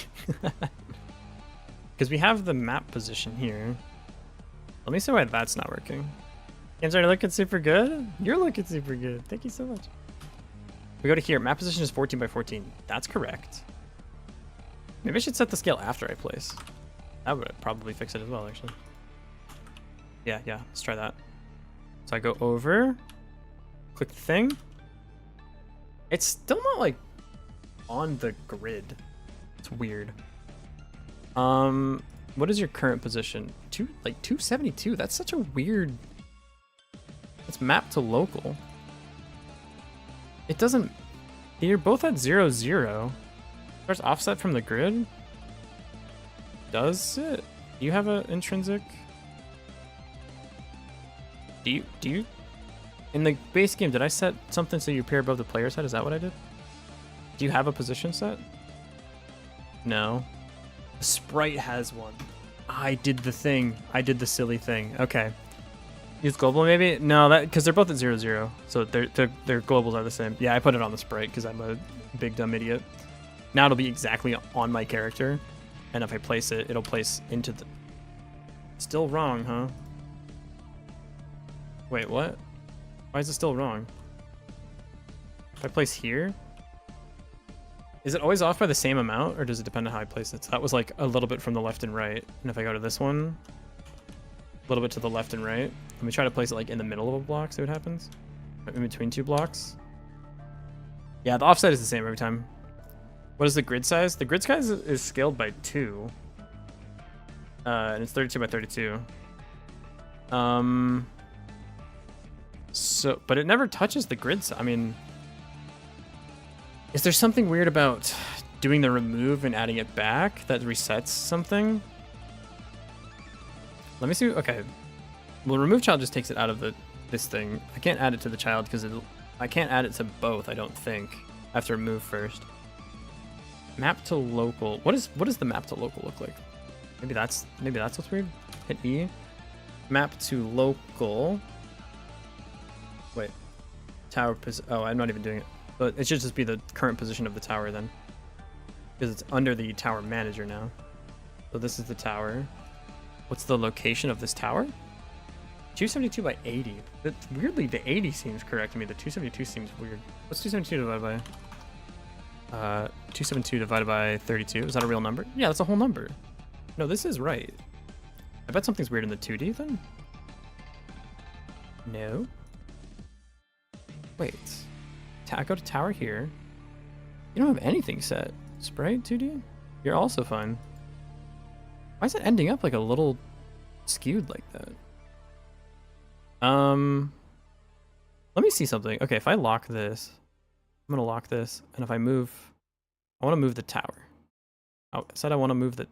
Because we have the map position here. Let me see why that's not working. Games are looking super good. You're looking super good. Thank you so much. We go to here. Map position is 14 by 14. That's correct. Maybe I should set the scale after I place. That would probably fix it as well, actually. Yeah. Let's try that. So I go over, click the thing. It's still not like on the grid. It's weird. What is your current position? 272. That's such a weird. It's mapped to local. It doesn't. You're both at 0, 0. There's offset from the grid. Does it? Do you have an intrinsic? Do you? In the base game, did I set something so you appear above the player's head? Is that what I did? Do you have a position set? No. The sprite has one. I did the thing. I did the silly thing. Okay. Use global maybe? No, that because they're both at 0, 0. So their globals are the same. Yeah, I put it on the sprite because I'm a big dumb idiot. Now it'll be exactly on my character. And if I place it, it'll place into the... Still wrong, huh? Wait, what? Why is it still wrong? If I place here? Is it always off by the same amount, or does it depend on how I place it? So that was like a little bit from the left and right. And if I go to this one, a little bit to the left and right. Let me try to place it like in the middle of a block, see what happens. In between 2 blocks. Yeah, the offset is the same every time. What is the grid size? The grid size is scaled by 2. And it's 32 by 32. So, but it never touches the grid size. I mean, is there something weird about doing the remove and adding it back that resets something? Let me see. Okay. Well, remove child just takes it out of this thing. I can't add it to the child because I can't add it to both, I don't think. I have to remove first. Map to local. What is the map to local look like? Maybe that's what's weird. Hit E. Map to local. Wait. Tower oh, I'm not even doing it. But it should just be the current position of the tower then. Because it's under the tower manager now. So this is the tower. What's the location of this tower? 272 by 80. Weirdly, the 80 seems correct to me. The 272 seems weird. What's 272 divided by? 272 divided by 32. Is that a real number? Yeah, that's a whole number. No, this is right. I bet something's weird in the 2D then. No. Wait. Go to tower here. You don't have anything set. Sprite 2D? You're also fine. Why is it ending up like a little skewed like that? Let me see something. Okay, if I lock this, I'm gonna lock this, and if I move, I want to move the tower. Oh, I said I want to move the.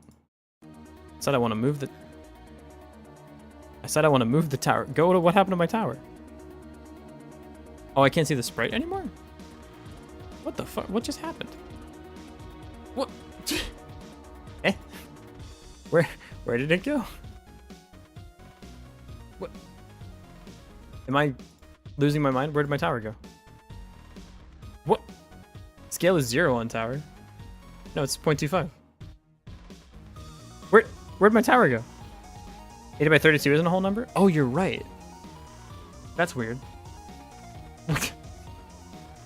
I said I want to move the. I said I want to move the tower. Go to what happened to my tower? Oh, I can't see the sprite anymore? What the fuck? What just happened? What? Eh? Where did it go? What? Am I losing my mind? Where did my tower go? What? Scale is 0 on tower. No, it's 0.25. Where'd my tower go? 80 by 32 isn't a whole number? Oh, you're right. That's weird.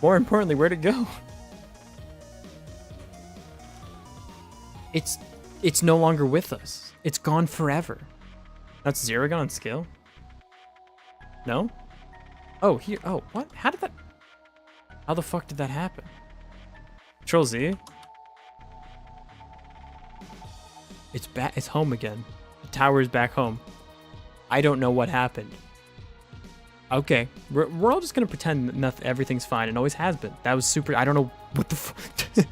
More importantly, where'd it go? It's no longer with us. It's gone forever. That's 0 again on scale? No? Oh, here. Oh, what? How did that... How the fuck did that happen? Control Z. It's back. It's home again. The tower is back home. I don't know what happened. Okay, we're all just gonna pretend nothing, everything's fine and always has been. That was super. I don't know what the fuck.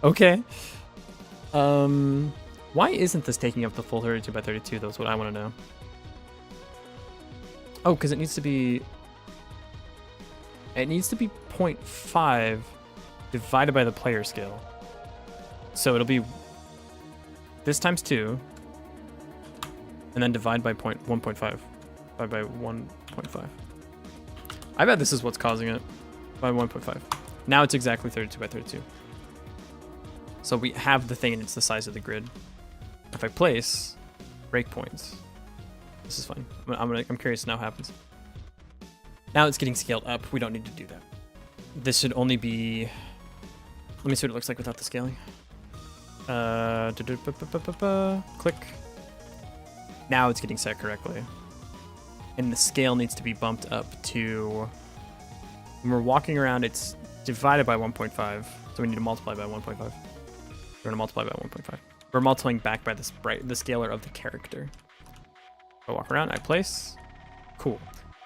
Okay. Why isn't this taking up the full 32 by 32? That's what I want to know. Oh, because it needs to be. It needs to be 0.5 divided by the player scale. So it'll be this times 2, and then divide by 1.5. Divide by 1.5. I bet this is what's causing it. By 1.5. Now it's exactly 32 by 32. So we have the thing, and it's the size of the grid. If I place breakpoints, this is fine. I'm curious to know what happens. Now it's getting scaled up. We don't need to do that. This should only be. Let me see what it looks like without the scaling. Click. Now it's getting set correctly. And the scale needs to be bumped up to. When we're walking around, it's divided by 1.5. So we need to multiply by 1.5. We're going to multiply by 1.5. We're multiplying back by the sprite, the scalar of the character. I walk around, I place. Cool.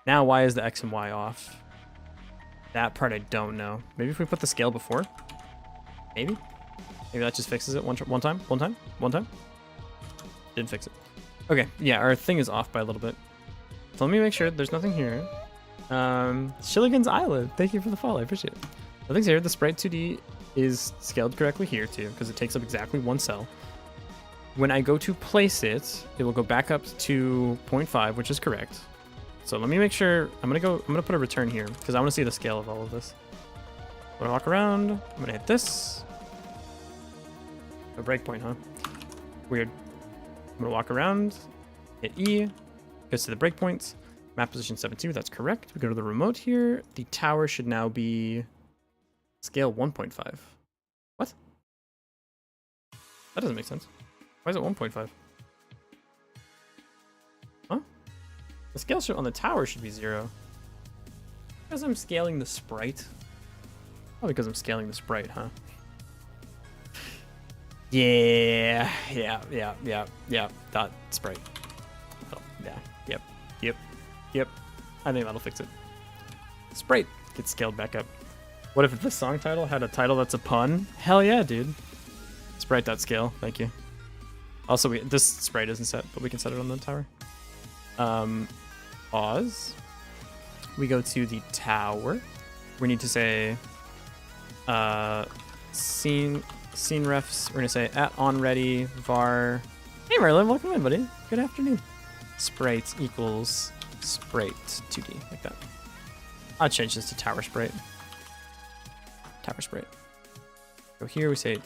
Now why is the X and Y off? That part I don't know. Maybe if we put the scale before? Maybe? Maybe that just fixes it one time? Didn't fix it. Okay, yeah, our thing is off by a little bit. So let me make sure there's nothing here. Shilligan's Island, thank you for the follow, I appreciate it. Nothing's here. The sprite 2D is scaled correctly here too, because it takes up exactly 1 cell. When I go to place it, it will go back up to 0.5, which is correct. So let me make sure. I'm gonna put a return here because I want to see the scale of all of this. When I walk around, I'm gonna hit this. A breakpoint, huh? Weird. I'm gonna walk around, hit E, goes to the breakpoints. Map position 72, that's correct. We go to the remote here. The tower should now be scale 1.5. What? That doesn't make sense. Why is it 1.5? Huh? The scale on the tower should be 0. Because I'm scaling the sprite. Oh, because I'm scaling the sprite, huh? Yeah. Dot sprite. Oh, yeah. Yep. I think that'll fix it. Sprite gets scaled back up. What if the song title had a title that's a pun? Hell yeah, dude. Sprite.scale, thank you. Also, this sprite isn't set, but we can set it on the tower. Pause. We go to the tower. We need to say scene refs. We're gonna say at on ready var. Hey Merlin, welcome in, buddy. Good afternoon. Sprite equals sprite 2D, like that. I'll change this to tower sprite. Tower sprite. Go here, we say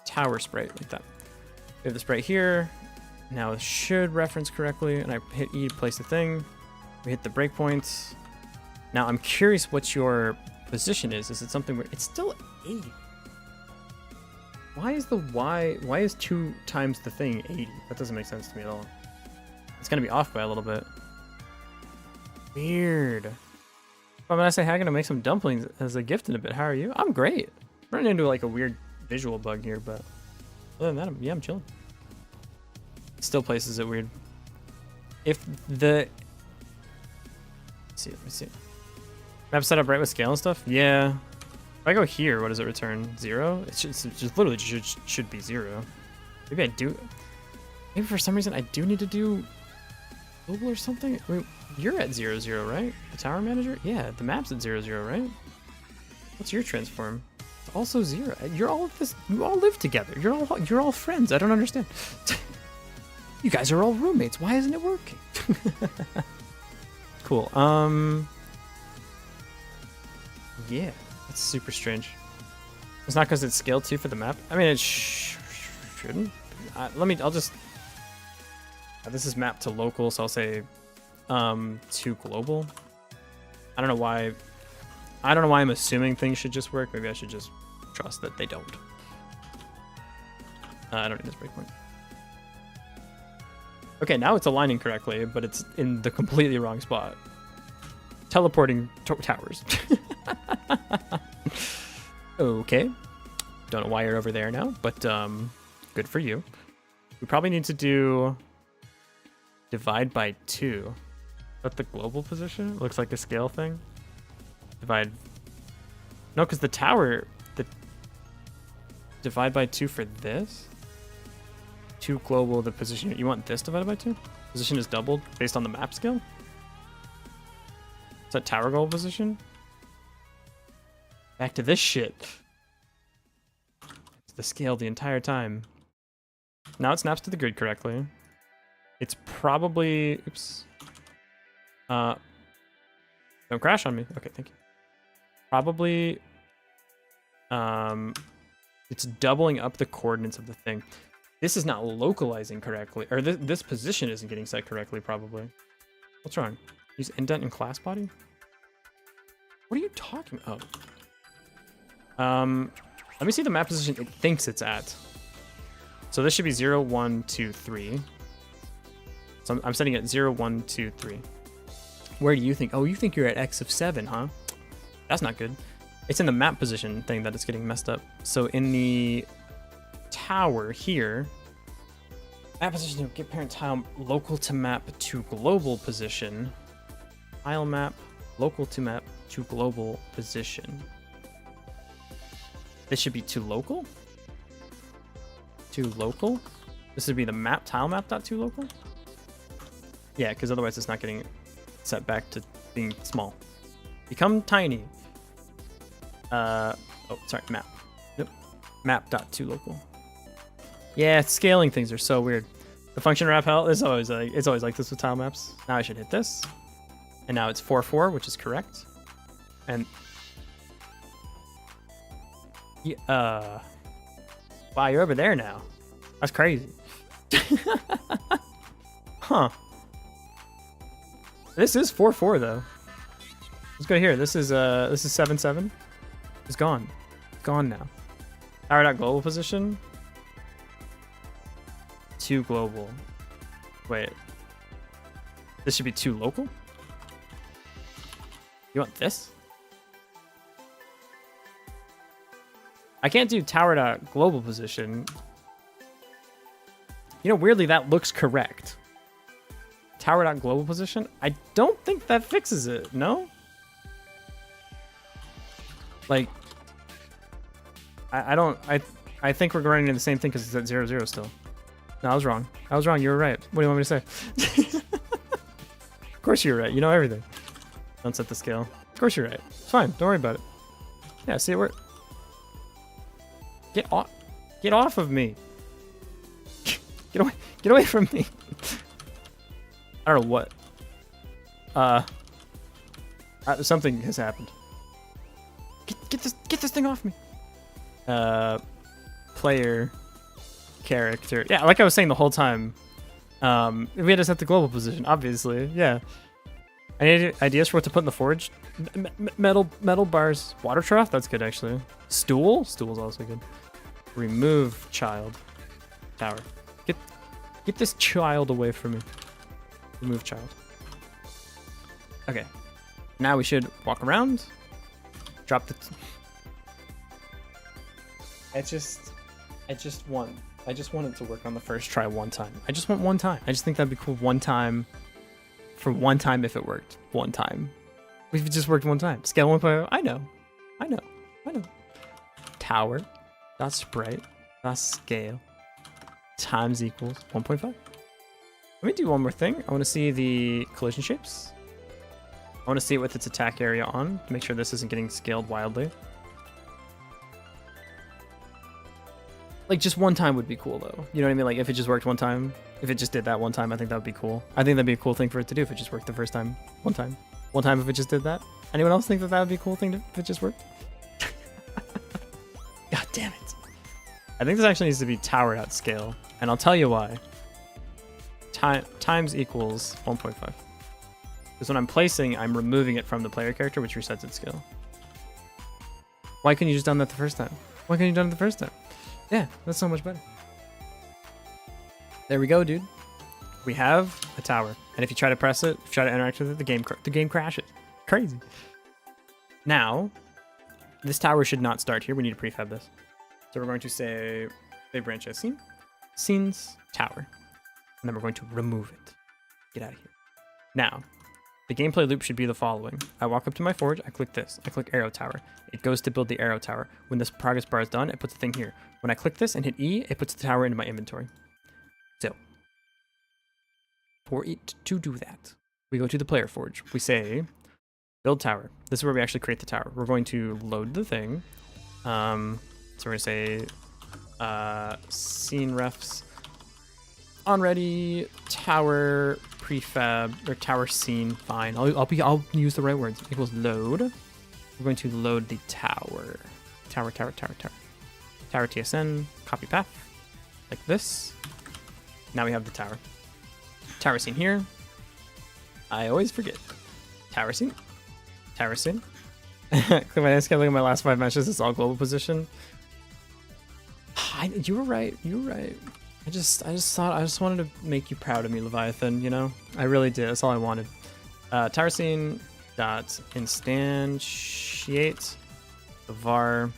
tower sprite, like that. We have the sprite here. Now it should reference correctly, and I hit E to place the thing. We hit the breakpoints. Now I'm curious what your position is. Is it something where it's still 80? Why is the Y? Why is 2 times the thing 80? That doesn't make sense to me at all. It's gonna be off by a little bit. Weird. I'm gonna say, hey, I'm gonna make some dumplings as a gift in a bit. How are you? I'm great. I'm running into like a weird visual bug here, but other than that, I'm chilling. Still places it weird. If the let me see. Map set up right with scale and stuff? Yeah. If I go here, what does it return? 0? It just literally should be 0. Maybe I do. Maybe for some reason I do need to do global or something. I mean, you're at 0, 0, right? The tower manager? Yeah, the map's at 0, 0, right? What's your transform? It's also 0. You're all this. You all live together. You're all friends. I don't understand. You guys are all roommates. Why isn't it working? Cool. Yeah, that's super strange. It's not because it's scaled too for the map. I mean, it shouldn't. I'll just. This is mapped to local, so I'll say to global. I don't know why. I'm assuming things should just work. Maybe I should just trust that they don't. I don't need this breakpoint. Okay, now it's aligning correctly, but it's in the completely wrong spot. Teleporting towers. Okay. Don't know why you're over there now, but good for you. We probably need to do divide by 2. Is that the global position? It looks like a scale thing. Divide. No, because the tower, the divide by 2 for this. 2 global, the position. You want this divided by 2? Position is doubled based on the map scale? Is that tower goal position? Back to this shit. It's the scale the entire time. Now it snaps to the grid correctly. It's probably... Oops. Don't crash on me. Okay, thank you. Probably... It's doubling up the coordinates of the thing. This is not localizing correctly. Or this position isn't getting set correctly, probably. What's wrong? Use indent in class body? What are you talking about? Let me see the map position it thinks it's at. So this should be 0, 1, 2, 3. So I'm setting it 0, 1, 2, 3. Where do you think? Oh, you think you're at X of 7, huh? That's not good. It's in the map position thing that it's getting messed up. So in the tower here, map position, get parent tile local to map to global position. Tile map, local to map to global position. This should be to local? To local? This would be the map tile map dot to local? Yeah, because otherwise it's not getting set back to being small. Become tiny. Oh, sorry, map. Yep. Map dot to local. Yeah, scaling things are so weird. The function wrap hell is always like this with tile maps. Now I should hit this. And now it's 4-4, which is correct. And yeah, wow, you're over there now. That's crazy. Huh. This is 4-4 though. Let's go here. This is 7-7. It's gone. It's gone now. Tower.global position. 2 global. Wait. This should be 2 local? You want this? I can't do tower.global position. You know, weirdly, that looks correct. Tower.global position? I don't think that fixes it, no? Like, I think we're running into the same thing because it's at 0-0 still. No, I was wrong. I was wrong. You were right. What do you want me to say? Of course you're right. You know everything. Don't set the scale. Of course you're right. It's fine. Don't worry about it. Yeah, see it work. Get off. Get off of me. Get away. Get away from me. I don't know what. Something has happened. Get this thing off me. Player character. Yeah, like I was saying the whole time. We had to set the global position, obviously. Yeah. Any ideas for what to put in the forge? Metal bars. Water trough? That's good, actually. Stool? Stool's also good. Remove child. Tower. Get this child away from me. Remove child. Okay. Now we should walk around. Drop the... I just want it to work on the first try one time. I just want one time. I just think that'd be cool one time. For one time if it worked. One time. If it just worked one time. Scale 1.0. I know. Tower. Dot sprite. Dot scale. Times equals 1.5. Let me do one more thing. I want to see the collision shapes. I want to see it with its attack area on to make sure this isn't getting scaled wildly. Like, just one time would be cool, though. You know what I mean? Like, if it just worked one time, if it just did that one time, I think that would be cool. I think that'd be a cool thing for it to do if it just worked the first time. One time. One time if it just did that. Anyone else think that that would be a cool thing if it just worked? God damn it. I think this actually needs to be tower at scale, and I'll tell you why. Times equals 1.5. Because when I'm placing, I'm removing it from the player character, which resets its scale. Why couldn't you just done that the first time? Why couldn't you done it the first time? Yeah, that's so much better. There we go, dude. We have a tower, and if you try to press it, if you try to interact with it, the game crashes. Crazy. Now, this tower should not start here. We need to prefab this. So we're going to say a branch as scene, scenes, tower, and then we're going to remove it. Get out of here. Now, the gameplay loop should be the following. I walk up to my forge, I click this, I click arrow tower. It goes to build the arrow tower. When this progress bar is done, it puts the thing here. When I click this and hit E, it puts the tower into my inventory. So, for it to do that, we go to the player forge. We say, build tower. This is where we actually create the tower. We're going to load the thing. So we're going to say, scene refs, on ready, tower, prefab, or tower scene, fine. I'll use the right words. Equals load. We're going to load the tower. Tower TSN, copy path, like this. Now we have the tower. Tower scene here. I always forget. Tower scene. Tower scene. Look at my last 5 matches. It's all global position. You were right. You were right. I just wanted to make you proud of me, Leviathan. You know, I really did. That's all I wanted. Tower scene dot instantiate the var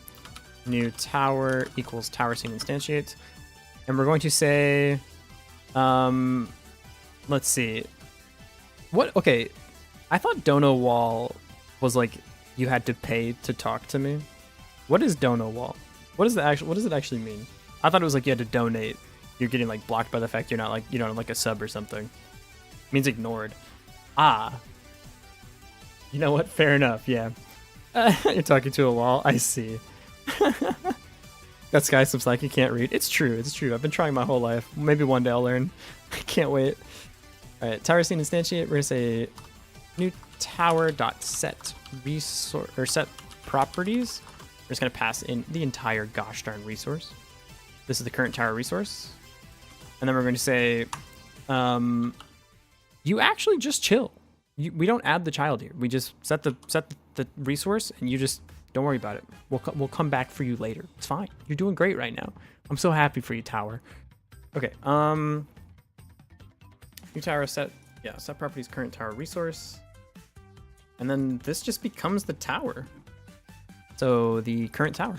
new tower equals tower scene instantiate, and we're going to say, let's see, what? Okay, I thought Dono Wall was like you had to pay to talk to me. What is Dono Wall? What does it actually mean? I thought it was like you had to donate. You're getting like blocked by the fact you're not like, you know, like a sub or something. It means ignored. Ah. You know what? Fair enough. Yeah. You're talking to a wall. I see. That sky subs like you can't read. It's true. It's true. I've been trying my whole life. Maybe one day I'll learn. I can't wait. All right. Tower scene instantiate. We're gonna say new tower dot set resource or set properties. We're just gonna pass in the entire gosh darn resource. This is the current tower resource. And then we're going to say, you actually just chill. We don't add the child here. We just set the resource, and you just don't worry about it. We'll come back for you later. It's fine. You're doing great right now. I'm so happy for you, tower. Okay. New tower set. Yeah, set properties current tower resource. And then this just becomes the tower. So the current tower.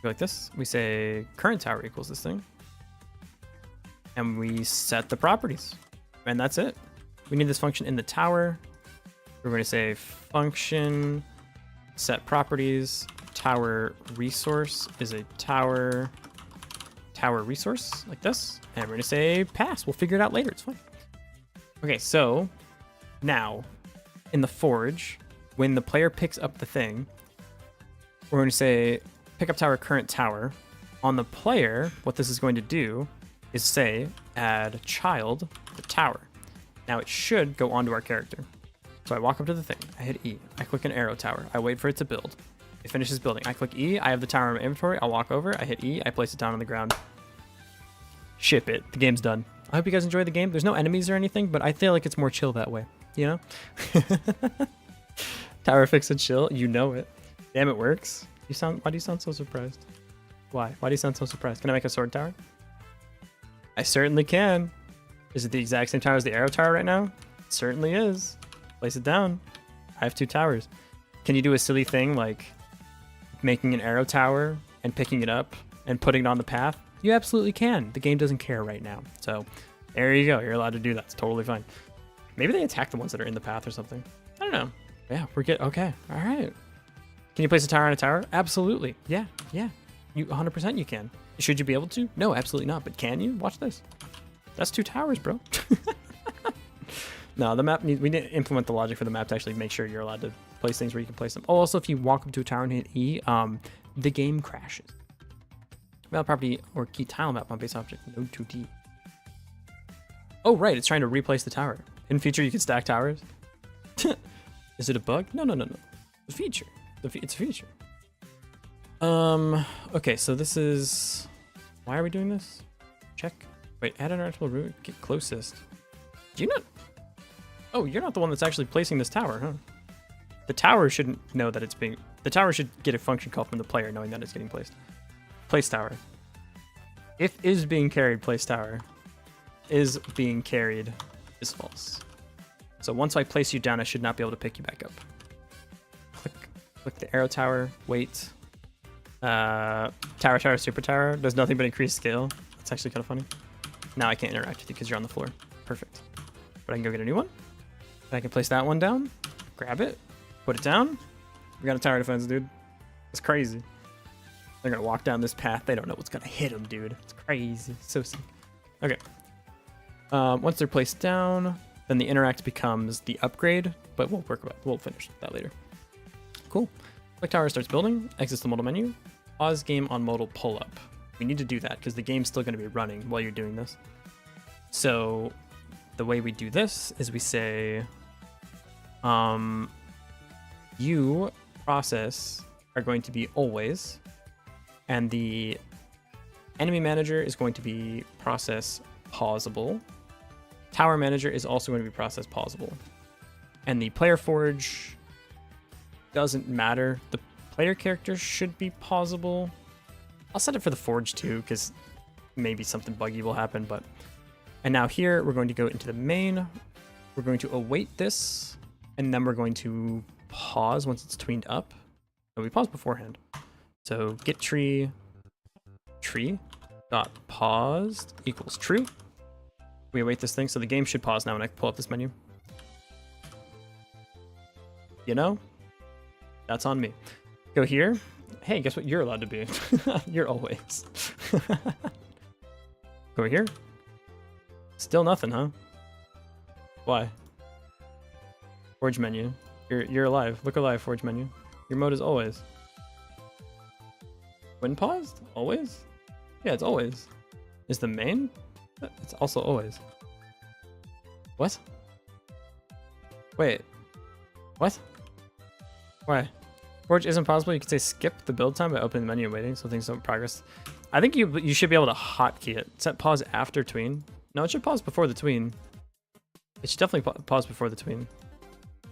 Go like this. We say current tower equals this thing. And we set the properties. And that's it. We need this function in the tower. We're going to say function set properties. Tower resource is a tower tower resource like this, and we're gonna say pass. We'll figure it out later. It's fine. Okay, so now in the forge, when the player picks up the thing, we're going to say pick up tower, current tower. On the player, what this is going to do is say add child to tower. Now it should go onto our character. So I walk up to the thing, I hit E, I click an arrow tower, I wait for it to build. It finishes building. I click E, I have the tower in my inventory, I'll walk over, I hit E, I place it down on the ground. Ship it. The game's done. I hope you guys enjoy the game. There's no enemies or anything, but I feel like it's more chill that way, you know? Tower fix and chill, you know it. Damn, it works. Why do you sound so surprised? Why? Why do you sound so surprised? Can I make a sword tower? I certainly can. Is it the exact same tower as the arrow tower right now? It certainly is. Place it down. I have 2 towers. Can you do a silly thing like making an arrow tower and picking it up and putting it on the path? You absolutely can. The game doesn't care right now. So there you go. You're allowed to do that. It's totally fine. Maybe they attack the ones that are in the path or something. I don't know. Yeah, we're good. Okay. All right. Can you place a tower on a tower? Absolutely. Yeah. Yeah. You 100% you can. Should you be able to? No, absolutely not. But can you? Watch this. That's 2 towers, bro. No, the map we need to implement the logic for the map to actually make sure you're allowed to place things where you can place them. Oh, also, if you walk up to a tower and hit E, the game crashes. Valid property or key tile map on base object node 2D. Oh, right, it's trying to replace the tower. In future, you can stack towers. Is it a bug? No. It's a feature. It's a feature. Okay, so this is... Why are we doing this? Check. Wait, add an article route. Get closest. Do you not... Oh, you're not the one that's actually placing this tower, huh? The tower shouldn't know that it's being... The tower should get a function call from the player knowing that it's getting placed. Place tower. If is being carried, place tower. Is being carried is false. So once I place you down, I should not be able to pick you back up. Click the arrow tower, wait. Tower, super tower. Does nothing but increase scale. That's actually kind of funny. Now I can't interact with you because you're on the floor. Perfect. But I can go get a new one. And I can place that one down. Grab it. Put it down. We got a tower defense, dude. It's crazy. They're going to walk down this path. They don't know what's going to hit them, dude. It's crazy. So sick. Okay. Once they're placed down, then the interact becomes the upgrade, but we'll finish that later. Cool. Click tower starts building, exits the modal menu, pause game on modal pull up. We need to do that because the game's still going to be running while you're doing this. So the way we do this is we say, you process are going to be always, and the enemy manager is going to be process pausable. Tower manager is also going to be process pausable. And the player forge doesn't matter. The player character should be pausable. I'll set it for the forge too, because maybe something buggy will happen, but... And now here, we're going to go into the main. We're going to await this, and then we're going to pause once it's tweened up. No, we paused beforehand. So get tree dot paused equals true. We await this thing, so the game should pause now when I pull up this menu. You know? That's on me. Go here. Hey, guess what you're allowed to be? You're always. Go here. Still nothing, huh? Why? Forge menu. You're alive. Look alive, forge menu. Your mode is always. When paused? Always? Yeah, it's always. Is the main? It's also always. What? Wait. What? Why? Forge isn't possible. You can say skip the build time by opening the menu and waiting so things don't progress. I think you should be able to hotkey it. Set pause after tween. No, it should pause before the tween. It should definitely pause before the tween.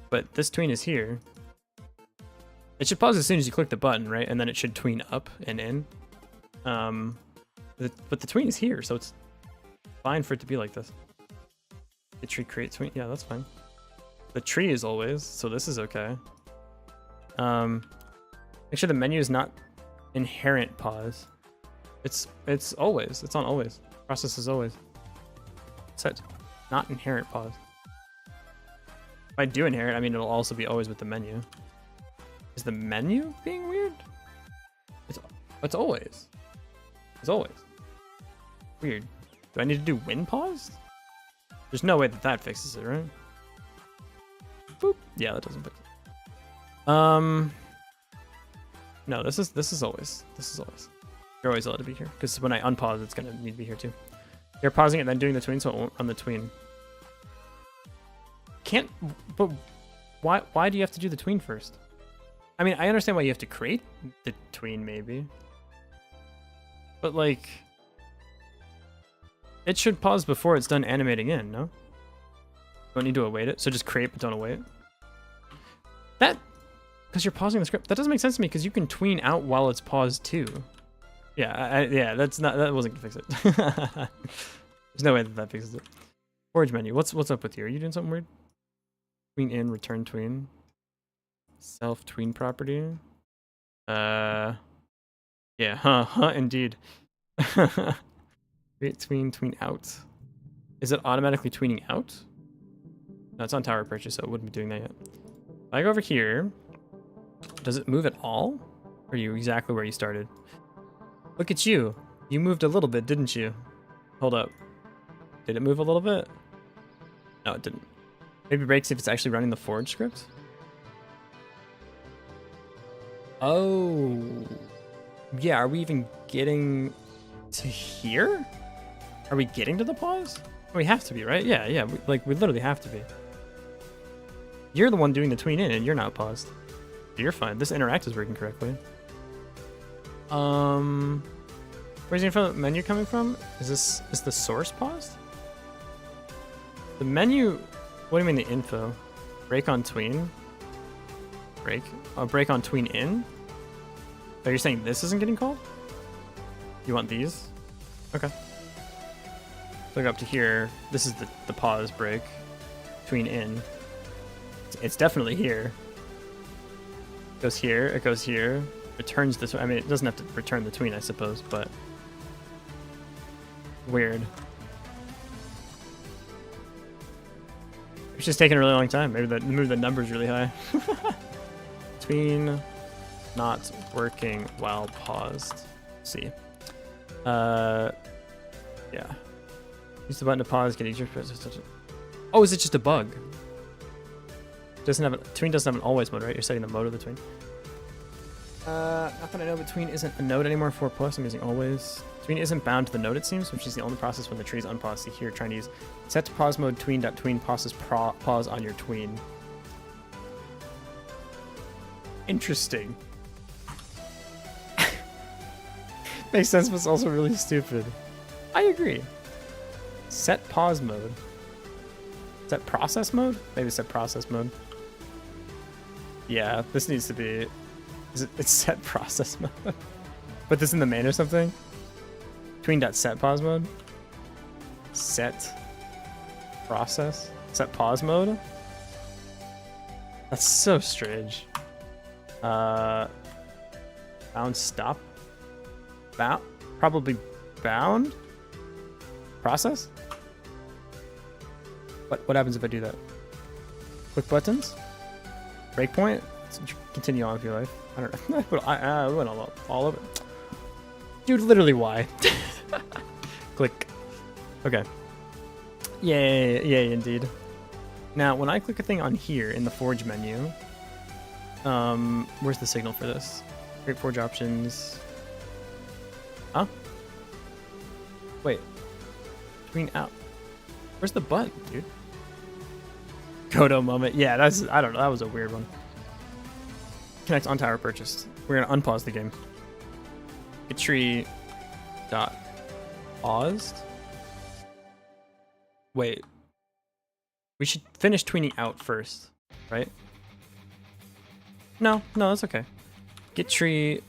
But this tween is here. It should pause as soon as you click the button, right? And then it should tween up and in. But the tween is here, so it's fine for it to be like this. The tree create tween. Yeah, that's fine. The tree is always, so this is okay. Make sure the menu is not inherent pause. It's always. It's on always. Process is always. Set not inherent pause. If I do inherent, I mean it'll also be always with the menu. Is the menu being weird? It's always. It's always. Weird. Do I need to do win pause? There's no way that that fixes it, right? Boop. Yeah, that doesn't fix it. No, this is always. You're always allowed to be here because when I unpause, it's gonna need to be here too. You're pausing it, then doing the tween, so it won't run the tween. Can't. But why do you have to do the tween first? I mean, I understand why you have to create the tween, maybe. But like, it should pause before it's done animating in, no? Don't need to await it, so just create but don't await. That, because you're pausing the script, that doesn't make sense to me because you can tween out while it's paused too. Yeah, yeah, that wasn't gonna fix it. There's no way that fixes it. Forge menu, what's up with you? Are you doing something weird? Tween in, return tween. Self tween property. Yeah, indeed. Create tween out. Is it automatically tweening out? No, it's on tower purchase, so it wouldn't be doing that yet. If I go over here, does it move at all? Or are you exactly where you started? Look at you. You moved a little bit, didn't you? Hold up. Did it move a little bit? No, it didn't. Maybe breaks if it's actually running the forge script? Oh. Yeah, are we even getting to here? Are we getting to the pause? We have to be, right? Yeah, we literally have to be. You're the one doing the tween in and you're not paused. You're fine. This interact is working correctly. Where's the info menu coming from? Is the source paused? The menu, what do you mean the info? Break on tween? Break? Oh, break on tween in? Oh, you're saying this isn't getting called? You want these? Okay. Look up to here. This is the pause break. Tween in. It's definitely here. It goes here, it goes here. Returns this way. I mean, it doesn't have to return the tween, I suppose, but weird. It's just taking a really long time. Maybe the number's really high. Tween not working while paused. Let's see. Yeah. Use the button to pause, get easier. Oh, is it just a bug? Tween doesn't have an always mode, right? You're setting the mode of the tween. Not that I know, but tween isn't a node anymore. 4+, I'm using always. Tween isn't bound to the node, it seems, which is the only process when the tree is unpaused. See here, trying to use set to pause mode tween.tween pauses pause on your tween. Interesting. Makes sense, but it's also really stupid. I agree. Set pause mode. Set process mode? Maybe set process mode. Yeah, this needs to be. It's set process mode. Put this in the main or something. Tween.set pause mode. Set process. Set pause mode. That's so strange. Bound stop. Bound. Probably bound. Process. What happens if I do that? Click buttons. Breakpoint. Continue on with your life. I don't know. I went all over. Dude, literally why? Click. Okay. Yay, indeed. Now, when I click a thing on here in the Forge menu, where's the signal for this? Create Forge options. Huh? Wait. Tween out. Where's the button, dude? Godot moment. Yeah, I don't know. That was a weird one. Connect on tower purchased. We're gonna unpause the game. Get tree dot paused. Wait. We should finish tweening out first, right? No, that's okay. Get tree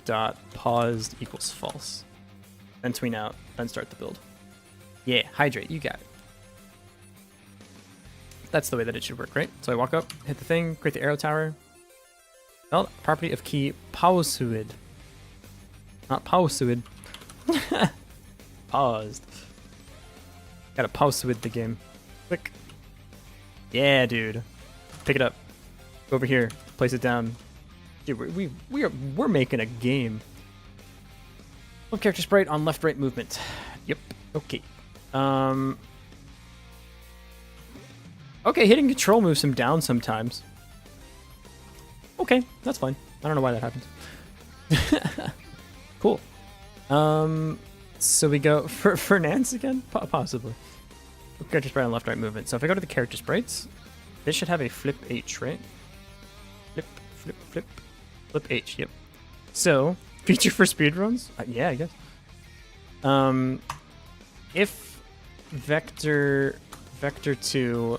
dot paused equals false. Then tween out, then start the build. Yeah, hydrate, you got it. That's the way that it should work, right? So I walk up, hit the thing, create the arrow tower. Well, property of key pausuid. Not pausuid. Paused. Gotta pausuid the game. Click. Yeah, dude. Pick it up. Go over here. Place it down. Dude, we're making a game. Flip character sprite on left right movement. Yep. Okay. Okay, hitting control moves him down sometimes. Okay, that's fine. I don't know why that happens. Cool. So we go for Nance again? Possibly. Character sprite on left right movement. So if I go to the character sprites, this should have a flip H, right? Flip H, yep. So, feature for speedruns? Yeah, I guess. If vector 2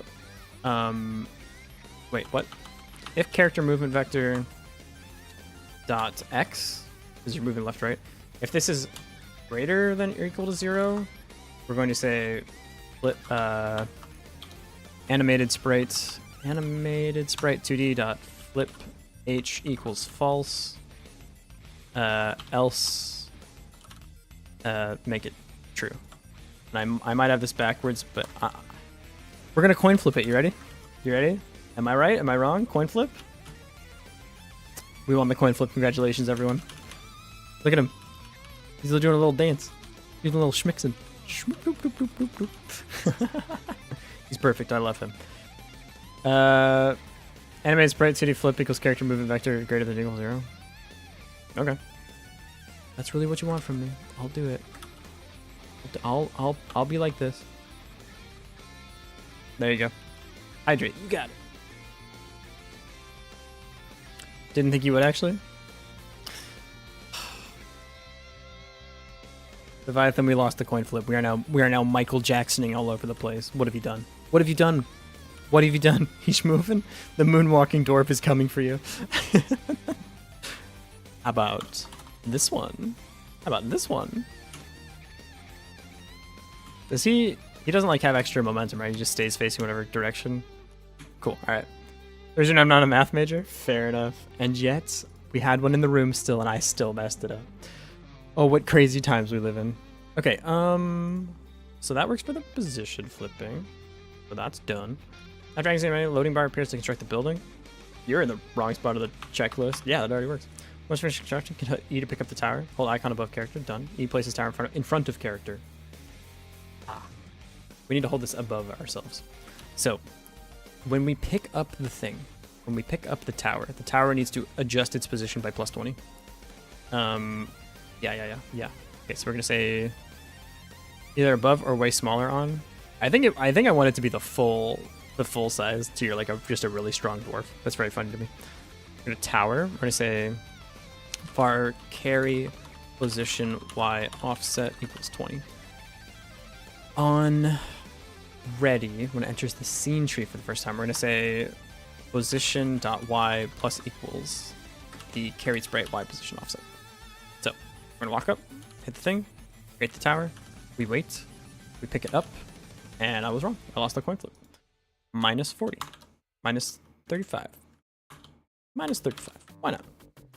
wait, what? If character movement vector dot x is your movement left right, if this is greater than or equal to 0, we're going to say flip animated sprite 2D dot flip h equals false, else make it true. And I might have this backwards, but we're gonna coin flip it. You ready? You ready? Am I right? Am I wrong? Coin flip? We won the coin flip. Congratulations, everyone. Look at him. He's doing a little dance. He's doing a little schmixin'. He's perfect. I love him. Animated sprite 2D flip equals character movement vector greater than or equal to 0. Okay. That's really what you want from me. I'll do it. I'll be like this. There you go. Hydrate. You got it. Didn't think you would actually. Leviathan, we lost the coin flip. We are now Michael Jacksoning all over the place. What have you done? What have you done? What have you done? He's moving. The moonwalking dwarf is coming for you. How about this one? How about this one? Does he doesn't like have extra momentum, right? He just stays facing whatever direction. Cool. All right. There's I'm not a math major. Fair enough. And yet we had one in the room still, and I still messed it up. Oh, what crazy times we live in. Okay. So that works for the position flipping. So that's done. After activating loading bar appears to construct the building. You're in the wrong spot of the checklist. Yeah, that already works. Once finished construction, hit E to pick up the tower. Hold icon above character. Done. E places tower in front of character. We need to hold this above ourselves. So, when we pick up the thing, when we pick up the tower needs to adjust its position by +20. Yeah. Okay, so we're gonna say either above or way smaller on. I think I want it to be the full size to your just a really strong dwarf. That's very funny to me. We're gonna tower. We're gonna say var carry position y offset equals 20. On ready, when it enters the scene tree for the first time, we're gonna say position.y plus equals the carried sprite y position offset. So we're gonna walk up, hit the thing, create the tower, we wait, we pick it up, and I was wrong. I lost the coin flip. -40, -35, -35. Why not?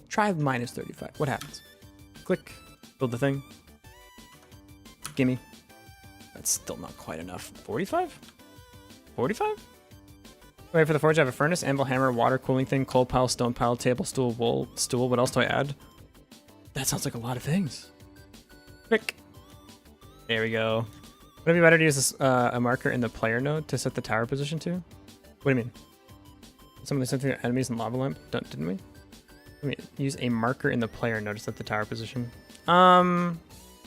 Try -35. What happens? Click, build the thing. Gimme. That's still not quite enough. 45? 45? Wait for the forge. I have a furnace, anvil, hammer, water cooling thing, coal pile, stone pile, table, stool, wool, stool. What else do I add? That sounds like a lot of things. Quick. There we go. Would it be better to use this, a marker in the player node to set the tower position to? What do you mean? Some of the sent enemies in lava lamp, didn't we? I mean, use a marker in the player node to set the tower position. I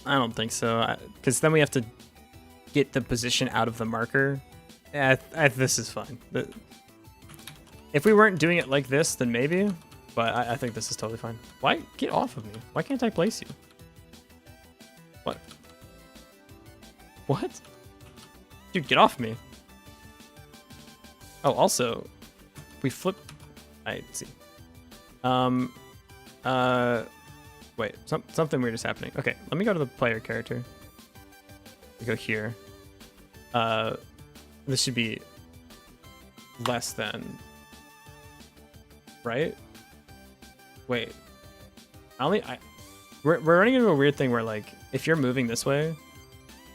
don't think so, because then we have to get the position out of the marker. This is fine. If we weren't doing it like this, then maybe, but I think this is totally fine. Why? Get off of me. Why can't I place you? What? What? Dude, get off me. Oh, also, we flip. I see. Wait, something weird is happening. Okay, let me go to the player character. We go here. This should be less than, right? Wait, we're running into a weird thing where if you're moving this way,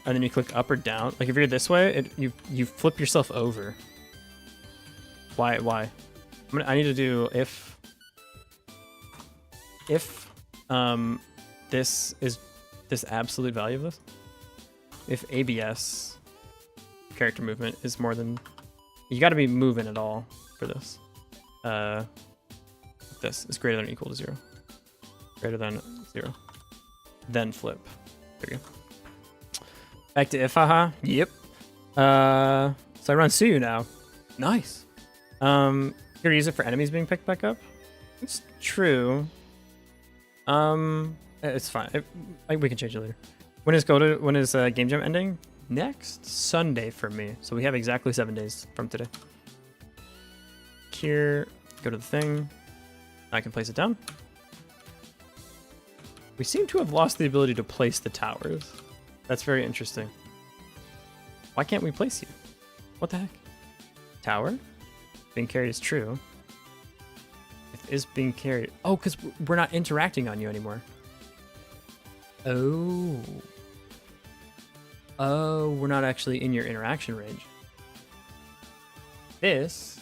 and then you click up or down, if you're this way, you flip yourself over. Why? I need to do if this is this absolute value of this. If ABS, character movement, is more than... You got to be moving at all for this. This is greater than or equal to 0. Greater than 0. Then flip. There you go. Back to if, haha. Yep. So I run Suyu now. Nice. You're gonna use it for enemies being picked back up? It's true. It's fine. We can change it later. When is Game Jam ending? Next Sunday for me. So we have exactly 7 days from today. Here, go to the thing. I can place it down. We seem to have lost the ability to place the towers. That's very interesting. Why can't we place you? What the heck? Tower? Being carried is true. If is being carried... Oh, because we're not interacting on you anymore. Oh. Oh, we're not actually in your interaction range. This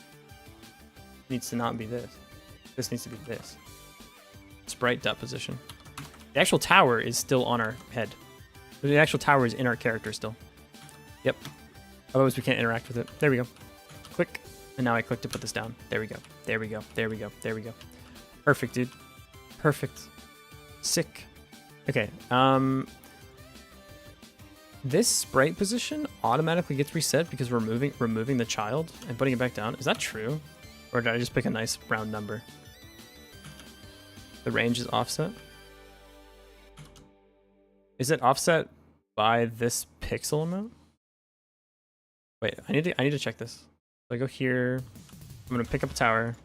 needs to not be this. This needs to be this. Sprite dot position. The actual tower is still on our head. The actual tower is in our character still. Yep. Otherwise we can't interact with it. There we go. Click. And now I click to put this down. There we go. There we go. There we go. There we go. Perfect, dude. Perfect. Sick. Okay. This sprite position automatically gets reset because we're removing the child and putting it back down. Is that true? Or did I just pick a nice round number? The range is offset. Is it offset by this pixel amount? Wait, I need to check this. So I go here. I'm gonna pick up a tower.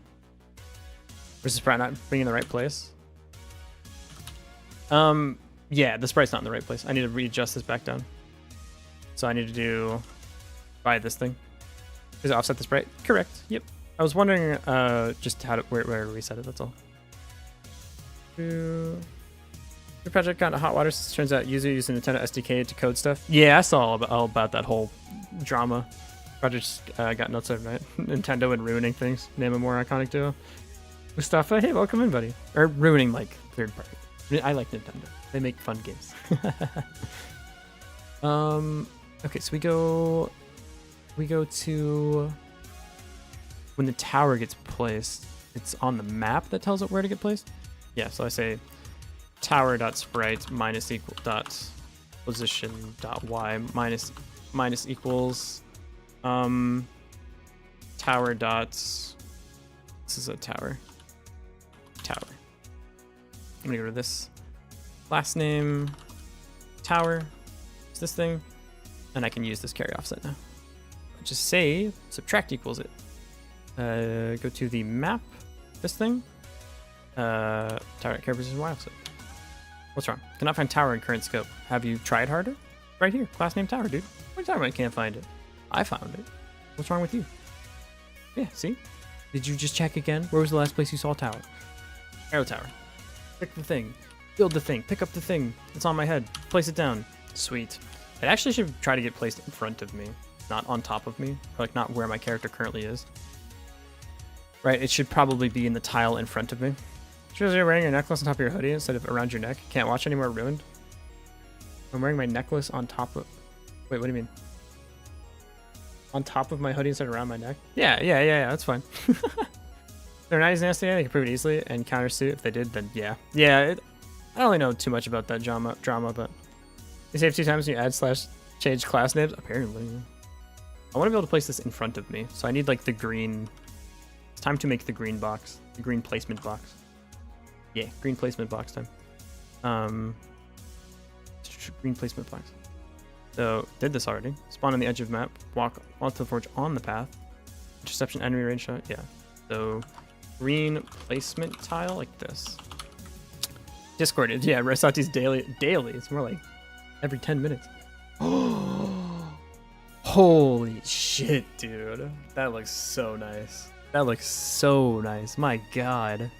Is the sprite not being in the right place? Yeah, the sprite's not in the right place. I need to readjust this back down. So I need to do by this thing. Is it offset the sprite? Correct. Yep. I was wondering just how to where to reset it. That's all. Your project got into hot water since it turns out user using Nintendo SDK to code stuff. Yeah, I saw all about that whole drama. Project got nuts overnight. Nintendo and ruining things. Name a more iconic duo. Mustafa, hey, welcome in, buddy. Or ruining like third party. I like Nintendo. They make fun games. Okay, so we go to when the tower gets placed. It's on the map that tells it where to get placed. Yeah, so I say tower.sprite minus equal dot position dot y minus equals tower dot, this is a tower. I'm gonna go to this last name tower. It's this thing, and I can use this carry offset now. Just say subtract equals it. Go to the map. This thing. Tower carry position y offset. What's wrong? Cannot find tower in current scope. Have you tried harder? Right here, class name tower, dude. What are you talking about? I can't find it. I found it. What's wrong with you? Yeah, see? Did you just check again? Where was the last place you saw a tower? Arrow tower. Pick the thing. Build the thing. Pick up the thing. It's on my head. Place it down. Sweet. It actually should try to get placed in front of me, not on top of me, or like not where my character currently is. Right, it should probably be in the tile in front of me. Shows you're wearing your necklace on top of your hoodie instead of around your neck. Can't watch anymore, ruined. I'm wearing my necklace on top of... Wait, what do you mean? On top of my hoodie instead of around my neck? Yeah, that's fine. They're not as nasty, they can prove it easily and countersuit. If they did, then yeah. Yeah, I don't really know too much about that drama, but... You save 2 times when you add / change class names? Apparently. I want to be able to place this in front of me, so I need like the green... It's time to make the green box. The green placement box. Yeah, green placement box time. Green placement box. So, did this already. Spawn on the edge of map. Walk onto the forge on the path. Interception enemy range shot. Yeah. So, green placement tile like this. Discord. Yeah, Resati's daily. It's more like every 10 minutes. Holy shit, dude. That looks so nice. That looks so nice. My god.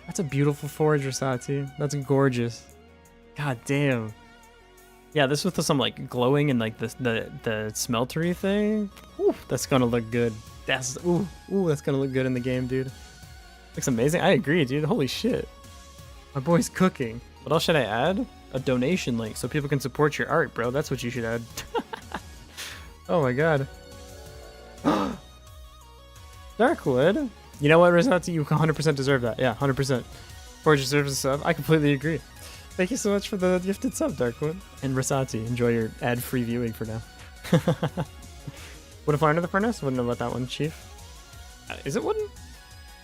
That's a beautiful forge, Rasati. That's gorgeous. God damn. Yeah, this with some like glowing and like the smeltery thing. Ooh, that's gonna look good. That's that's gonna look good in the game, dude. Looks amazing. I agree, dude. Holy shit. My boy's cooking. What else should I add? a donation link so people can support your art, bro. That's what you should add. Oh my god. Darkwood. You know what, Rosati? You 100% deserve that. Yeah, 100%. Forge deserves a sub. I completely agree. Thank you so much for the gifted sub, Darkwood. And Rosati, enjoy your ad-free viewing for now. Would have found the furnace? Wouldn't know about that one, Chief. Is it wooden?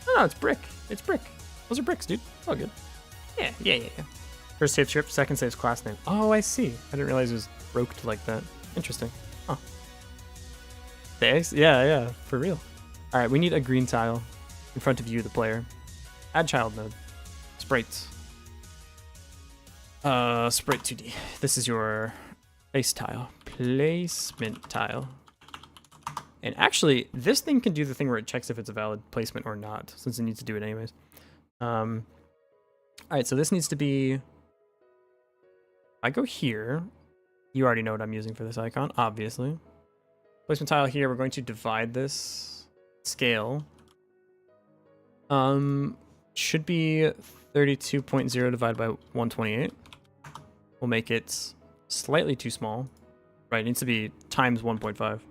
No, it's brick. It's brick. Those are bricks, dude. It's all good. Yeah. First save trip, second save's class name. Oh, I see. I didn't realize it was broked like that. Interesting. Huh. Thanks. Yeah, for real. All right, we need a green tile in front of you, the player. Add child node. Sprites. Sprite 2D. This is your place tile. Placement tile. And actually, this thing can do the thing where it checks if it's a valid placement or not, since it needs to do it anyways. All right, so this needs to be... I go here. You already know what I'm using for this icon, obviously. Placement tile here, we're going to divide this scale. Should be 32.0 divided by 128. We'll make it slightly too small. Right, it needs to be times 1.5.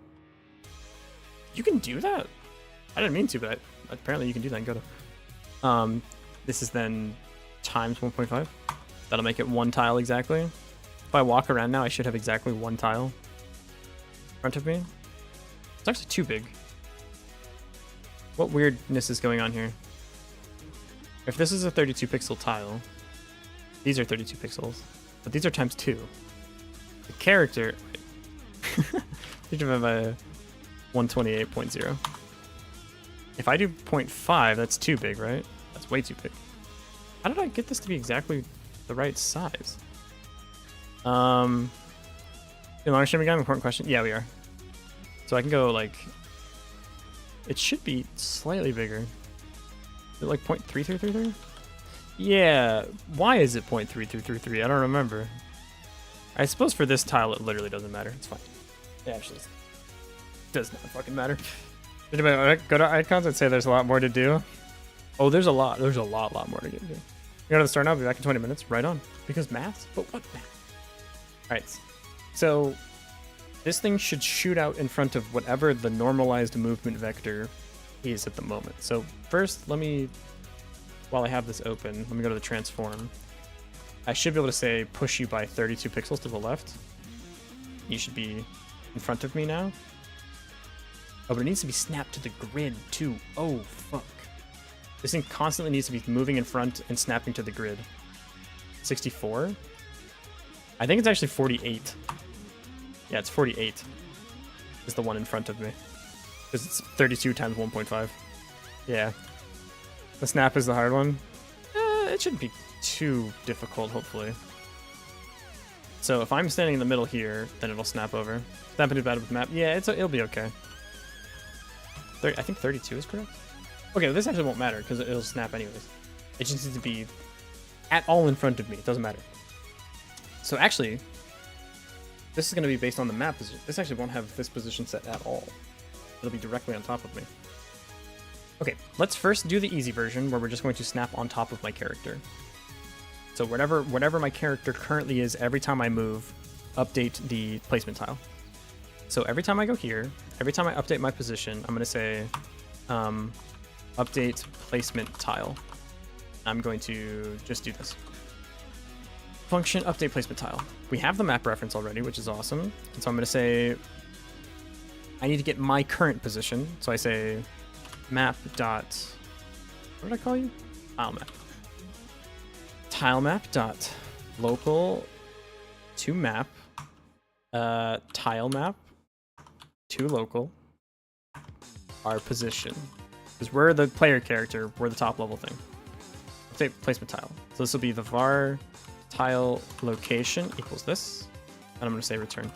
You can do that? I didn't mean to, but apparently you can do that in Godot. This is then times 1.5. That'll make it one tile exactly. If I walk around now, I should have exactly one tile in front of me. It's actually too big. What weirdness is going on here? If this is a 32 pixel tile, these are 32 pixels, but these are times 2. The character... divided by 128.0. If I do 0.5, that's too big, right? That's way too big. How did I get this to be exactly the right size? Long streaming game, important question. Yeah, we are. So I can go like... It should be slightly bigger. Is it like 0.3333? Yeah. Why is it 0.3333? I don't remember. I suppose for this tile, it literally doesn't matter. It's fine. It actually does not fucking matter. Anybody go to icons and say there's a lot more to do? Oh, there's a lot. There's a lot more to get to. You go to the start now. I'll be back in 20 minutes. Right on. Because math? But what math? All right. So this thing should shoot out in front of whatever the normalized movement vector is at the moment. So first, let me, while I have this open, let me go to the transform. I should be able to say push you by 32 pixels to the left. You should be in front of me now. Oh, but it needs to be snapped to the grid too. Oh, fuck. This thing constantly needs to be moving in front and snapping to the grid. 64? I think it's actually 48. Yeah, it's 48. Is the one in front of me. Because it's 32 times 1.5. Yeah. The snap is the hard one. It shouldn't be too difficult, hopefully. So if I'm standing in the middle here, then it'll snap over. Snapping too bad with the map. Yeah, it'll be okay. I think 32 is correct. Okay, well, this actually won't matter because it'll snap anyways. It just needs to be at all in front of me. It doesn't matter. So actually, this is going to be based on the map position. This actually won't have this position set at all. It'll be directly on top of me. Okay, let's first do the easy version where we're just going to snap on top of my character. So whatever my character currently is, every time I move, update the placement tile. So every time I go here, every time I update my position, I'm going to say update placement tile. I'm going to just do this. Function update placement tile. We have the map reference already, which is awesome. And so I'm going to say I need to get my current position. So I say map dot, what did I call you? Tile map. Tile map dot local to map tile map to local our position, because we're the player character, we're the top level thing. Say placement tile. So this will be the var tile location equals this, and I'm going to say return.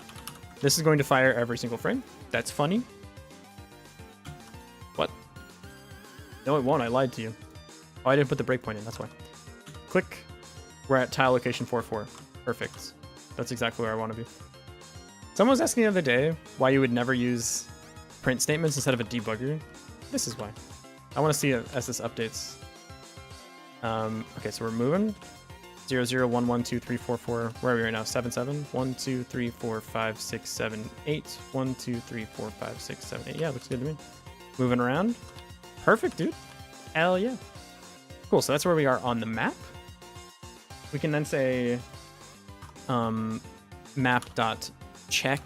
This is going to fire every single frame. That's funny. What? No, it won't. I lied to you. Oh, I didn't put the breakpoint in. That's why. Click. We're at tile location 4.4. Perfect. That's exactly where I want to be. Someone was asking the other day why you would never use print statements instead of a debugger. This is why. I want to see it as this updates. Okay, so we're moving. 0, 0, 1, 1, 2, 3, 4, 4. Where are we right now? 7, 7. 1, 2, 3, 4, 5, 6, 7, 8. 1, 2, 3, 4, 5, 6, 7, 8. Yeah, looks good to me. Moving around. Perfect, dude. Hell yeah. Cool, so that's where we are on the map. We can then say map.check.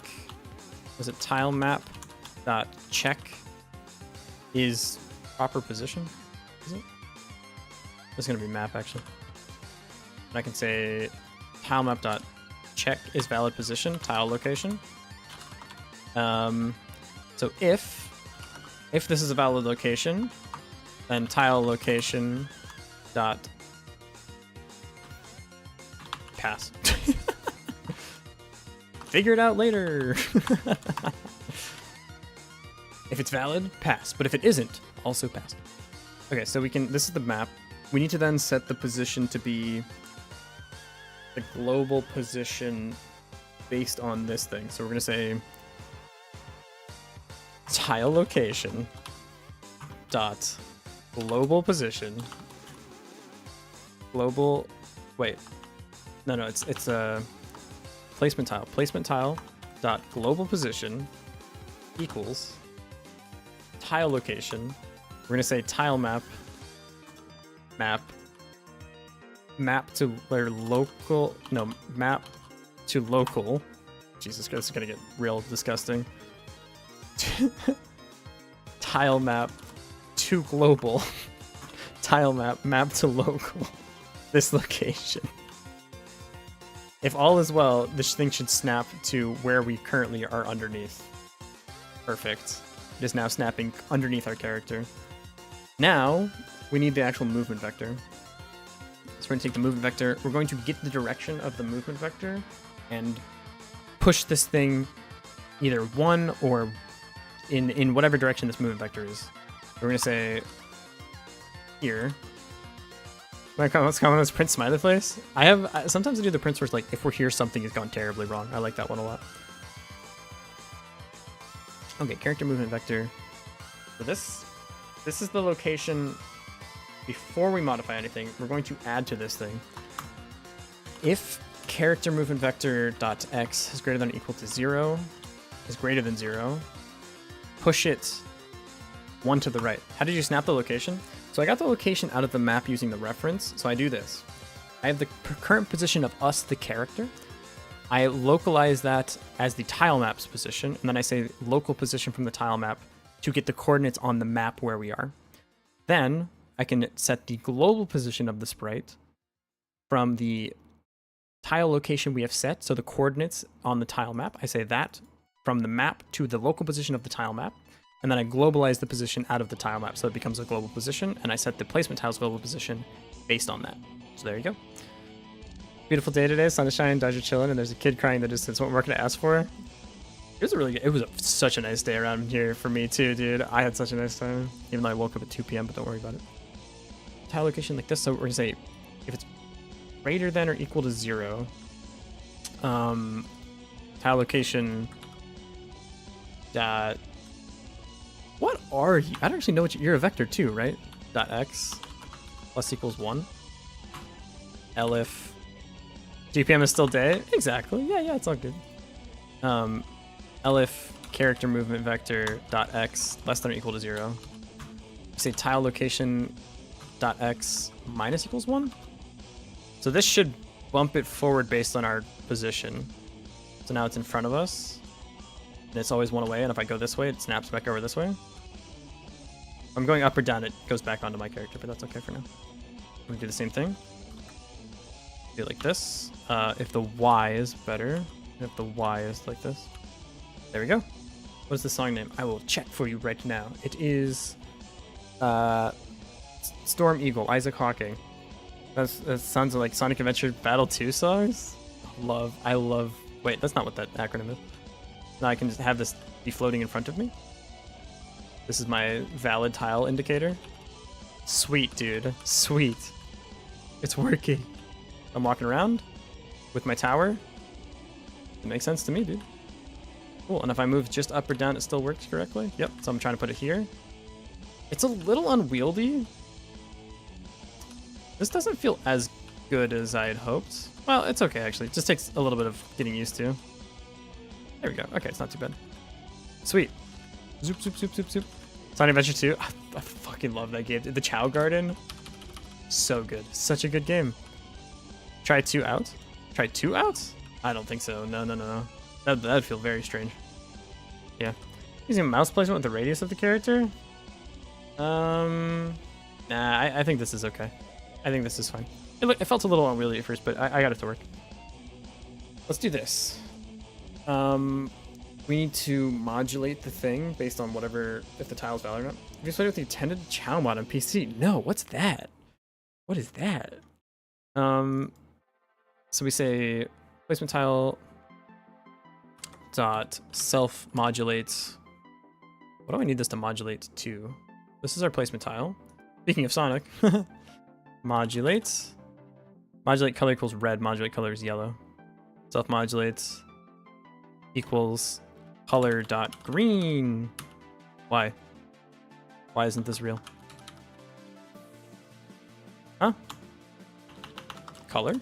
Was it tile map.check is proper position? Is it? It's going to be map, actually. And I can say tile map.check is valid position, tile location. So if this is a valid location, then tile location dot pass. Figure it out later. If it's valid, pass. But if it isn't, also pass. Okay, so we can, this is the map. We need to then set the position to be the global position based on this thing. So we're gonna say tile location dot global position global wait no it's a placement tile dot global position equals tile location. We're gonna say tile map to where local map to local. Jesus Christ, it's gonna get real disgusting. Tile map to global. Tile map to local. This location. If all is well, this thing should snap to where we currently are underneath. Perfect. It is now snapping underneath our character. Now, we need the actual movement vector. So we're going to take the movement vector. We're going to get the direction of the movement vector and push this thing either one or in whatever direction this movement vector is. We're going to say here. Let's comment on this print smiley face. Sometimes I do the prints where it's like, if we're here, something has gone terribly wrong. I like that one a lot. Okay, character movement vector. So this is the location before we modify anything. We're going to add to this thing. If character movement vector dot x is greater than or equal to 0, is greater than 0, push it 1 to the right. How did you snap the location? So I got the location out of the map using the reference. So I do this. I have the current position of us, the character. I localize that as the tile map's position, and then I say local position from the tile map to get the coordinates on the map where we are. Then I can set the global position of the sprite from the tile location we have set, so the coordinates on the tile map. I say that from the map to the local position of the tile map, and then I globalize the position out of the tile map, so it becomes a global position, and I set the placement tile's global position based on that. So there you go. Beautiful day today, sun is shining, dogs are chilling, and there's a kid crying in the distance. What we're gonna ask for? It was such a nice day around here for me too, dude. I had such a nice time, even though I woke up at 2 p.m., but don't worry about it. Tile location like this, so we're gonna say if it's greater than or equal to 0, tile location dot, what are you? I don't actually know what you're a vector too, right? Dot x plus equals 1. Elif GPM is still day? Exactly. Yeah, it's all good. Elif character movement vector dot x less than or equal to 0. Say tile location dot x minus equals 1. So this should bump it forward based on our position. So now it's in front of us. And it's always one away, and if I go this way, it snaps back over this way. If I'm going up or down, it goes back onto my character, but that's okay for now. I'm gonna do the same thing. Do it like this. If the Y is better, if the Y is like this. There we go. What's the song name? I will check for you right now. It is Storm Eagle, Isaac Hawking. That sounds like Sonic Adventure Battle 2 songs. I love. Wait, that's not what that acronym is. Now I can just have this be floating in front of me. This is my valid tile indicator. Sweet, dude. Sweet. It's working. I'm walking around with my tower. It makes sense to me, dude. Cool, and if I move just up or down, it still works correctly? Yep, so I'm trying to put it here. It's a little unwieldy. This doesn't feel as good as I had hoped. Well, it's okay, actually. It just takes a little bit of getting used to. There we go. Okay, it's not too bad. Sweet. Zoop, zoop, zoop, zoop, zoop. Sonic Adventure 2. I fucking love that game. The Chow Garden. So good. Such a good game. Try 2 out? Try 2 out? I don't think so. No, no, no, no. That'd feel very strange. Yeah. Using mouse placement with the radius of the character? Nah, I think this is okay. I think this is fine. It felt a little unwieldy at first, but I got it to work. Let's do this. We need to modulate the thing based on whatever, if the tile's valid or not. Have you played with the intended Chow mod on PC? No, what's that? What is that? So we say placement tile dot self modulates. What do I need this to modulate to? This is our placement tile. Speaking of Sonic, modulates. Modulate color equals red. Modulate color is yellow. Self modulates equals color dot green. Why? Why isn't this real? Huh? Color?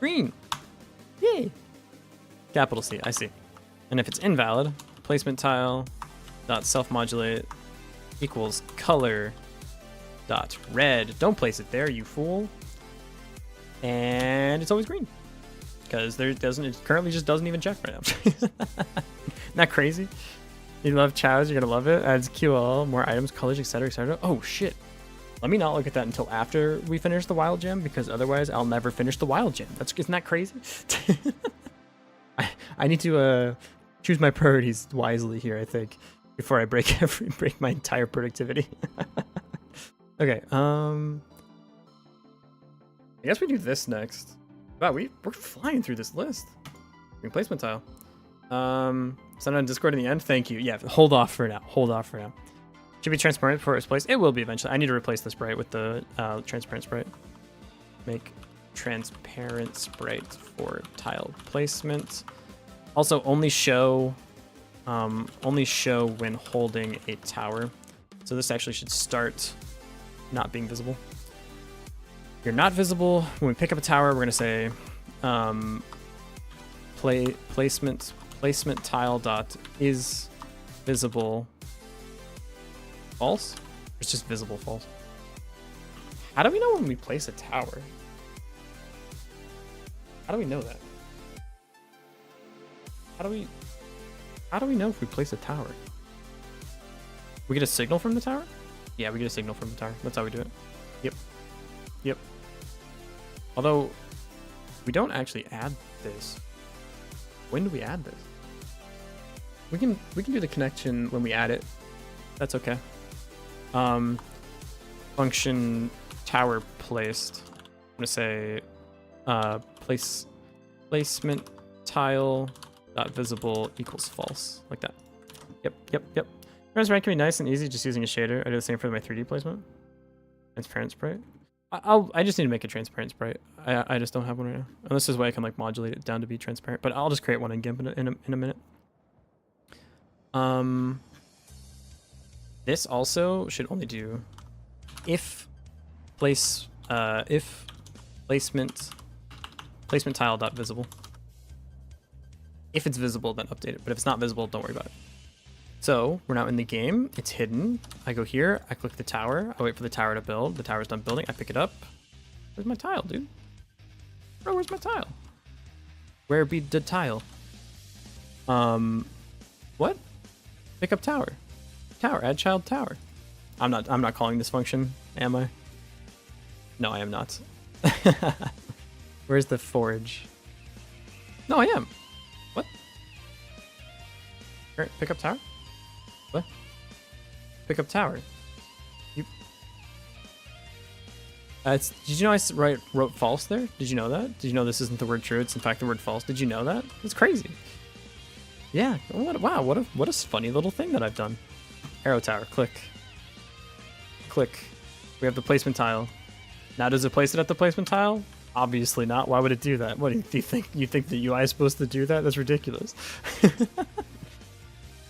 Green. Yay. Capital C, I see. And if it's invalid, placement tile dot self modulate equals color dot red. Don't place it there, you fool. And it's always green. Because it currently just doesn't even check right now. Isn't that crazy? You love chows, you're gonna love it. Adds QL, more items, colors, etc, etc. Oh shit. Let me not look at that until after we finish the Wild Jam, because otherwise I'll never finish the Wild Jam. Isn't that crazy? I need to choose my priorities wisely here, I think, before I break my entire productivity. Okay, I guess we do this next. Wow, we're flying through this list. Replacement tile. Send on Discord in the end. Thank you. Yeah, hold off for now. Hold off for now. Should be transparent before it's placed. It will be eventually. I need to replace the sprite with the transparent sprite. Make transparent sprite for tile placement. Also, only show when holding a tower. So this actually should start not being visible. You're not visible when we pick up a tower. We're gonna say placement tile dot is visible false. It's just visible false. How do we know when we place a tower? How do we know that? How do we know if we place a tower? We get a signal from the tower? Yeah, we get a signal from the tower. That's how we do it. Yep. Yep. Although we don't actually add this. When do we add this? We can do the connection when we add it. That's okay. Function tower placed. I'm gonna say placement tile dot visible equals false, like that. Yep. Transparent can be nice and easy just using a shader. I do the same for my 3D placement. Transparent sprite. I just need to make a transparent sprite. I just don't have one right now. And this is why I can like modulate it down to be transparent. But I'll just create one in GIMP in a minute. This also should only do if placement tile dot visible. If it's visible, then update it. But if it's not visible, don't worry about it. So we're now in the game. It's hidden. I go here. I click the tower. I wait for the tower to build. The tower's done building. I pick it up. Where's my tile, dude? Bro, where's my tile? Where be the tile? What? Pick up tower. Tower. Add child tower. I'm not calling this function, am I? No, I am not. Where's the forage? No, I am. What? Alright, pick up tower? What? Pick up tower. You. Did you know I wrote false there? Did you know that? Did you know this isn't the word true? It's in fact the word false. Did you know that? It's crazy. Yeah. Wow. What a funny little thing that I've done. Arrow tower. Click. Click. We have the placement tile. Now does it place it at the placement tile? Obviously not. Why would it do that? What do you think? You think the UI is supposed to do that? That's ridiculous.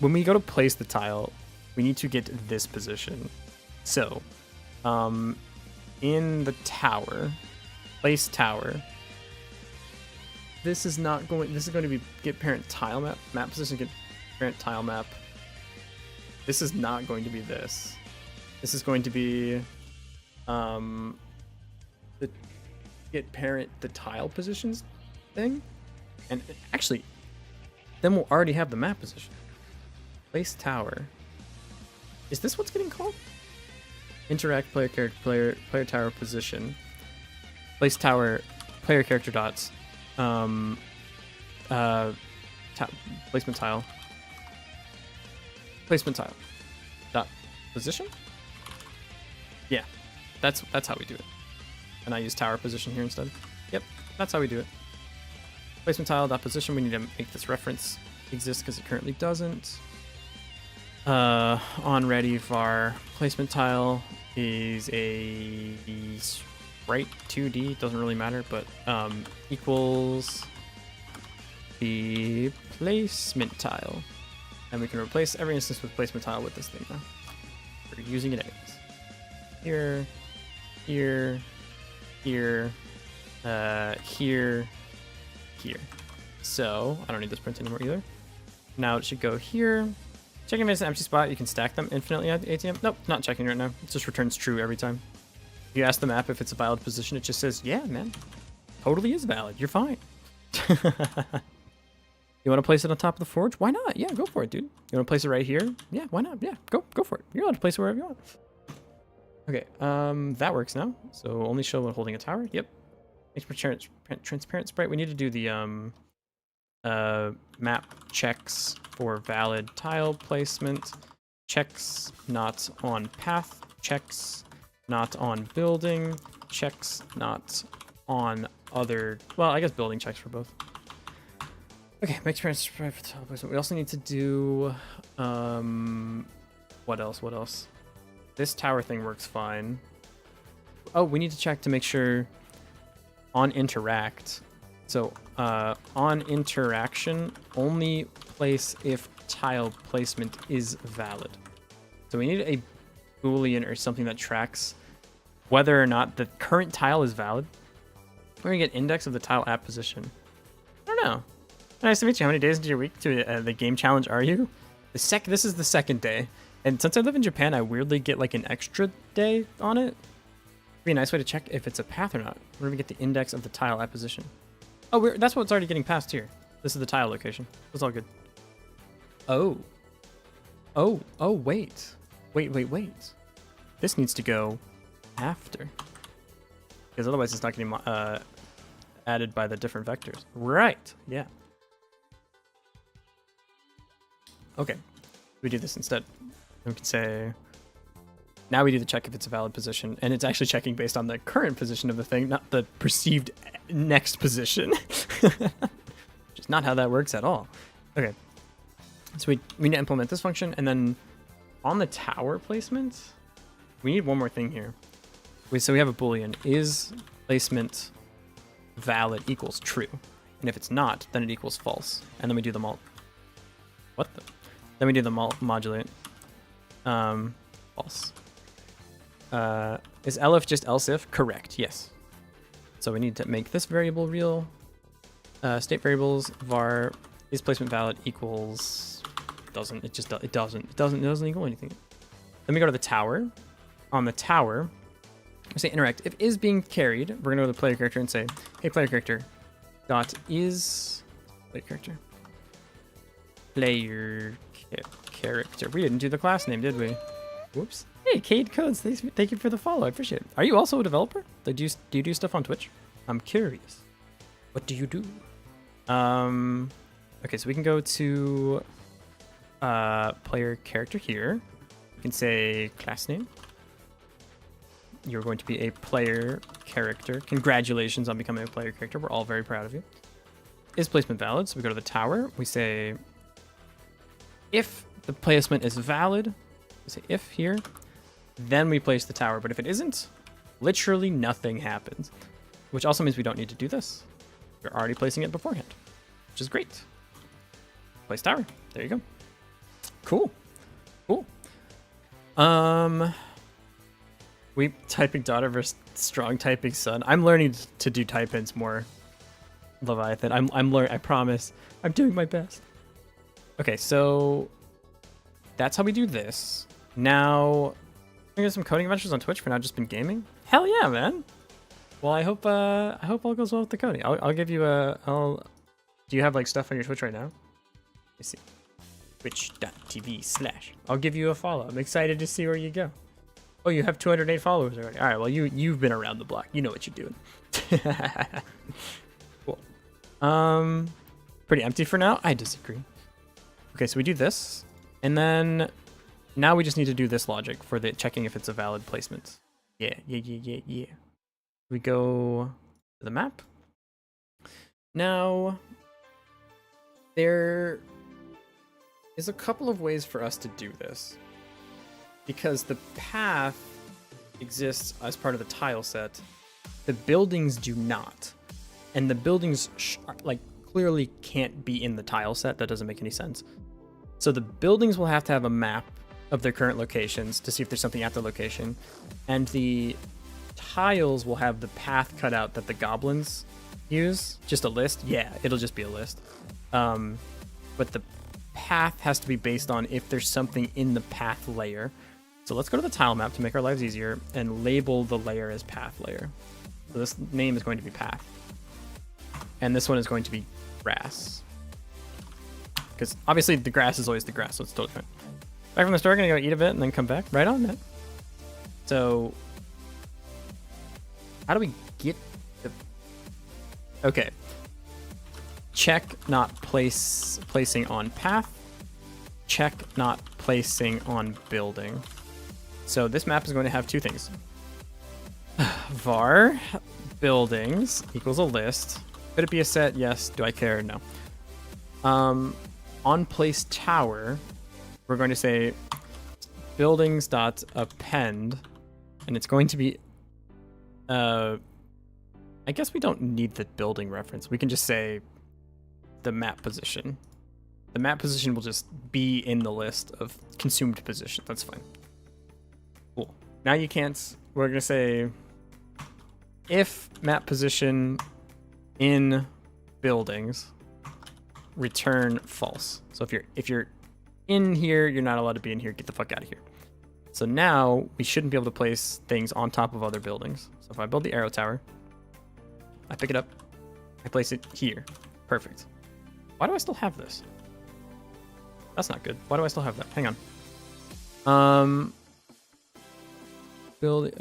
When we go to place the tile, we need to get this position. So, in the tower, place tower. This is not going. This is going to be get parent tile map position, get parent tile map. This is not going to be this. This is going to be the get parent the tile positions thing, and actually, then we'll already have the map position. Place tower. Is this what's getting called? Interact player character player tower position. Place tower player character dots. Placement tile. Placement tile. Dot position? Yeah. That's how we do it. And I use tower position here instead. Yep, that's how we do it. Placement tile dot position. We need to make this reference exist because it currently doesn't. On ready var placement tile is a sprite 2D, doesn't really matter, but equals the placement tile, and we can replace every instance with placement tile with this thing now. We're using it anyways. Here, here, here, here, here. So I don't need this print anymore either. Now it should go here. Checking if it's an empty spot, you can stack them infinitely at the ATM. Nope, not checking right now. It just returns true every time. If you ask the map if it's a valid position, it just says, yeah, man, totally is valid. You're fine. You want to place it on top of the forge? Why not? Yeah, go for it, dude. You want to place it right here? Yeah, why not? Yeah, go for it. You're allowed to place it wherever you want. Okay, that works now. So only show when holding a tower. Yep. Transparent sprite. We need to do the map checks for valid tile placement. Checks not on path. Checks not on building. Checks not on other. Well, I guess building checks for both. Okay, make transparent sprite for tile placement. We also need to do what else? This tower thing works fine. Oh, we need to check to make sure on interact. So on interaction, only place if tile placement is valid. So we need a Boolean or something that tracks whether or not the current tile is valid. We're gonna get index of the tile at position. I don't know. Nice to meet you. How many days into your week to the game challenge are you? This is the second day. And since I live in Japan, I weirdly get like an extra day on it. It'd be a nice way to check if it's a path or not. We're gonna get the index of the tile at position. Oh, that's what's already getting passed here. This is the tile location. It's all good. Oh, wait. This needs to go after. Because otherwise it's not getting added by the different vectors. Right, yeah. Okay, we do this instead. We can say, now we do the check if it's a valid position, and it's actually checking based on the current position of the thing, not the perceived next position. Which is not how that works at all. Okay, so we need to implement this function, and then on the tower placement, we need one more thing here. So we have a Boolean, is placement valid equals true, and if it's not, then it equals false, and then we do the then we do the modulate. False. Is elif just else if? Correct, yes. So we need to make this variable real. State variables var is placement valid equals it doesn't equal anything. Then we go to the tower. On the tower, we say interact. If is being carried, we're gonna go to the player character and say, hey player character dot is player character. Player character. We didn't do the class name, did we? Whoops. Hey, Cade Codes, thank you for the follow. I appreciate it. Are you also a developer? Do you do stuff on Twitch? I'm curious. What do you do? Okay, so we can go to player character here. We can say class name. You're going to be a player character. Congratulations on becoming a player character. We're all very proud of you. Is placement valid? So we go to the tower. We say if the placement is valid, we say if here, then we place the tower. But if it isn't, literally nothing happens. Which also means we don't need to do this. We're already placing it beforehand, which is great. Place tower. There you go. Cool. Cool. We typing daughter versus Strong typing, son. I'm learning to do type-ins more, Leviathan. I'm learning. I promise. I'm doing my best. Okay, so that's how we do this. Now, I got some coding adventures on Twitch for now. Just been gaming. Hell yeah, man. Well, I hope all goes well with the coding. I'll give you a. Do you have like stuff on your Twitch right now? Let's see. Twitch.tv/ I'll give you a follow. I'm excited to see where you go. Oh, you have 208 followers already. All right, well, you've been around the block. You know what you're doing. Cool. Pretty empty for now. I disagree. Okay, so we do this, and then now we just need to do this logic for the checking if it's a valid placement. Yeah. We go to the map. Now, there is a couple of ways for us to do this. Because the path exists as part of the tile set, the buildings do not. And the buildings clearly can't be in the tile set. That doesn't make any sense. So the buildings will have to have a map of their current locations to see if there's something at the location. And the tiles will have the path cut out that the goblins use. Just a list? Yeah, it'll just be a list. But the path has to be based on if there's something in the path layer. So let's go to the tile map to make our lives easier and label the layer as path layer. So this name is going to be path. And this one is going to be grass. Because obviously the grass is always the grass, so it's totally fine. Back from the store, gonna go eat a bit and then come back. Right on, man. So how do we get the... Okay. Check not placing on path. Check not placing on building. So this map is going to have two things. Var buildings equals a list. Could it be a set? Yes. Do I care? No. On place tower, we're going to say buildings dot append, and it's going to be I guess we don't need the building reference. We can just say the map position. The map position will just be in the list of consumed position. That's fine. Cool. Now you can't. We're gonna say if map position in buildings return false. So if you're in here, you're not allowed to be in here. Get the fuck out of here. So now we shouldn't be able to place things on top of other buildings. So if I build the arrow tower, I pick it up, I place it here. Perfect. Why do I still have this? That's not good. Why do I still have that? Hang on. Build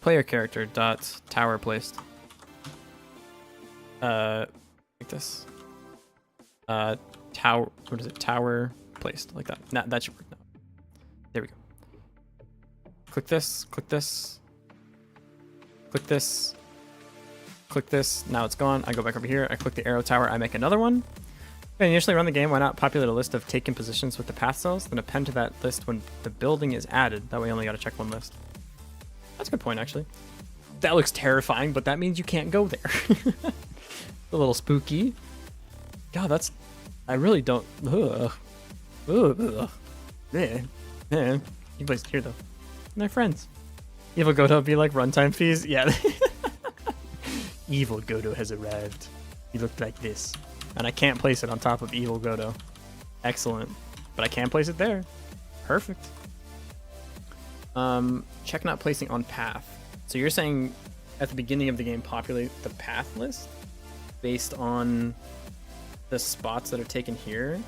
player character dot tower placed. Like this. Tower. What is it? Tower placed like that. Nah, that should work now. There we go. Click this. Click this. Click this. Click this. Now it's gone. I go back over here. I click the arrow tower. I make another one. When you initially run the game, why not populate a list of taken positions with the path cells, then append to that list when the building is added. That way you only got to check one list. That's a good point, actually. That looks terrifying, but that means you can't go there. A little spooky. God, that's... I really don't... Ugh. Ugh. Yeah. Yeah. You can place it here, though. And they're friends. Evil Godot be like runtime fees? Yeah. Evil Godot has arrived. He looked like this. And I can't place it on top of Evil Godot. Excellent. But I can place it there. Perfect. Check not placing on path. So you're saying at the beginning of the game populate the path list based on the spots that are taken here?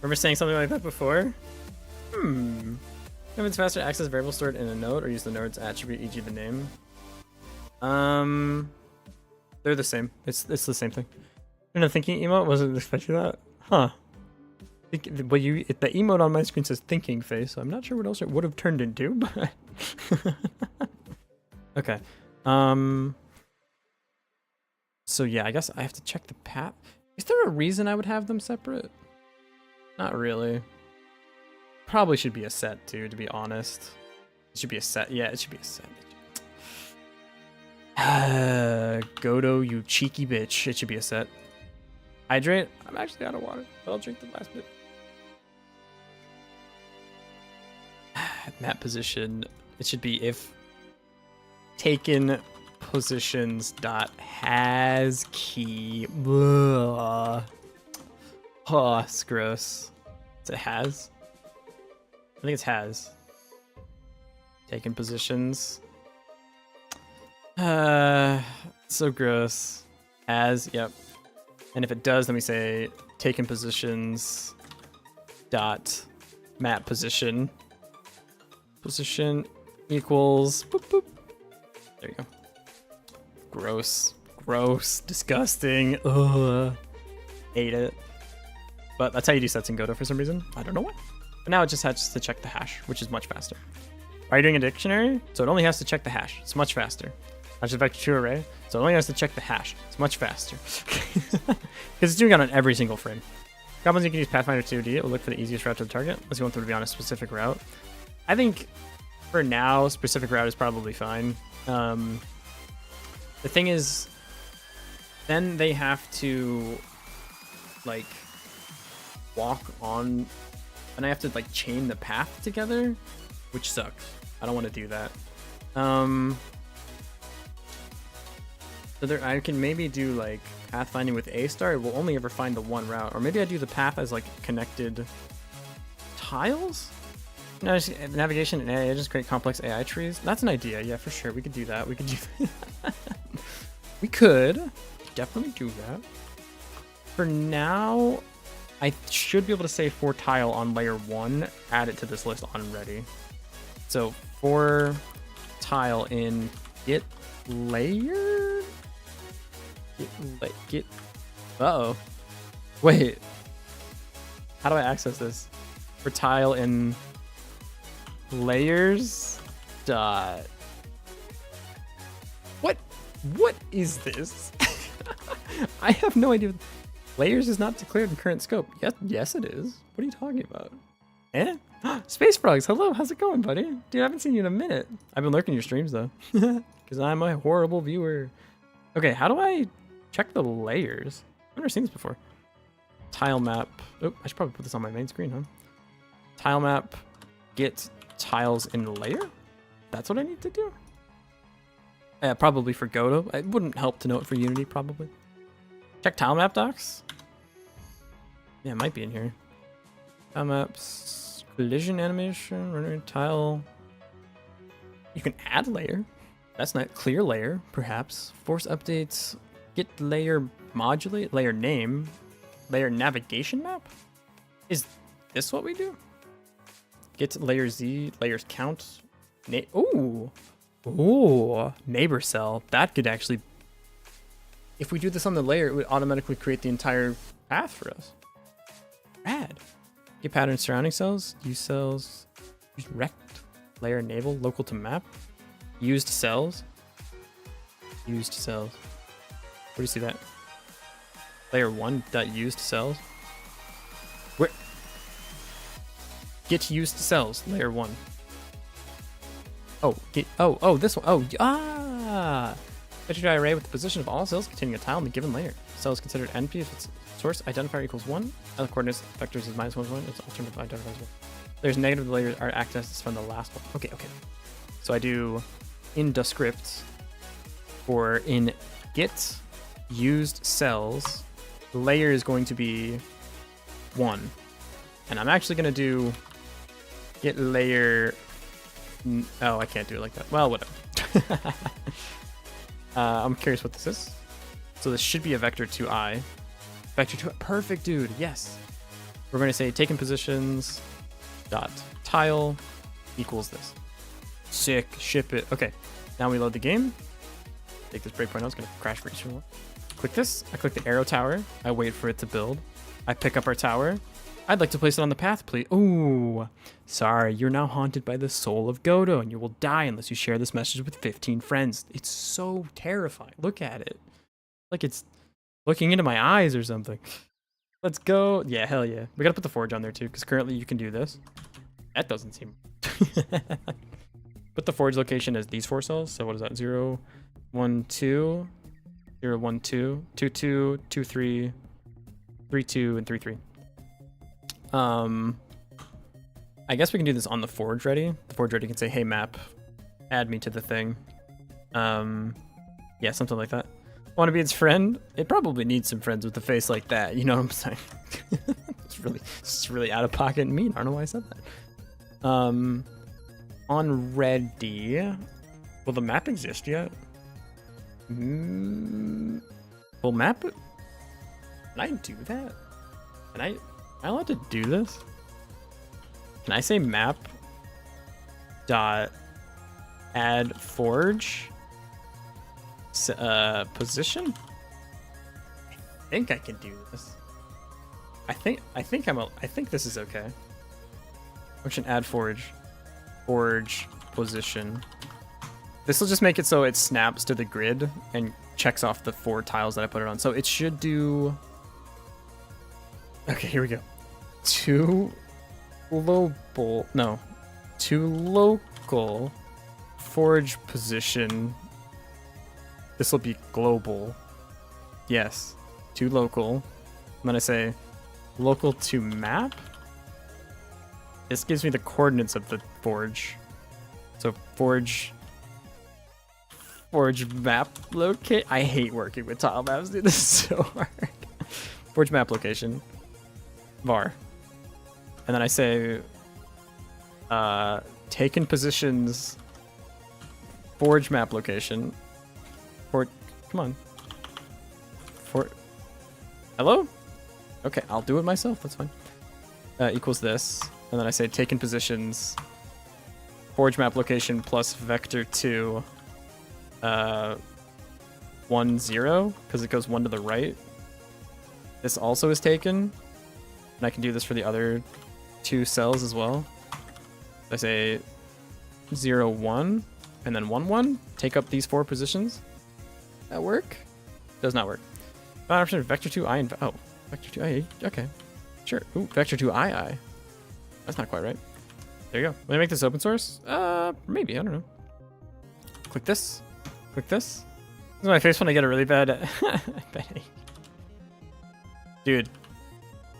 Remember saying something like that before? If it's faster, access variable stored in a node or use the node's attribute, e.g. the name. They're the same. It's the same thing. And the thinking emote wasn't expecting that. Huh. But the emote on my screen says thinking face, so I'm not sure what else it would have turned into, but okay. So yeah, I guess I have to check the path. Is there a reason I would have them separate? Not really. Probably should be a set too, to be honest. It should be a set. Yeah, it should be a set. Godot, you cheeky bitch. It should be a set. Hydrate? I'm actually out of water, but I'll drink the last bit. Map position. It should be if taken positions dot has key. Ugh. Oh, it's gross. Is it has? I think it's has. Taken positions. So gross. Has, yep. And if it does, then we say taken positions dot map position. Position equals boop boop. There you go. Gross. Gross. Disgusting. Ugh. Hate it. But that's how you do sets in Godot for some reason. I don't know why. But now it just has to check the hash, which is much faster. Are you doing a dictionary? So it only has to check the hash. It's much faster. That's a vector 2 array. So it only has to check the hash. It's much faster. Because it's doing it on every single frame. Goblins, you can use Pathfinder 2D. It will look for the easiest route to the target. Unless you want them to be on a specific route. I think for now, specific route is probably fine. The thing is, then they have to like walk on, and I have to like chain the path together, which sucks. I don't want to do that. So there, I can maybe do like pathfinding with A star. It will only ever find the one route, or maybe I do the path as like connected tiles. No, navigation and AI just create complex AI trees. That's an idea. Yeah, for sure. We could do that. We could do that. We could definitely do that. For now, I should be able to say for tile on layer 1, add it to this list on ready. So for tile in get layer, get uh-oh. Wait. How do I access this? For tile in layers dot what is this? I have no idea. Layers is not declared in current scope. Yes it is. What are you talking about? Space frogs, hello, how's it going, buddy? Dude, I haven't seen you in a minute. I've been lurking your streams though. Because I'm a horrible viewer. Okay, how do I check the layers? I've never seen this before. Tile map. Oh, I should probably put this on my main screen, huh? Tile map, get tiles in layer? That's what I need to do? Yeah, probably for Godot. It wouldn't help to know it for Unity, probably. Check tile map docs. Yeah, it might be in here. Tile maps, collision animation, runner tile. You can add layer. That's not clear layer, perhaps. Force updates, get layer modulate, layer name, layer navigation map? Is this what we do? Get layer Z, layers count. Ooh, neighbor cell. That could actually, if we do this on the layer, it would automatically create the entire path for us. Rad. Get patterns surrounding cells, use cells, use rect, layer enable, local to map, used cells. Where do you see that? Layer 1 dot used cells. Where? Get used cells, layer 1. Oh, this one. Vector array with the position of all cells containing a tile in the given layer. Cell is considered NP if its source identifier equals 1. Other coordinates vectors is -1, 1. Its alternative identifier is 1. There's negative layers are accessed from the last one. Okay. So I do in the script for in get used cells. The layer is going to be 1. And I'm actually going to do get layer. Oh, I can't do it like that. Well, whatever. I'm curious what this is. So this should be a vector 2i. Vector 2, perfect, dude. Yes. We're going to say taken positions dot tile equals this. Sick. Ship it. Okay. Now we load the game. Take this breakpoint out. It's going to crash for each one. Click this. I click the arrow tower. I wait for it to build. I pick up our tower. I'd like to place it on the path, please. Ooh, sorry, you're now haunted by the soul of Godot, and you will die unless you share this message with 15 friends. It's so terrifying. Look at it. Like it's looking into my eyes or something. Let's go. Yeah, hell yeah. We gotta put the forge on there too, because currently you can do this. That doesn't seem... Put the forge location as these 4 cells. So what is that? 0, 1, 2, 0, 1, 2, 2, 2, 2, 3, 3, 2, and 3, 3. I guess we can do this on the forge ready. The forge ready can say, hey map, add me to the thing. Yeah, something like that. Want to be its friend? It probably needs some friends with a face like that. You know what I'm saying? It's really out of pocket and mean. I don't know why I said that. On ready. Will the map exist yet? Will map? Can I do that? Am I allowed to do this? Can I say map dot add forge position? I think I can do this. I think this is okay. Function add forge position. This will just make it so it snaps to the grid and checks off the 4 tiles that I put it on. So it should do. Okay, here we go. To local forge position. This will be global. Yes, to local. I'm gonna say local to map. This gives me the coordinates of the forge. So forge map locate. I hate working with tile maps, dude. This is so hard. Forge map location. Var. And then I say taken positions forge map location. Come on. Hello? Okay, I'll do it myself. That's fine. Equals this. And then I say taken positions forge map location plus vector 2 1 0 because it goes 1 to the right. This also is taken, and I can do this for the other 2 cells as well. I say 0 1 and then 1 1. Take up these 4 positions. That work? Does not work. Option vector 2 I and vector 2 I. Okay, sure. Ooh, vector 2 I. That's not quite right. There you go. Will I make this open source? Maybe. I don't know. Click this. Click this. This is my face when I get a really bad. Dude,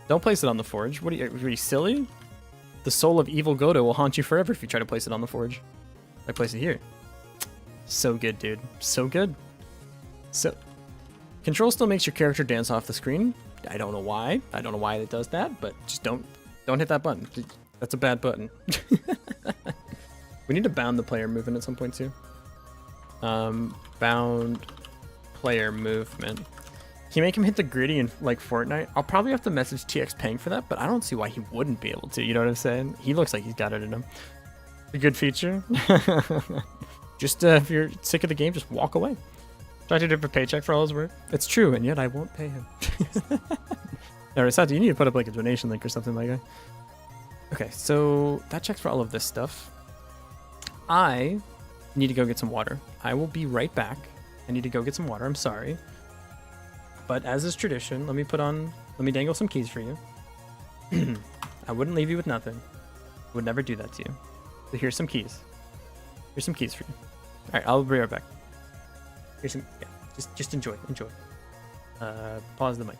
don't place it on the forge. What are you silly? The soul of evil Godot will haunt you forever if you try to place it on the forge. I place it here. So good, dude. So good. So, control still makes your character dance off the screen. I don't know why. I don't know why it does that, but just don't hit that button. That's a bad button. We need to bound the player movement at some point too. Bound player movement. Can you make him hit the gritty in like Fortnite? I'll probably have to message TX Peng for that, but I don't see why he wouldn't be able to. You know what I'm saying? He looks like he's got it in him. A good feature. Just if you're sick of the game, just walk away. Try to do a paycheck for all his work. It's true, and yet I won't pay him. Alright, Satu, you need to put up like a donation link or something like that. Okay, so that checks for all of this stuff. I need to go get some water. I will be right back. I need to go get some water. I'm sorry. But as is tradition, let me dangle some keys for you. I wouldn't leave you with nothing. I would never do that to you. So here's some keys. Here's some keys for you. Alright, I'll be right back. Here's some, yeah, just enjoy. Pause the mic.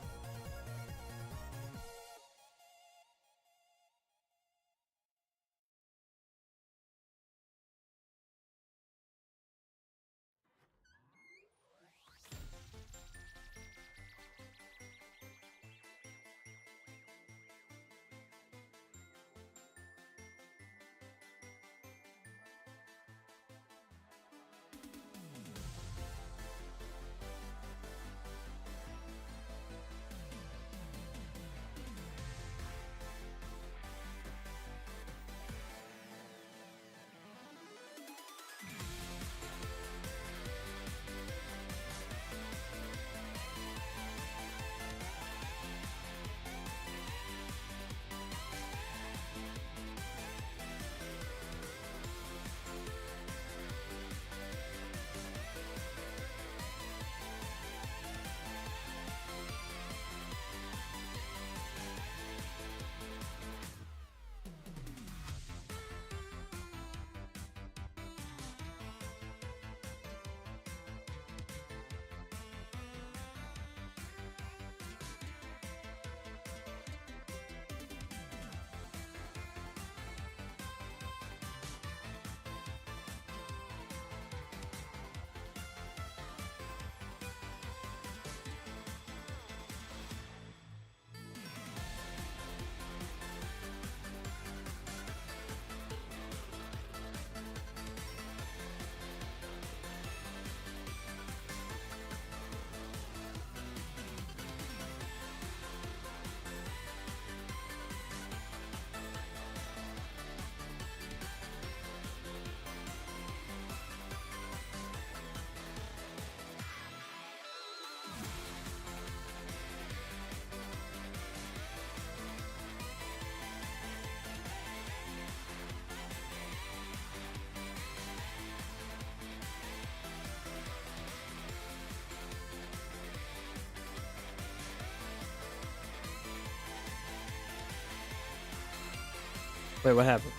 Wait, what happened?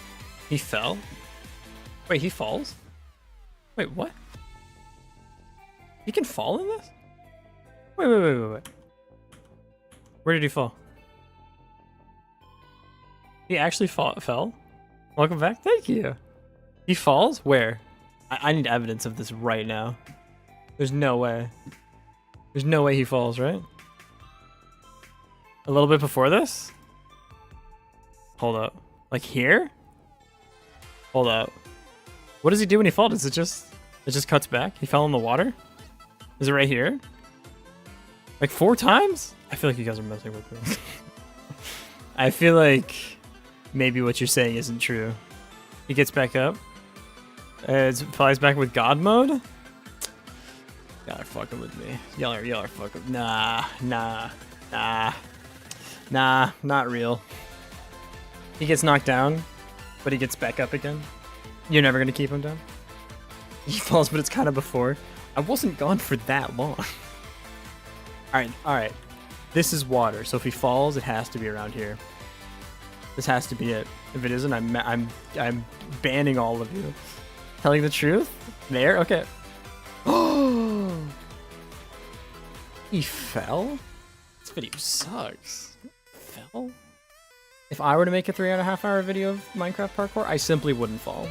He fell? Wait, he falls? Wait, what? He can fall in this? Wait. Where did he fall? He actually fell? Welcome back? Thank you. He falls? Where? I need evidence of this right now. There's no way. There's no way he falls, right? A little bit before this? Hold up. Like here? Hold up. What does he do when he falls? It just cuts back? He fell in the water? Is it right here? Like 4 times? I feel like you guys are messing with me. I feel like maybe what you're saying isn't true. He gets back up. It flies back with God mode? Y'all are fucking with me. Y'all are fucking. Nah, not real. He gets knocked down, but he gets back up again. You're never gonna keep him down? He falls, but it's kind of before. I wasn't gone for that long. Alright. This is water, so if he falls, it has to be around here. This has to be it. If it isn't, I'm banning all of you. Telling the truth? There? Okay. Oh! He fell? This video sucks. Fell? If I were to make a 3.5 hour video of Minecraft parkour, I simply wouldn't fall.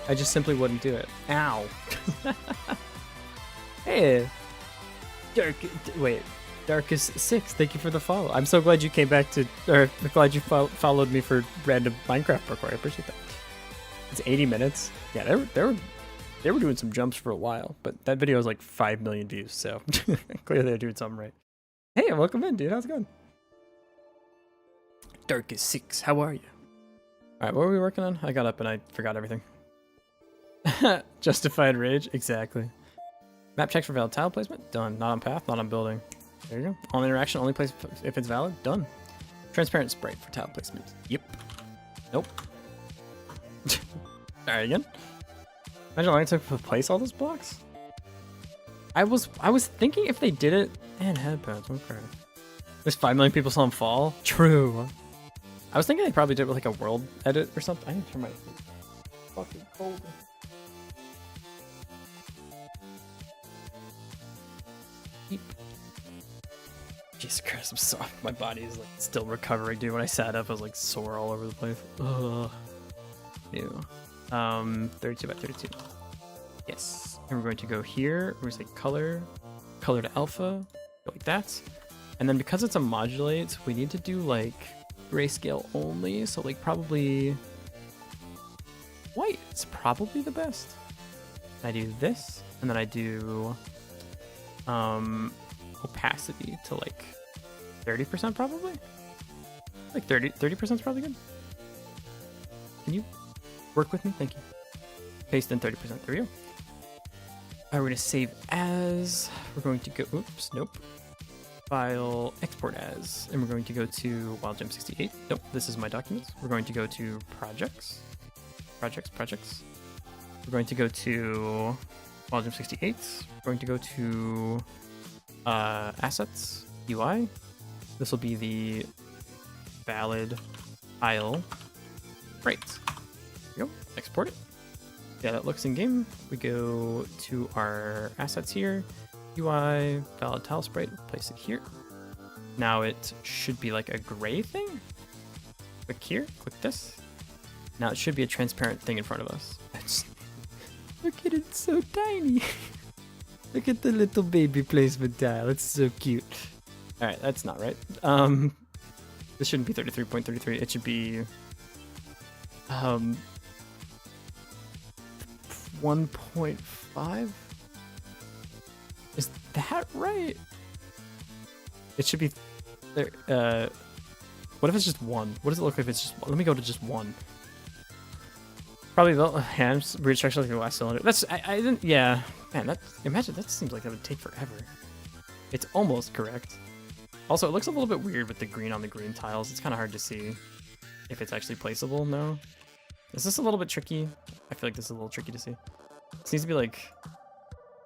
I just simply wouldn't do it. Ow. Hey. Darkest6, thank you for the follow. I'm so glad you came back to, or glad you followed me for random Minecraft parkour. I appreciate that. It's 80 minutes. Yeah, they were doing some jumps for a while, but that video has like 5 million views, so clearly they're doing something right. Hey, welcome in, dude. How's it going? Darkest6, how are you? All right, what were we working on? I got up and I forgot everything. Justified rage, exactly. Map checks for valid tile placement, done. Not on path, not on building. There you go. On interaction, only place if it's valid, done. Transparent sprite for tile placement. Yep. Nope. Alright, again. Imagine how long it took to place all those blocks. I was thinking if they did it, and headpads, okay. There's 5 million people saw him fall. True. I was thinking they probably did it with like a world edit or something. I need to turn my fucking cold. Jesus Christ, I'm sorry. My body is like still recovering, dude. When I sat up, I was like sore all over the place. Ugh. Ew. 32 by 32. Yes. And we're going to go here. We're going to say color to alpha, go like that. And then because it's a modulate, we need to do like grayscale only. So like probably white is probably the best. I do this, and then I do opacity to like 30% probably. Like 30% is probably good. Can you work with me? Thank you. Paste in 30%. There we go. Alright, we're going to save as. We're going to go. Oops, nope. File, export as. And we're going to go to Wild Jam 68. Nope, this is my documents. We're going to go to projects. Projects. We're going to go to Wild Jam 68. We're going to go to assets, UI. This will be the valid tile. Right. There we go. Export it. Yeah, that looks in game. We go to our assets here. UI, valid tile sprite, place it here. Now it should be like a gray thing. Click here, click this. Now it should be a transparent thing in front of us. Look at it, it's so tiny. Look at the little baby placement tile, it's so cute. Alright, that's not right. This shouldn't be 33.33, it should be 1.5? Is that right? It should be there. What if it's just 1? What does it look like if it's just 1? Let me go to just 1. Probably the hands weird structure like the last cylinder. That's I didn't. Yeah, man. Imagine that seems like that would take forever. It's almost correct. Also, it looks a little bit weird with the green on the green tiles. It's kind of hard to see if it's actually placeable. No. Is this a little bit tricky? I feel like this is a little tricky to see. This needs to be like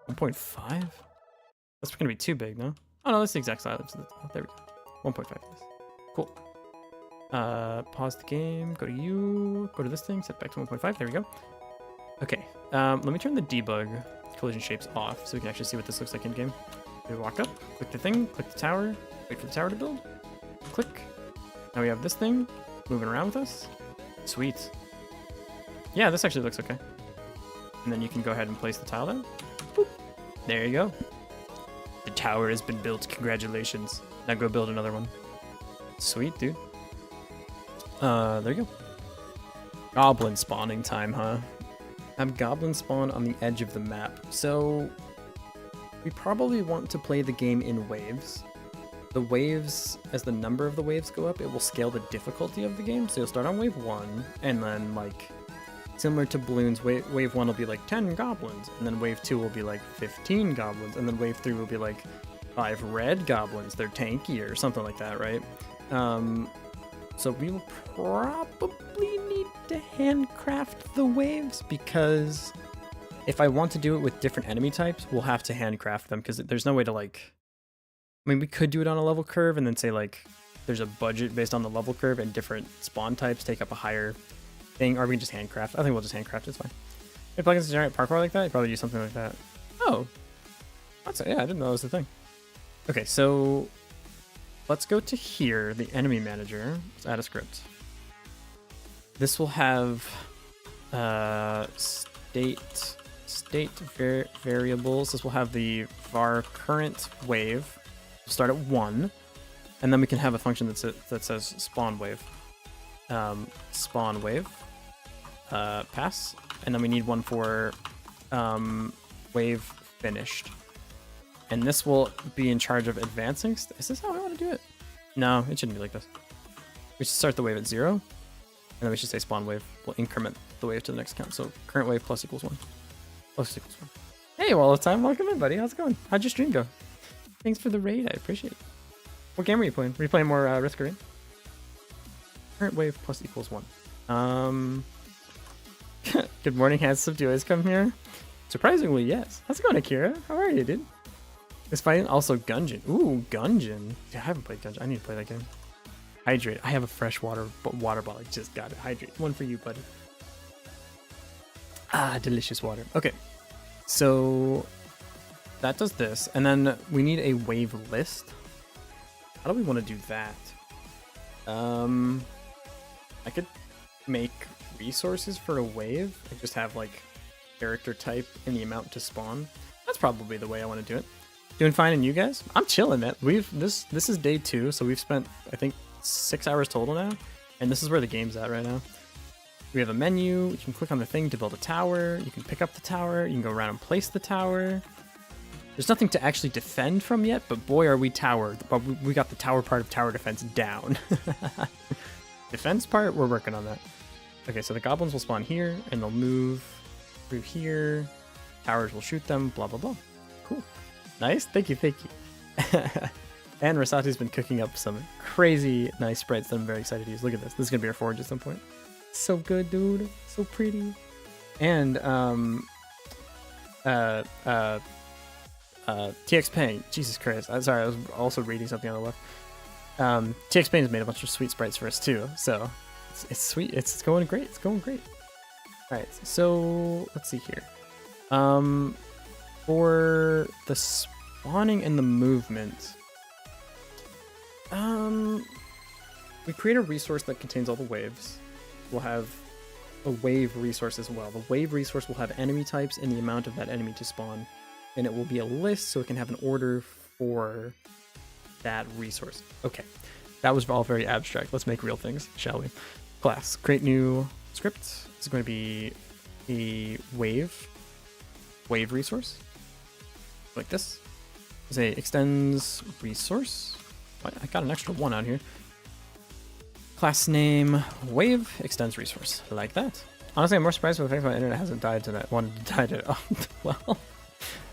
1.5. That's gonna be too big, no? Oh no, that's the exact size. There we go. 1.5. Cool. Pause the game, go to you, go to this thing, set back to 1.5, there we go. Okay, let me turn the debug collision shapes off so we can actually see what this looks like in game. We walk up, click the thing, click the tower, wait for the tower to build, click. Now we have this thing moving around with us. Sweet. Yeah, this actually looks okay. And then you can go ahead and place the tile down. Boop. There you go. The tower has been built, congratulations. Now go build another one. Sweet, dude. There you go. Goblin spawning time, huh? Have goblin spawn on the edge of the map. So we probably want to play the game in waves. The waves, as the number of the waves go up, it will scale the difficulty of the game. So you'll start on wave 1, and then like similar to balloons, wave 1 will be like 10 goblins, and then wave 2 will be like 15 goblins, and then wave 3 will be like 5 red goblins. They're tankier or something like that, right? So we will probably need to handcraft the waves, because if I want to do it with different enemy types, we'll have to handcraft them, because there's no way to like... I mean, we could do it on a level curve and then say like there's a budget based on the level curve and different spawn types take up a higher thing, or we can just handcraft. I think we'll just handcraft, it's fine. If plugins generate parkour like that, you probably use something like that. Oh, that's it. Yeah, I didn't know that was the thing. Okay, so let's go to here, the enemy manager. Let's add a script. This will have state variables. This will have the var current wave. We'll start at 1, and then we can have a function that says spawn wave. Spawn wave. Pass. And then we need one for wave finished. And this will be in charge of advancing. Is this how I want to do it? No, it shouldn't be like this. We should start the wave at 0, and then we should say spawn wave. We'll increment the wave to the next count. So current wave plus equals 1. Plus equals 1. Hey, Wall of Time, welcome in, buddy. How's it going? How'd your stream go? Thanks for the raid, I appreciate it. What game are you playing? Were you playing more Risk Arena? Current wave plus equals 1. Good morning, handsome. Do you always come here? Surprisingly, yes. How's it going, Akira? How are you, dude? It's fine. Also, Gungeon. Ooh, Gungeon. Yeah, I haven't played Gungeon. I need to play that game. Hydrate. I have a fresh water bottle. I just got it. Hydrate. One for you, buddy. Ah, delicious water. Okay. So that does this. And then we need a wave list. How do we want to do that? I could make resources for a wave. I just have like character type and the amount to spawn. That's probably the way I want to do it. Doing fine, and you guys? I'm chilling, man. This is day 2, so we've spent I think 6 hours total now, and this is where the game's at right now. We have a menu. You can click on the thing to build a tower. You can pick up the tower. You can go around and place the tower. There's nothing to actually defend from yet, but boy are we towered. But we got the tower part of tower defense down. Defense part, we're working on that. Okay, so the goblins will spawn here, and they'll move through here. Towers will shoot them, blah, blah, blah. Cool. Nice. Thank you, thank you. And Rasati's been cooking up some crazy nice sprites that I'm very excited to use. Look at this. This is going to be our forge at some point. So good, dude. So pretty. And, TX Payne. Jesus Christ. I'm sorry, I was also reading something on the left. TX Payne has made a bunch of sweet sprites for us too, so it's sweet. It's going great. It's going great. All right, so let's see here. For the spawning and the movement, we create a resource that contains all the waves. We'll have a wave resource as well. The wave resource will have enemy types and the amount of that enemy to spawn, and it will be a list so it can have an order for that resource. Okay, that was all very abstract. Let's make real things, shall we? Class, create new script. It's going to be a wave resource, like this. Say extends resource. I got an extra 1 out here. Class name wave extends resource, like that. Honestly, I'm more surprised with the fact my internet hasn't died tonight. Wanted to die to well,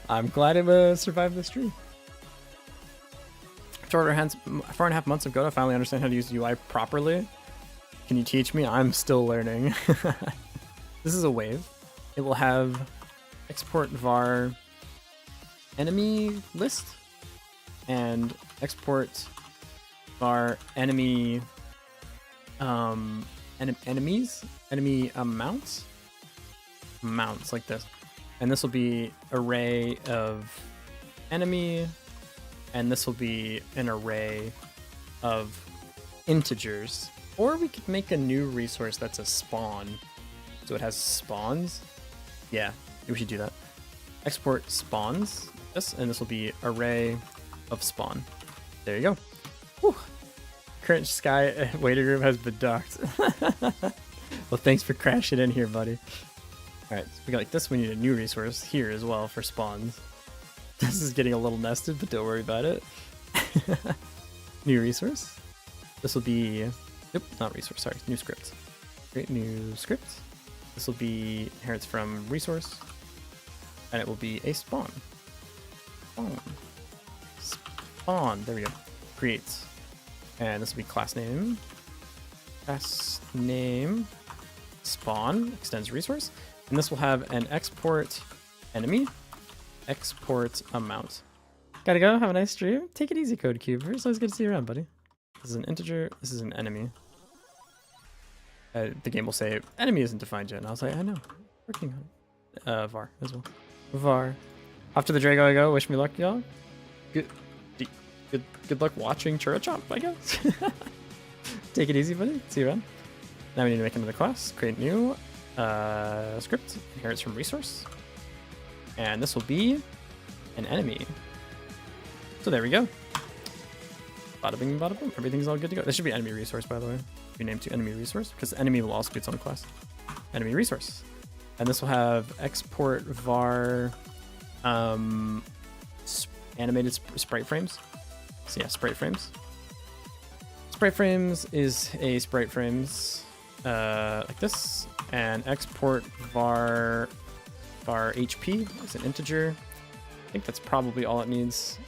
I'm glad it survived the stream. After 4.5 months of Godot, I finally understand how to use the UI properly. Can you teach me? I'm still learning. This is a wave. It will have export var enemy list and export var enemy enemy amounts like this, and this will be array of enemy, and this will be an array of integers. Or we could make a new resource that's a spawn, so it has spawns. Yeah, we should do that. Export spawns, this, and this will be array of spawn. There you go. Whew. Current sky waiting room has been docked. Well, thanks for crashing in here, buddy. All right, so we got like this. We need a new resource here as well for spawns. This is getting a little nested, but don't worry about it. New resource. This will be, nope, not resource, sorry, new script. Create new script. This will be inherits from resource, and it will be a spawn. Spawn, there we go. Create. And this will be class name. Class name, spawn, extends resource. And this will have an export enemy, export amount. Gotta go, have a nice stream. Take it easy, Code Cuber. It's always good to see you around, buddy. This is an integer, this is an enemy. The game will say, enemy isn't defined yet. And I was like, I know, working on it. Var as well. Var. Off to the Drago I go, wish me luck, y'all. Good luck watching Churro I guess. Take it easy, buddy. See you around. Now we need to make another class, create new script, inherits from resource. And this will be an enemy. So there we go. Bada bing, bada boom. Everything's all good to go. This should be enemy resource, by the way. We named to enemy resource because enemy will also be its own class. Enemy resource. And this will have export var animated sprite frames. So yeah, sprite frames. Sprite frames is a sprite frames like this, and export var HP is an integer. I think that's probably all it needs.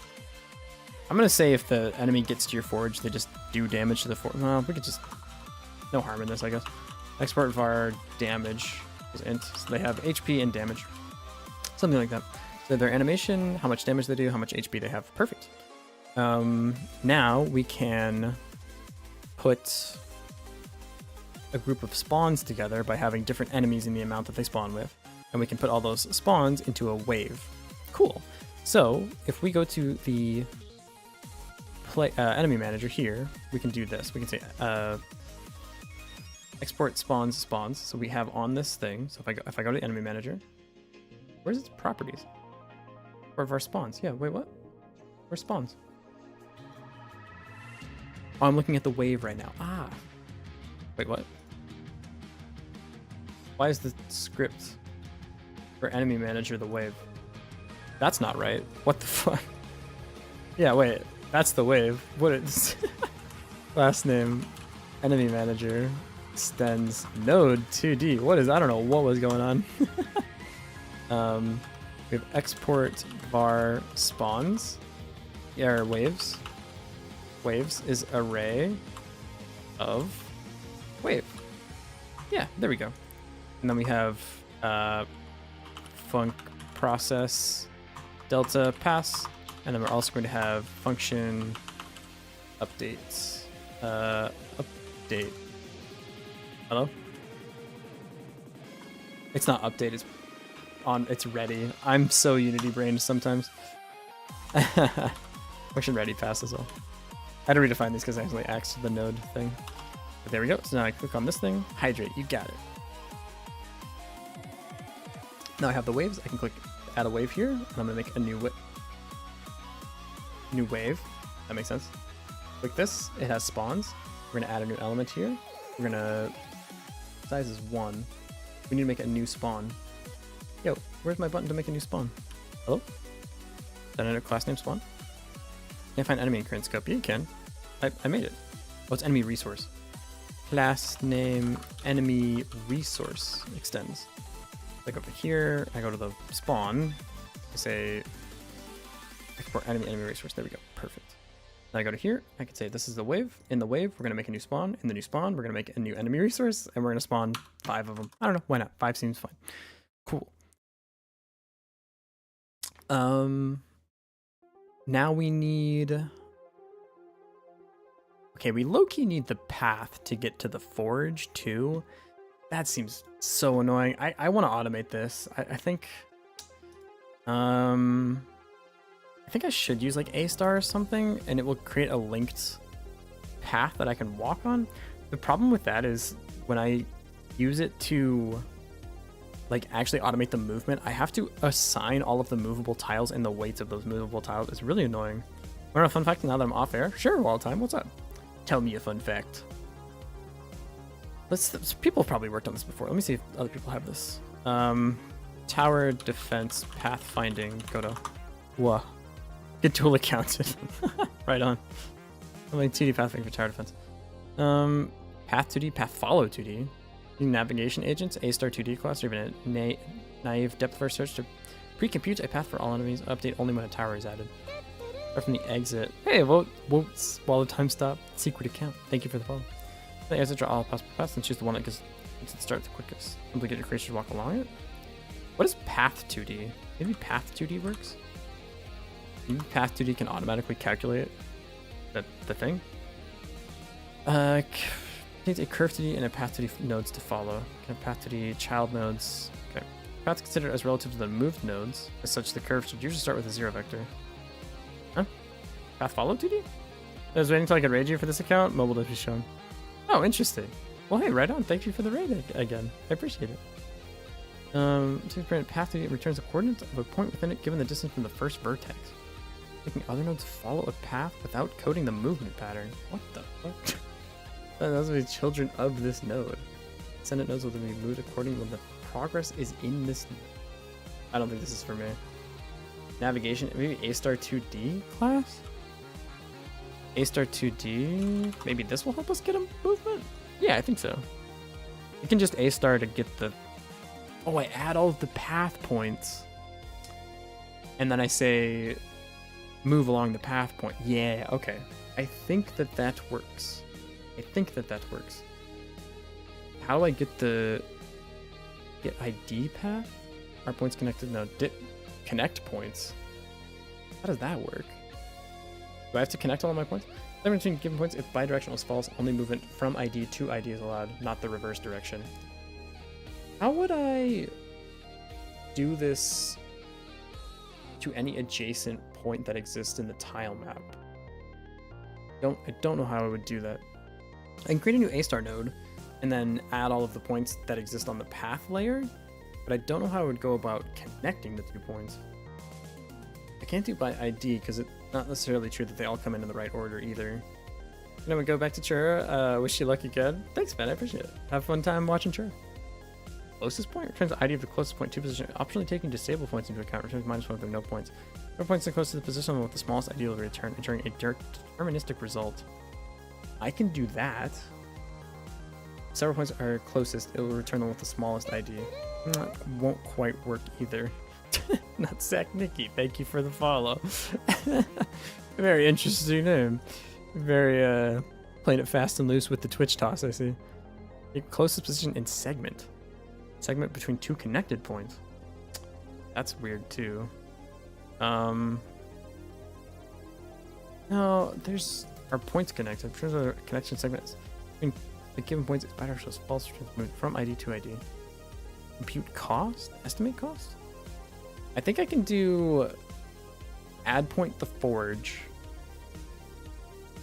I'm gonna say if the enemy gets to your forge, they just do damage to the forge. No, we could just, no harm in this, I guess. Export var damage is int, so they have HP and damage, something like that. So their animation, how much damage they do, how much HP they have. Perfect. Now we can put a group of spawns together by having different enemies in the amount that they spawn with, and we can put all those spawns into a wave. Cool. So if we go to the enemy manager here, we can do this. We can say export spawns. So we have on this thing. So if I go to the enemy manager, where's its properties? Or of our spawns? Yeah. Wait, what? Where's spawns? Oh, I'm looking at the wave right now. Ah. Wait, what? Why is the script for enemy manager the wave? That's not right. What the fuck? Yeah, wait. That's the wave. What is last name enemy manager extends node 2D. What is, I don't know what was going on. We have export var spawns. Yeah, or waves. Waves is array of wave. Yeah, there we go. And then we have func process delta pass, and then we're also going to have function updates. Update. Hello? It's not update, it's on, it's ready. I'm so Unity brained sometimes. Function ready pass as well. I had to redefine these because I actually axed the node thing. But there we go. So now I click on this thing. Hydrate. You got it. Now I have the waves. I can click add a wave here, and I'm gonna make a new wave. That makes sense. Click this. It has spawns. We're gonna add a new element here. We're gonna size is 1. We need to make a new spawn. Yo, where's my button to make a new spawn? Hello? Is that a class name spawn? Can't find enemy in current scope. Yeah, you can. I made it. Oh, it's enemy resource. Class name enemy resource extends. Click over here. I go to the spawn. I say export enemy resource. There we go. Perfect. Now I go to here. I can say this is the wave. In the wave, we're gonna make a new spawn. In the new spawn, we're gonna make a new enemy resource, and we're gonna spawn 5 of them. I don't know. Why not? 5 seems fine. Cool. Now we need. Okay, we low-key need the path to get to the forge too. That seems so annoying. I want to automate this. I think I should use like A star or something, and it will create a linked path that I can walk on. The problem with that is when I use it to like actually automate the movement, I have to assign all of the movable tiles and the weights of those movable tiles. It's really annoying. Want a fun fact now that I'm off air? Sure, Wild Time. What's up? Tell me a fun fact. People have probably worked on this before. Let me see if other people have this. Tower defense pathfinding. Godot. Whoa. Get tool accounted. Right on. I'm like 2D pathfinding for tower defense. Path 2D, path follow 2D. Navigation agents, A star 2D class, or even a naive depth first search to pre-compute a path for all enemies. Update only when a tower is added. Start from the exit. Hey, won't while the time stop. Secret account. Thank you for the follow. The exit draw all possible paths and choose the one that gets to the start the quickest. Simply get your creatures to walk along it. What is path 2D? Maybe path 2D works? Maybe path 2D can automatically calculate the thing? Needs a curve 2D and a path 2D nodes to follow. Okay, path 2D child nodes. Okay. Paths considered as relative to the moved nodes. As such, the curve should usually start with a 0 vector. Huh? Path follow 2D? I was waiting until I could raid you for this account. Mobile does be shown. Oh, interesting. Well, hey, right on. Thank you for the raid again. I appreciate it. Path 2D returns the coordinates of a point within it given the distance from the first vertex. Making other nodes follow a path without coding the movement pattern. What the fuck? Those are the children of this node. Descendant nodes will be moved according when the progress is in this node. I don't think this is for me. Navigation, maybe A star 2D class? A star 2D, maybe this will help us get a movement? Yeah, I think so. You can just A star to get the... Oh, I add all of the path points. And then I say, move along the path point. Yeah, okay. I think that works. How do I get ID path? Are points connected? No, connect points. How does that work? Do I have to connect all of my points? Difference between given points, if bidirectional is false, only movement from ID to ID is allowed, not the reverse direction. How would I do this to any adjacent point that exists in the tile map? I don't know how I would do that. I can create a new A star node and then add all of the points that exist on the path layer, but I don't know how I would go about connecting the 2 points. I can't do by ID because it's not necessarily true that they all come in the right order either. And then we go back to Chura. Wish you luck again. Thanks, man. I appreciate it. Have a fun time watching Chura. Closest point returns the ID of the closest point to position. Optionally taking disable points into account returns -1 with no points. No points are close to the position with the smallest ID will return, ensuring a deterministic result. I can do that. Several points are closest. It will return them with the smallest ID. Won't quite work either. Not Sack Nikki. Thank you for the follow. Very interesting name. Very playing it fast and loose with the Twitch toss. I see. The closest position in segment. Segment between 2 connected points. That's weird too. No, are points connected. I'm sure there are connection segments. I mean, the given points is bidirectional false movement from ID to ID. Compute cost? Estimate cost? I think I can do add point the forge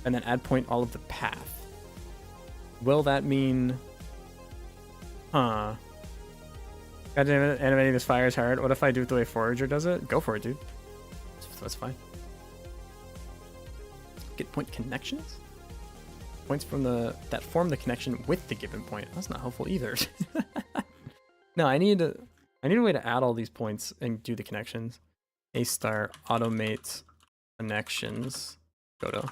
and then add point all of the path. Will that mean... Huh. God damn it, animating this fire is hard. What if I do it the way Forager does it? Go for it, dude. That's fine. Get point connections? Points from that form the connection with the given point. That's not helpful either. No, I need a way to add all these points and do the connections. A star automate connections. Godot.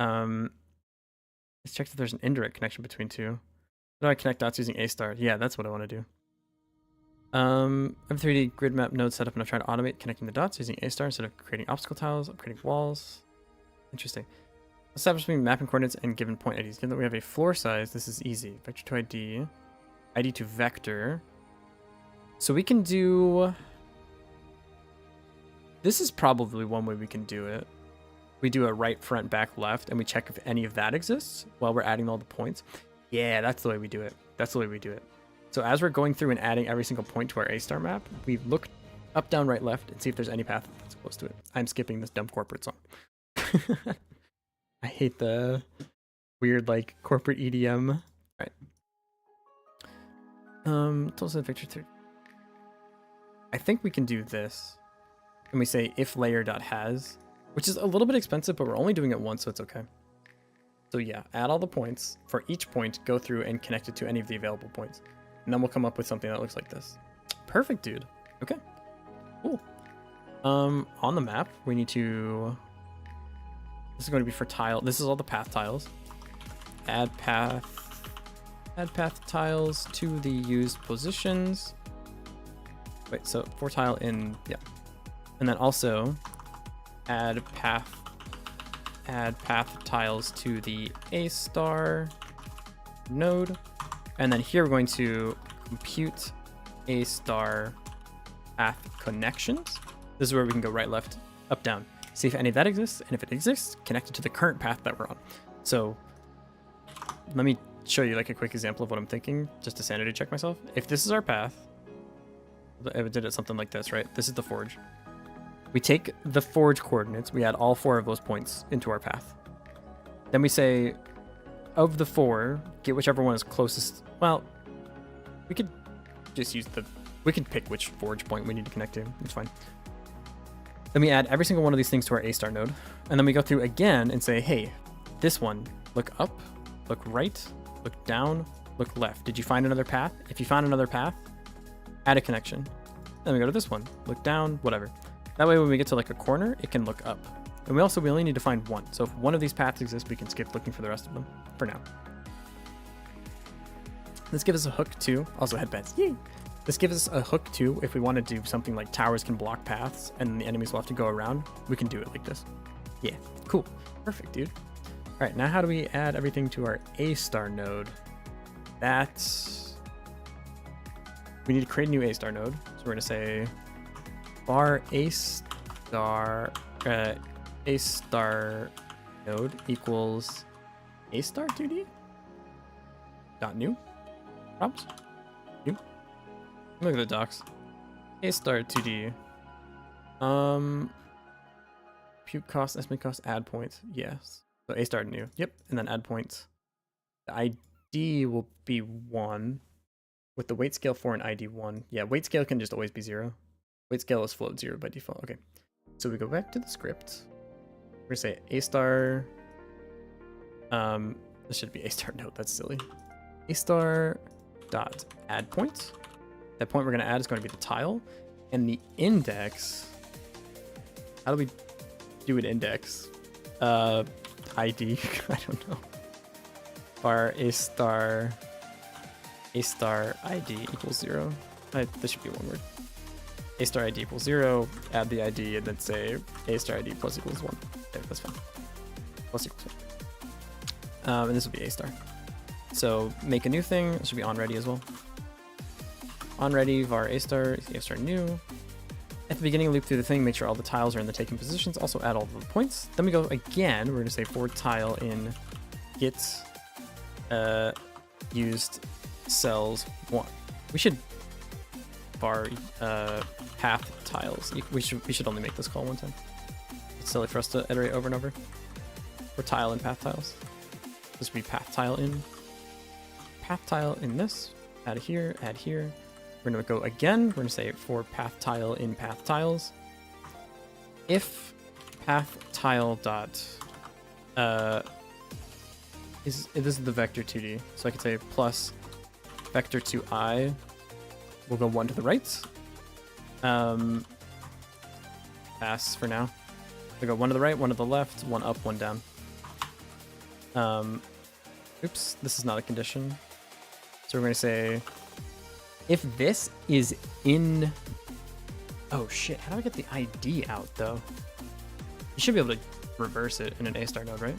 Let's check if there's an indirect connection between 2. How do I connect dots using A star? Yeah, that's what I want to do. M3D grid map node setup, and I'm trying to automate connecting the dots using A star instead of creating obstacle tiles. I'm creating walls. Interesting. Establish between mapping coordinates and given point IDs. Given that we have a floor size, this is easy. Vector to ID, ID to vector. So we can do... This is probably one way we can do it. we do a right, front, back, left, and we check if any of that exists while we're adding all the points. Yeah, that's the way we do it. That's the way we do it. So as we're going through and adding every single point to our A-star map, we look up, down, right, left, and see if there's any path that's close to it. I'm skipping this dumb corporate song. I hate the weird, like, corporate EDM. Right. Tools in picture 3. I think we can do this. And we say if layer.has, which is a little bit expensive, but we're only doing it once, so it's okay. So yeah, add all the points. For each point, go through and connect it to any of the available points. And then we'll come up with something that looks like this. Perfect, dude. Okay. Cool. On the map, we need to... This is going to be for tile. This is all the path tiles. Add path tiles to the used positions. Wait, so for tile in, yeah. And then also add path tiles to the A-star node. And then here we're going to compute A-star path connections. This is where we can go right, left, up, down. See if any of that exists, and if it exists, connect it to the current path that we're on. So let me show you like a quick example of what I'm thinking, just to sanity check myself. If this is our path, I did it something like this, right? This is the forge. We take the forge coordinates, we add all 4 of those points into our path. Then we say, of the 4, get whichever one is closest. Well, we could just use we can pick which forge point we need to connect to. It's fine. Then we add every single one of these things to our A-star node. And then we go through again and say, hey, this one, look up, look right, look down, look left. Did you find another path? If you found another path, add a connection. Then we go to this one, look down, whatever. That way when we get to like a corner, it can look up. And we only need to find one. So if one of these paths exists, we can skip looking for the rest of them for now. This gives us a hook too. Also headbands. Yay! This gives us a hook too. If we want to do something like towers can block paths and the enemies will have to go around, we can do it like this. Yeah, cool. Perfect, dude. All right, now how do we add everything to our A-star node? We need to create a new A-star node. So we're going to say var A-star node equals A-star 2D dot new props new. Look at the docs. A-star 2D. Compute cost, estimate cost, add points. Yes. So A-star new. Yep. And then add points. The ID will be 1 with the weight scale 4 and ID 1. Yeah, weight scale can just always be 0. Weight scale is float 0 by default. Okay. So we go back to the script. We're gonna say A-star. This should be A-star node. That's silly. A-star dot add point. That point we're going to add is going to be the tile, and the index. How do we do an index? ID. I don't know. Var A-star ID equals 0. This should be one word. A-star ID equals 0. Add the ID and then say A-star ID plus equals 1. Okay, that's fine. Plus equals 1. And this will be A-star. So make a new thing. It should be on ready as well. On ready var A-star new. At the beginning, loop through the thing, make sure all the tiles are in the taken positions. Also add all the points. Then we go again. We're going to say for tile in get used cells 1. We should var path tiles. We should only make this call one time. It's silly for us to iterate over and over. For tile and path tiles. This would be path tile in. Path tile in this. Add here. Add here. We're going to go again. We're going to say for path tile in path tiles. If path tile dot this is the vector 2D, so I could say plus vector 2I. We'll go 1 to the right. Pass for now. We go 1 to the right, 1 to the left, 1 up, 1 down. Oops, this is not a condition. So we're going to say if this is in... Oh shit, how do I get the ID out though? You should be able to reverse it in an A-star node, right?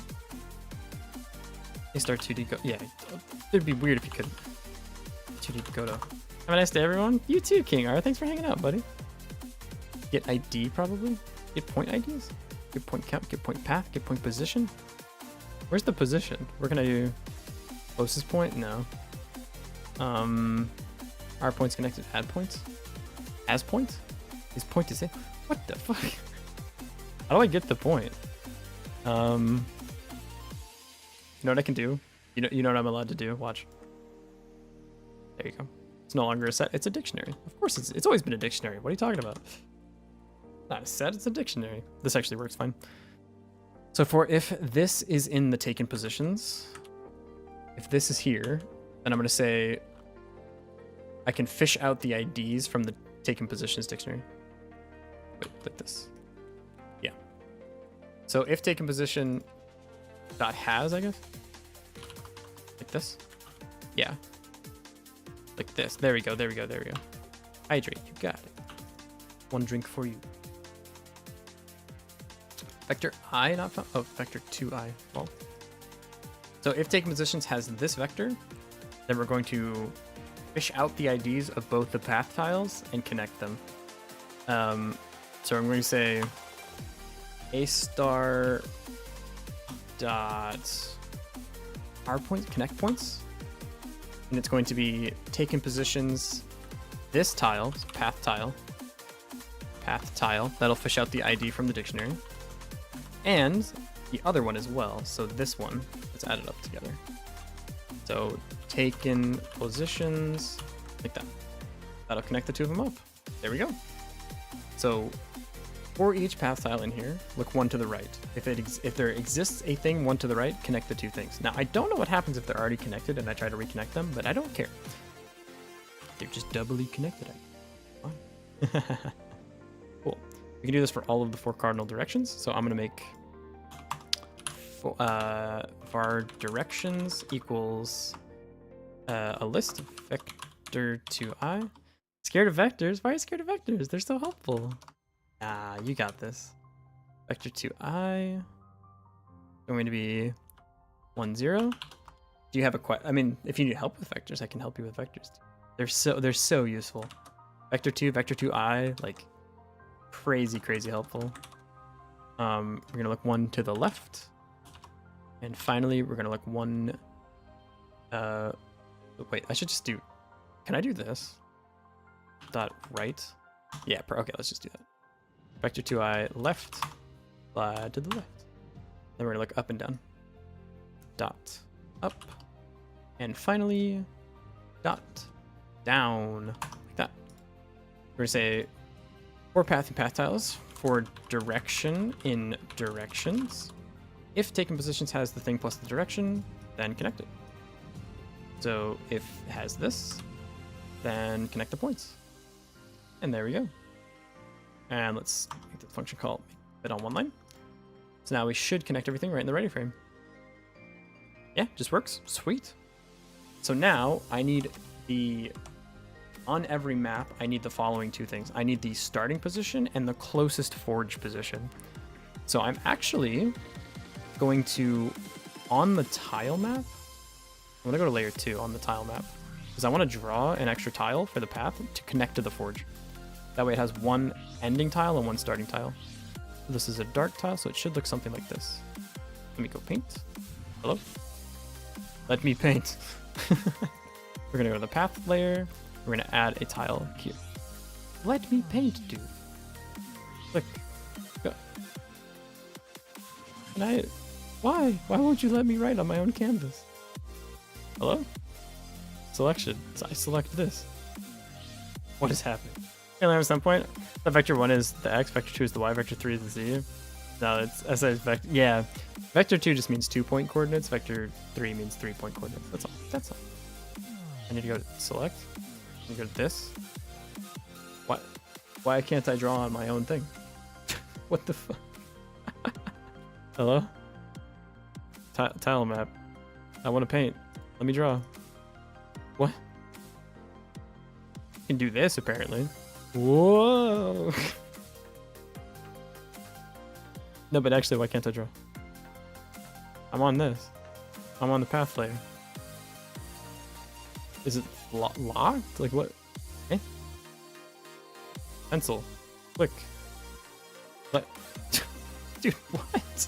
A-star 2D go... Yeah, it'd be weird if you couldn't. 2D Godot. Have a nice day, everyone. You too, King R. Thanks for hanging out, buddy. Get ID, probably? Get point IDs? get point count, get point path, get point position. Where's the position? We're gonna do closest point? No. Are points connected? Add points? As points? Is point is it? What the fuck? How do I get the point? You know what I can do? You know what I'm allowed to do? Watch. There you go. It's no longer a set. It's a dictionary. Of course, it's always been a dictionary. What are you talking about? Not a set. It's a dictionary. This actually works fine. So for if this is in the taken positions, if this is here, then I'm going to say I can fish out the IDs from the taken positions dictionary. Wait, like this. Yeah. So if taken position dot has, I guess. Like this. Yeah. Like this. There we go. There we go. There we go. Hydrate. You got it. One drink for you. Vector I not found. Oh, vector 2I. Well. So if taken positions has this vector, then we're going to fish out the IDs of both the path tiles and connect them. So I'm going to say a star dot R points, connect points, and it's going to be taken positions. This tile, path tile, that'll fish out the ID from the dictionary, and the other one as well. So this one, let's add it up together. So taken positions, like that. That'll connect the two of them up. There we go. So for each path tile in here, look one to the right. If there exists a thing one to the right, connect the two things. Now I don't know what happens if they're already connected and I try to reconnect them, but I don't care. They're just doubly connected. Fine. Cool. We can do this for all of the 4 cardinal directions. So I'm gonna make var directions equals a list of vector 2I. Scared of vectors? Why are you scared of vectors? They're so helpful. Ah, you got this. Vector 2I going to be 1 0. Do you have a I mean, if you need help with vectors, I can help you with vectors. They're so useful. Vector 2, vector 2I, like crazy helpful. We're gonna look one to the left, and finally we're gonna look one. Wait, I should just do. Can I do this? Dot right. Yeah. Okay, let's just do that. Vector 2I left, slide to the left. Then we're gonna look up and down. Dot up, and finally dot down, like that. We're gonna say for path and path tiles, for direction in directions. If taken positions has the thing plus the direction, then connect it. So if it has this, then connect the points. And there we go. And let's make the function call fit on one line. So now we should connect everything right in the ready frame. Yeah, just works. Sweet. So now I need on every map, I need the following 2 things. I need the starting position and the closest forge position. So I'm actually going to, on the tile map, I'm gonna go to layer 2 on the tile map, because I want to draw an extra tile for the path to connect to the forge. That way it has one ending tile and one starting tile. This is a dark tile, so it should look something like this. Let me go paint. Hello? Let me paint. We're gonna go to the path layer. We're gonna add a tile here. Let me paint, dude. Click. Go. Can I? Why? Why won't you let me write on my own canvas? Hello? Selection. So I select this. What is happening? At some point, the vector 1 is the x, vector 2 is the y, vector 3 is the z. No, it's vector. Yeah, vector 2 just means 2-point coordinates. Vector 3 means 3-point coordinates. That's all. That's all. I need to go to select. I need to go to this. What? Why can't I draw on my own thing? What the fuck? Hello? Tile map. I want to paint. Let me draw. What? You can do this apparently. Whoa. No, but actually, why can't I draw? I'm on this. I'm on the path layer. Is it locked? Like what? Eh? Pencil. Click. What? Dude, what?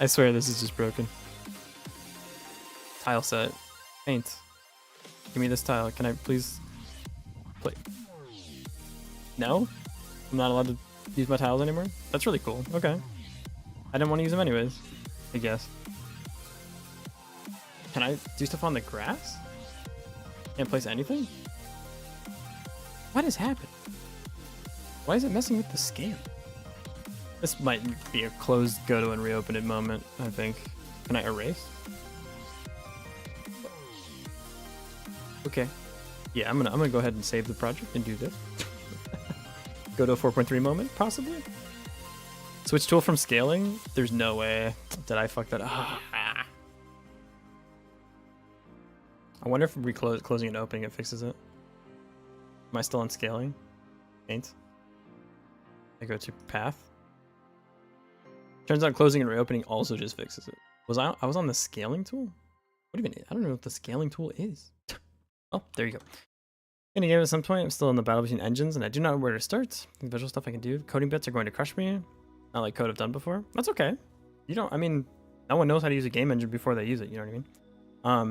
I swear this is just broken. Tile set. Paint. Give me this tile. Can I please play? No? I'm not allowed to use my tiles anymore? That's really cool. Okay. I didn't want to use them anyways, I guess. Can I do stuff on the grass? Can't place anything? What has happened? Why is it messing with the scale? This might be a closed Godot and reopen it moment, I think. Can I erase? Okay. Yeah, I'm gonna go ahead and save the project and do this. Godot 4.3 moment, possibly? Switch tool from scaling? There's no way. Did I fuck that up? I wonder if closing and opening it fixes it. Am I still on scaling? Paint. I go to path. Turns out closing and reopening also just fixes it. I was on the scaling tool? What even? I don't know what the scaling tool is. Oh, there you go. In a game at some point, I'm still in the battle between engines, and I do not know where to start. The visual stuff I can do. Coding bits are going to crush me. Not like code I've done before. That's okay. You don't. I mean, no one knows how to use a game engine before they use it. You know what I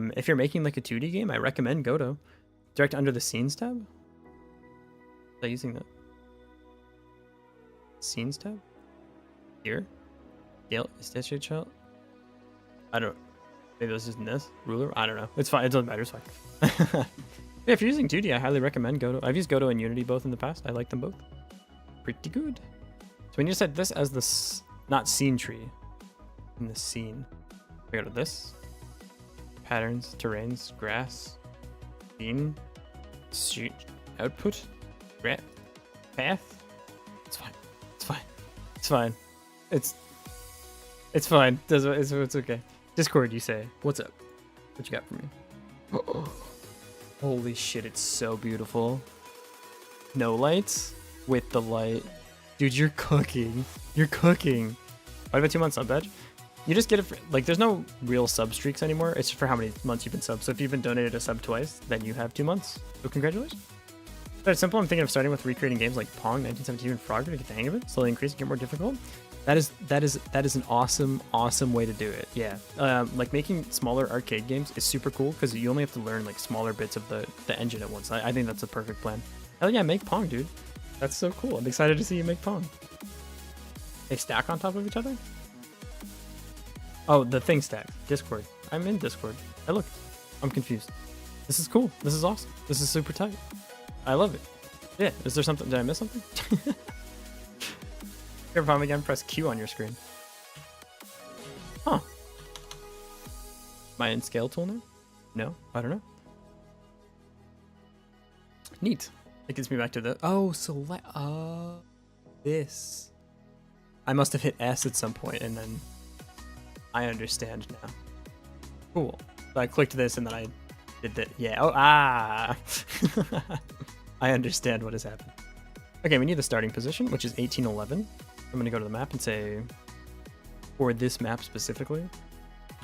mean? If you're making like a 2D game, I recommend Godot. Direct under the scenes tab. Is that using that? Scenes tab? Here? Scale? Statue shell? I don't. Maybe it was just in this ruler. I don't know. It's fine. It doesn't matter. It's fine. Yeah, if you're using 2D, I highly recommend Godot. I've used Godot and Unity both in the past. I like them both. Pretty good. So we need to set this as the not scene tree. In the scene. We go to this. Patterns, terrains, grass, scene, shoot, output, path. It's fine. It's fine. It's fine. It's fine. It's okay. Discord, you say. What's up? What you got for me? Holy shit, it's so beautiful. No lights with the light. Dude, you're cooking. You're cooking. Why do I have a 2-month sub badge? You just get it for, like, there's no real sub streaks anymore. It's for how many months you've been subbed. So if you've been donated a sub twice, then you have 2 months. So congratulations. It's simple. I'm thinking of starting with recreating games like Pong, 1917, and Frogger to get the hang of it. Slowly increase and get more difficult. That is an awesome way to do it. Yeah. Like making smaller arcade games is super cool because you only have to learn like smaller bits of the engine at once. I think that's a perfect plan. Hell yeah, make Pong, dude. That's so cool. I'm excited to see you make Pong. They stack on top of each other? Oh, the thing stacks. Discord. I'm in Discord. I look. I'm confused. This is cool. This is awesome. This is super tight. I love it. Yeah. Is there something? Did I miss something? Here, Pong again. Press Q on your screen. Huh. Am I in scale tool now? No, I don't know. Neat. It gets me back to the select. This. I must have hit S at some point, and then I understand now. Cool. So I clicked this, and then I did that. Yeah. Oh, I understand what has happened. Okay, we need the starting position, which is 1811. I'm going to go to the map and say, for this map specifically,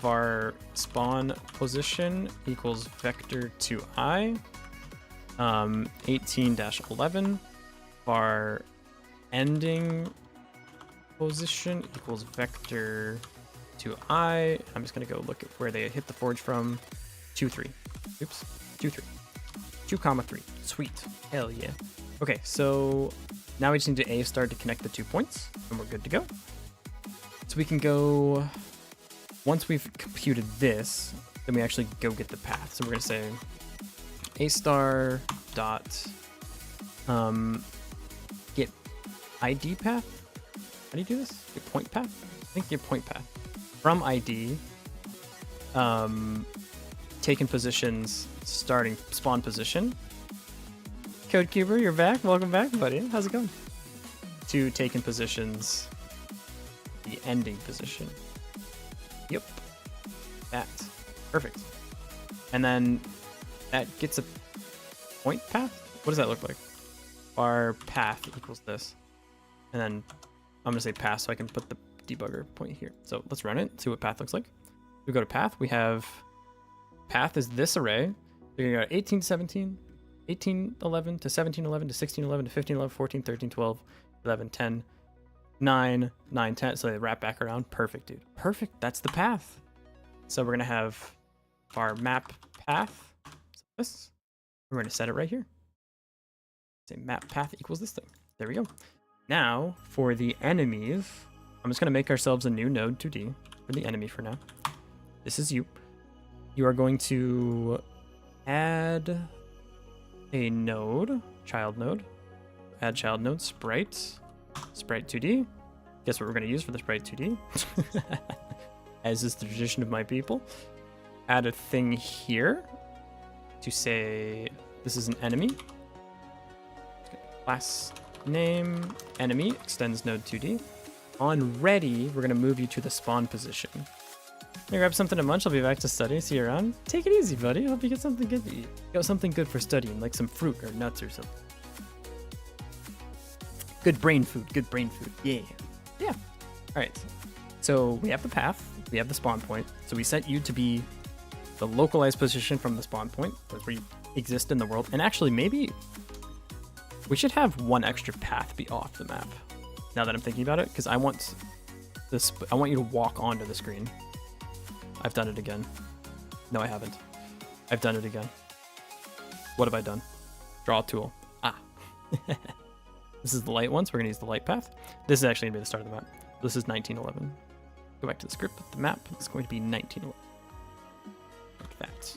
var spawn position equals vector 2i, 18-11, var ending position equals vector 2i. I'm just going to go look at where they hit the forge from. 2-3. Oops. 2-3. 2-3. Sweet. Hell yeah. Okay, so now we just need to A star to connect the 2 points, and we're good to go. So we can go, once we've computed this, then we actually go get the path. So we're going to say A star dot get ID path. How do you do this? Get point path? I think get point path. From ID, taken positions, starting spawn position. CodeCuber, you're back. Welcome back, buddy. How's it going? To taken positions, the ending position. Yep. That. Perfect. And then that gets a point path? What does that look like? Our path equals this. And then I'm going to say path so I can put the debugger point here. So let's run it, see what path looks like. We go to path. We have path is this array. We're going to go 18 to 17. 18, 11 to 17, 11 to 16, 11 to 15, 11, 14, 13, 12, 11, 10, 9, 9, 10. So they wrap back around. Perfect, dude. Perfect. That's the path. So we're gonna have our map path. So this. We're gonna set it right here. Say map path equals this thing. There we go. Now for the enemies, I'm just gonna make ourselves a new node 2D for the enemy for now. This is you. You are going to add a node, child node. Add child node, sprite 2D. Guess what we're going to use for the sprite 2D? As is the tradition of my people. Add a thing here to say this is an enemy. Class name enemy extends node 2D. On ready, we're going to move you to the spawn position. Hey, grab something to munch. I'll be back to study. See you around. Take it easy, buddy. Hope you get something good to eat. Got something good for studying, like some fruit or nuts or something. Good brain food. Good brain food. Yeah. Yeah. All right. So we have the path. We have the spawn point. So we set you to be the localized position from the spawn point. That's where you exist in the world. And actually, maybe we should have one extra path be off the map. Now that I'm thinking about it, because I want this. I want you to walk onto the screen. I've done it again. No, I haven't. I've done it again. What have I done? Draw tool. Ah. This is the light one, so we're going to use the light path. This is actually going to be the start of the map. This is 1911. Go back to the script. The map is going to be 1911. Like that.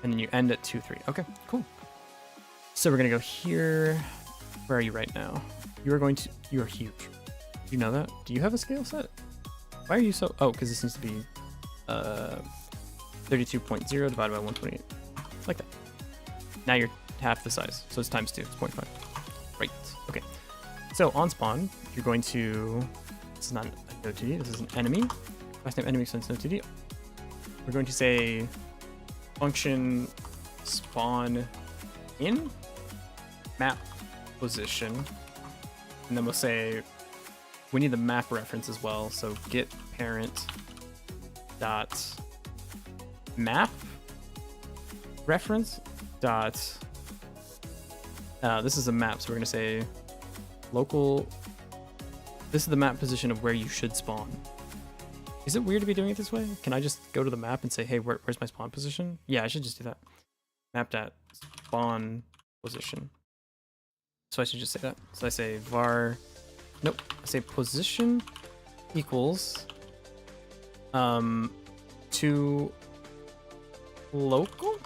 And then you end at 2-3. Okay, cool. So we're going to go here. Where are you right now? You are going to... You are huge. Do you know that? Do you have a scale set? Why are you so... Oh, because this needs to be... 32.0 divided by 128. Like that. Now you're half the size. So it's times 2. It's 0.5. Right. Okay. So on spawn, you're going to... This is not a node 2D. This is an enemy. Last name enemy extends node 2D. We're going to say function spawn in map position. And then we'll say we need the map reference as well. So get parent dot map reference dot this is a map, so we're gonna say local. This is the map position of where you should spawn. Is it weird to be doing it this way? Can I just go to the map and say, hey, where's my spawn position? Yeah, I should just do that. Map dot spawn position. So I should just say that. So I say var, nope, I say position equals to local?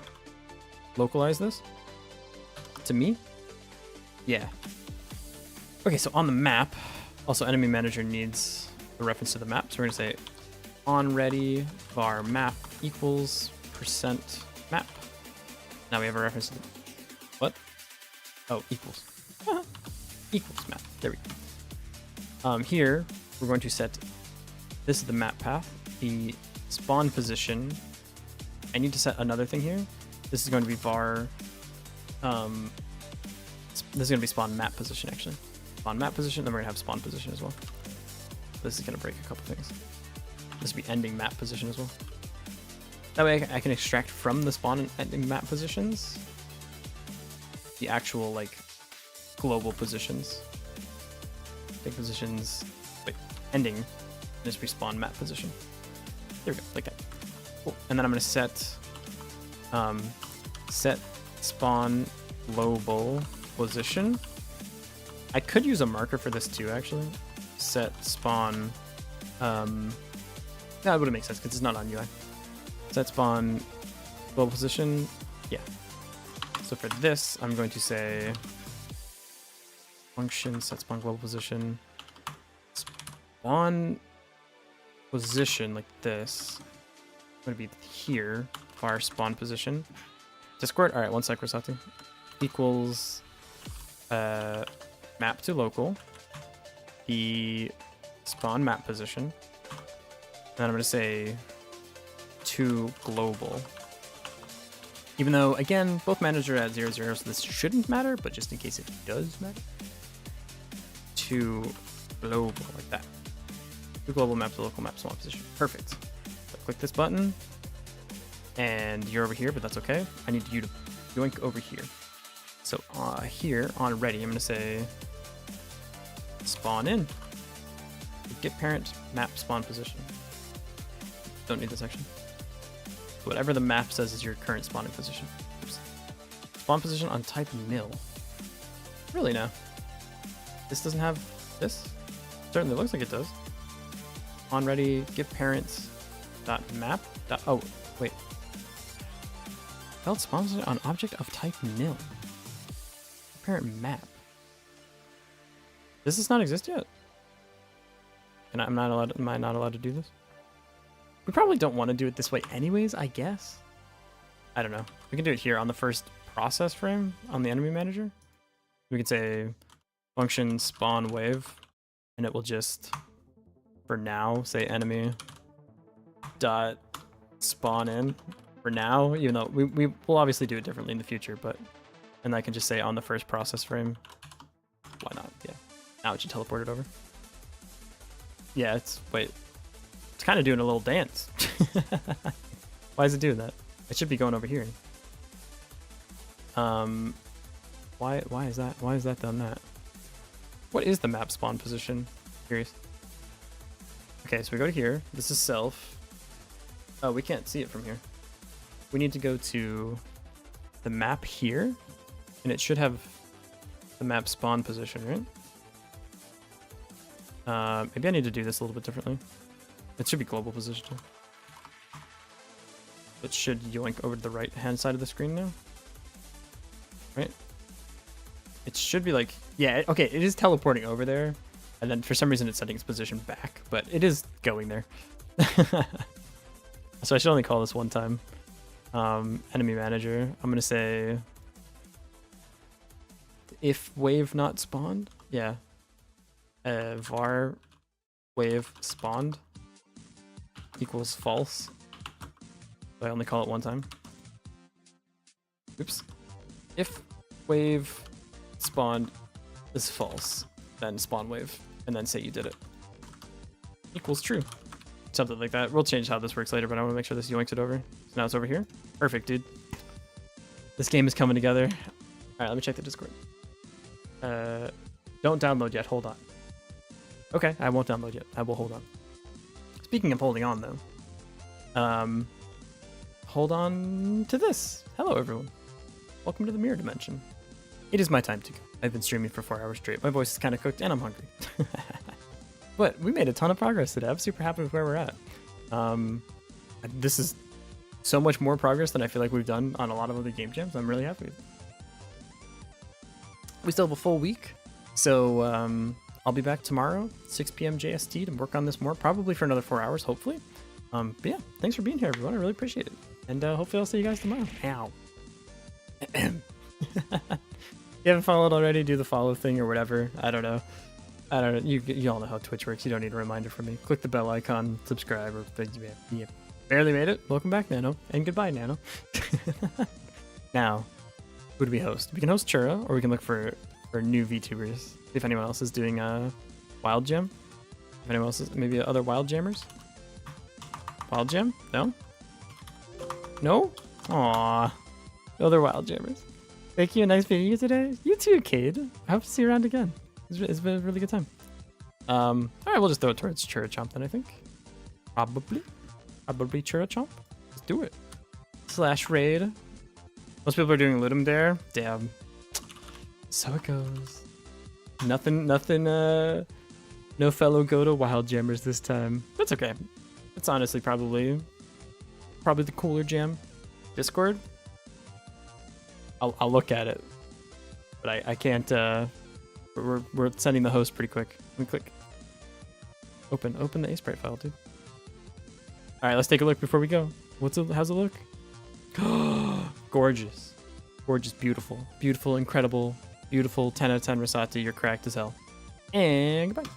Localize this to me? Yeah. Okay, so on the map, also enemy manager needs a reference to the map. So we're gonna say on ready var map equals percent map. Now we have a reference to the, what? Oh, equals. Equals map. There we go. Here we're going to set, this is the map path, the spawn position. I need to set another thing here. This is going to be var, this is going to be spawn map position actually. Spawn map position, then we're going to have spawn position as well. This is going to break a couple things. This will be ending map position as well. That way I can extract from the spawn and ending map positions the actual like global positions. Big positions, wait, ending, just respawn map position. There we go, like that. Cool. And then I'm gonna set set spawn global position. I could use a marker for this too, actually. Set spawn. No, it wouldn't make sense because it's not on UI. Set spawn global position. Yeah. So for this, I'm going to say function set spawn global position. Spawn position like this. Going to be here. Var spawn position. Discord. All right, one sec, Rosati. Equals map to local. The spawn map position. And then I'm going to say to global. Even though, again, both managers are at 0, 0, so this shouldn't matter, but just in case it does matter. To global, like that. To global map to local map spawn position. Perfect. So click this button, and you're over here, but that's okay. I need you to yoink over here. So here, on ready, I'm going to say spawn in. Get parent map spawn position. Don't need this section. Whatever the map says is your current spawning position. Oops. Spawn position on type nil. Really now? This doesn't have this? Certainly looks like it does. On ready, get parents dot map dot, oh wait. Held spawn position on object of type nil. Parent map. Does this not exist yet? And am I not allowed to do this? We probably don't want to do it this way anyways, I guess. I don't know. We can do it here on the first process frame on the enemy manager. We could say function spawn wave, and it will just, for now, say enemy dot spawn in. For now, even though we will obviously do it differently in the future, but, and I can just say on the first process frame. Why not? Yeah. Now it should teleport it over. Yeah, it's kind of doing a little dance. Why is it doing that? It should be going over here. Why is that? Why is that done that? What is the map spawn position? Curious. Okay, so we go to here. This is self. Oh, we can't see it from here. We need to go to the map here, and it should have the map spawn position, right? Maybe I need to do this a little bit differently. It should be global position. It should yoink over to the right hand side of the screen now. Right? It should be like, yeah, okay, it is teleporting over there. And then for some reason it's setting its position back, but it is going there. So I should only call this one time. Enemy manager. I'm gonna say if wave not spawned. Yeah. Var wave spawned equals false. So I only call it one time. Oops. If wave spawned is false, then spawn wave, and then say you did it. Equals true. Something like that. We'll change how this works later, but I want to make sure this yoinks it over. So now it's over here. Perfect, dude. This game is coming together. Alright, let me check the Discord. Don't download yet. Hold on. Okay, I won't download yet. I will hold on. Speaking of holding on, though. Hold on to this. Hello, everyone. Welcome to the Mirror Dimension. It is my time to go. I've been streaming for 4 hours straight. My voice is kind of cooked, and I'm hungry. But we made a ton of progress today. I'm super happy with where we're at. This is so much more progress than I feel like we've done on a lot of other game jams. I'm really happy with it. We still have a full week, so I'll be back tomorrow, 6 p.m. JST, to work on this more, probably for another 4 hours, hopefully. But yeah, thanks for being here, everyone. I really appreciate it. And hopefully I'll see you guys tomorrow. Ow. If you haven't followed already, do the follow thing or whatever. I don't know. You all know how Twitch works. You don't need a reminder from me. Click the bell icon, subscribe, or you barely made it. Welcome back, Nano. And goodbye, Nano. Now, who do we host? We can host Chura, or we can look for new VTubers. If anyone else is doing Wild Jam. If anyone else is, maybe other Wild Jammers. Wild Jam? No? No? Aww. Other Wild Jammers. Thank you. Nice meeting you today. You too, Cade. I hope to see you around again. It's been a really good time. Alright, we'll just throw it towards Churachomp then, I think. Probably Churachomp. Let's do it. / raid. Most people are doing Ludum Dare. Damn. So it goes. Nothing, no fellow Godot Wild Jammers this time. That's okay. It's honestly probably the cooler jam. Discord? I'll look at it. But I can't, we're sending the host pretty quick. Let me click. Open the Asprite file, dude. Alright, let's take a look before we go. How's it look? Gorgeous. Gorgeous, beautiful. Beautiful, incredible, beautiful. 10 out of 10 Rosati, you're cracked as hell. And goodbye.